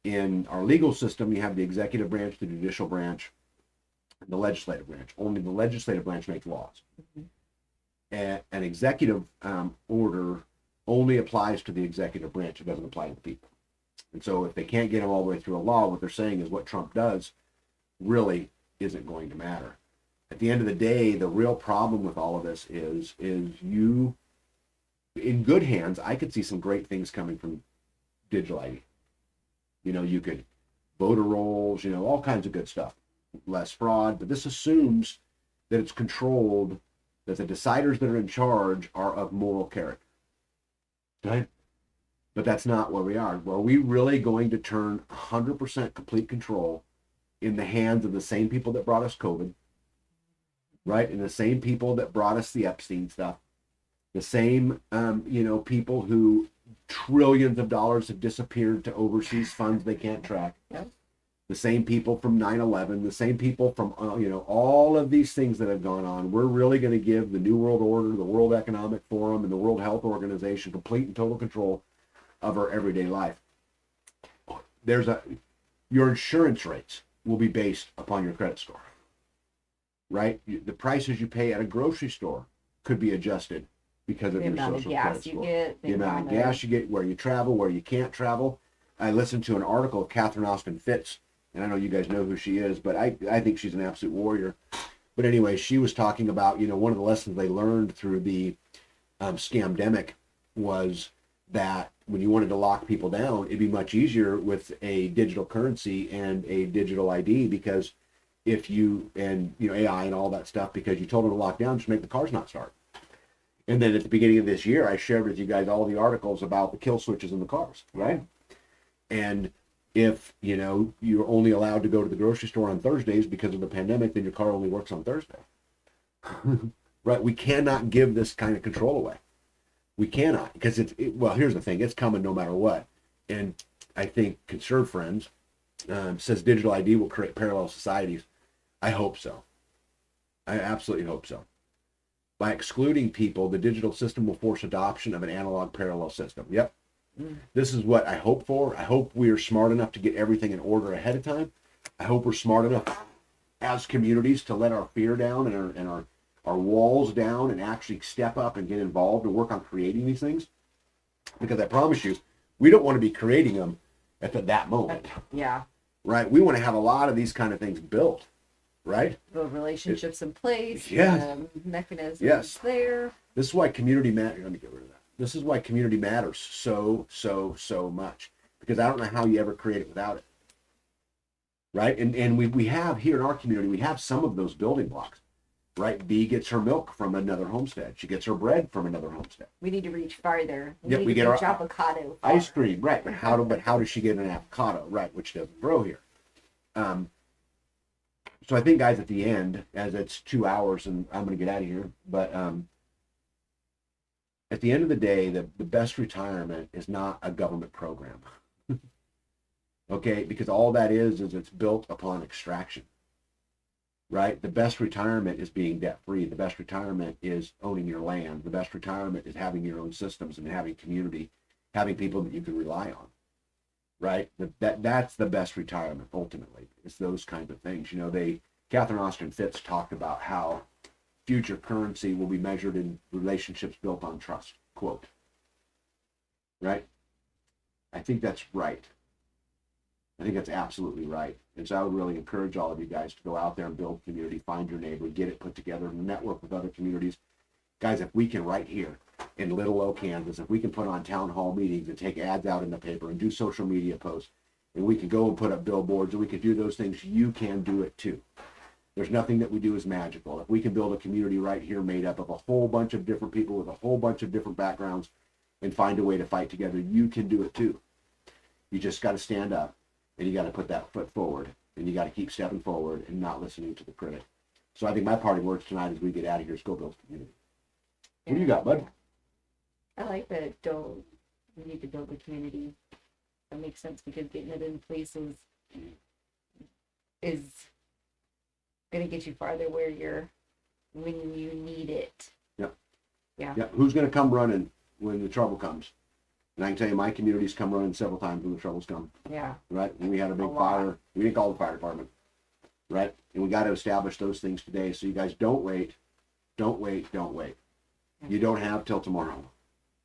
in our legal system, you have the executive branch, the judicial branch, and the legislative branch. Only the legislative branch makes laws. Mm-hmm. An executive order only applies to the executive branch. It doesn't apply to the people. And so if they can't get them all the way through a law, what they're saying is what Trump does really isn't going to matter. At the end of the day, the real problem with all of this is you, in good hands, I could see some great things coming from digital ID. You know, you could voter rolls, you know, all kinds of good stuff, less fraud, but this assumes that it's controlled, that the deciders that are in charge are of moral character. Okay? But that's not where we are. Well, are we really going to turn 100% complete control in the hands of the same people that brought us COVID, right? And the same people that brought us the Epstein stuff, the same, people who trillions of dollars have disappeared to overseas funds they can't track. Yep. The same people from 9/11, the same people from, all of these things that have gone on. We're really going to give the New World Order, the World Economic Forum, and the World Health Organization complete and total control of our everyday life. Your insurance rates will be based upon your credit score, right? The prices you pay at a grocery store could be adjusted because of your social credit score. The amount of gas you get, where you travel, where you can't travel. I listened to an article of Catherine Austin Fitts, and I know you guys know who she is, but I think she's an absolute warrior. But anyway, she was talking about, one of the lessons they learned through the scamdemic was that when you wanted to lock people down, it'd be much easier with a digital currency and a digital ID, because if you, and AI and all that stuff, because you told them to lock down, just make the cars not start. And then at the beginning of this year, I shared with you guys all the articles about the kill switches in the cars, right? And if, you're only allowed to go to the grocery store on Thursdays because of the pandemic, then your car only works on Thursday. Right? We cannot give this kind of control away. We cannot, because well, here's the thing, it's coming no matter what. And I think Conserve Friends says digital ID will create parallel societies. I hope so. I absolutely hope so. By excluding people, the digital system will force adoption of an analog parallel system. Yep. This is what I hope for. I hope we are smart enough to get everything in order ahead of time. I hope we're smart enough as communities to let our fear down and our walls down and actually step up and get involved and work on creating these things. Because I promise you, we don't want to be creating them at that moment,
Yeah.
right? We want to have a lot of these kind of things built, right?
Build relationships in place.
Yes.
Mechanisms
Yes.
there.
This is why community matters. Let me get rid of that. This is why community matters so much, because I don't know how you ever create it without it, right? And we have here in our community, we have some of those building blocks, right? Bee gets her milk from another homestead. She gets her bread from another homestead.
We need to reach farther.
Yeah,
need
we
to
get
reach
our
avocado.
Ice cream, right? But how does she get an avocado, right? Which doesn't grow here. So I think, guys, at the end, as it's 2 hours, and I'm going to get out of here, but at the end of the day, the best retirement is not a government program. Okay, because all that is it's built upon extraction, right? The best retirement is being debt free. The best retirement is owning your land. The best retirement is having your own systems and having community, having people that you can rely on, right? That's the best retirement ultimately. It's those kinds of things. You know, Catherine Austin Fitts talked about how future currency will be measured in relationships built on trust, quote. Right? I think that's right. I think that's absolutely right. And so I would really encourage all of you guys to go out there and build community, find your neighbor, get it put together, network with other communities. Guys, if we can right here in Little Oak, Kansas, if we can put on town hall meetings and take ads out in the paper and do social media posts, and we can go and put up billboards and we can do those things, you can do it too. There's nothing that we do is magical. If we can build a community right here made up of a whole bunch of different people with a whole bunch of different backgrounds and find a way to fight together, you can do it too. You just got to stand up and you got to put that foot forward and you got to keep stepping forward and not listening to the critic. So I think my parting words tonight as we get out of here is go build community. What do you got, bud?
I like that. We need to build a community. That makes sense because getting it in place is going to get you farther when you need it.
Yeah. Who's going to come running when the trouble comes? And I can tell you, my community's come running several times when the trouble's come.
Yeah.
Right? When we had a big
A lot.
fire, we didn't call the fire department. Right? And we got to establish those things today. So you guys don't wait. Don't wait. You don't have till tomorrow.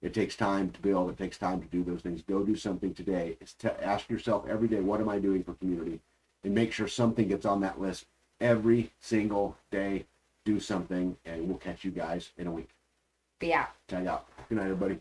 It takes time to build. It takes time to do those things. Go do something today. It's to ask yourself every day, what am I doing for community? And make sure something gets on that list every single day. Do something, and we'll catch you guys in a week.
Yeah.
Tag out. Good night, everybody.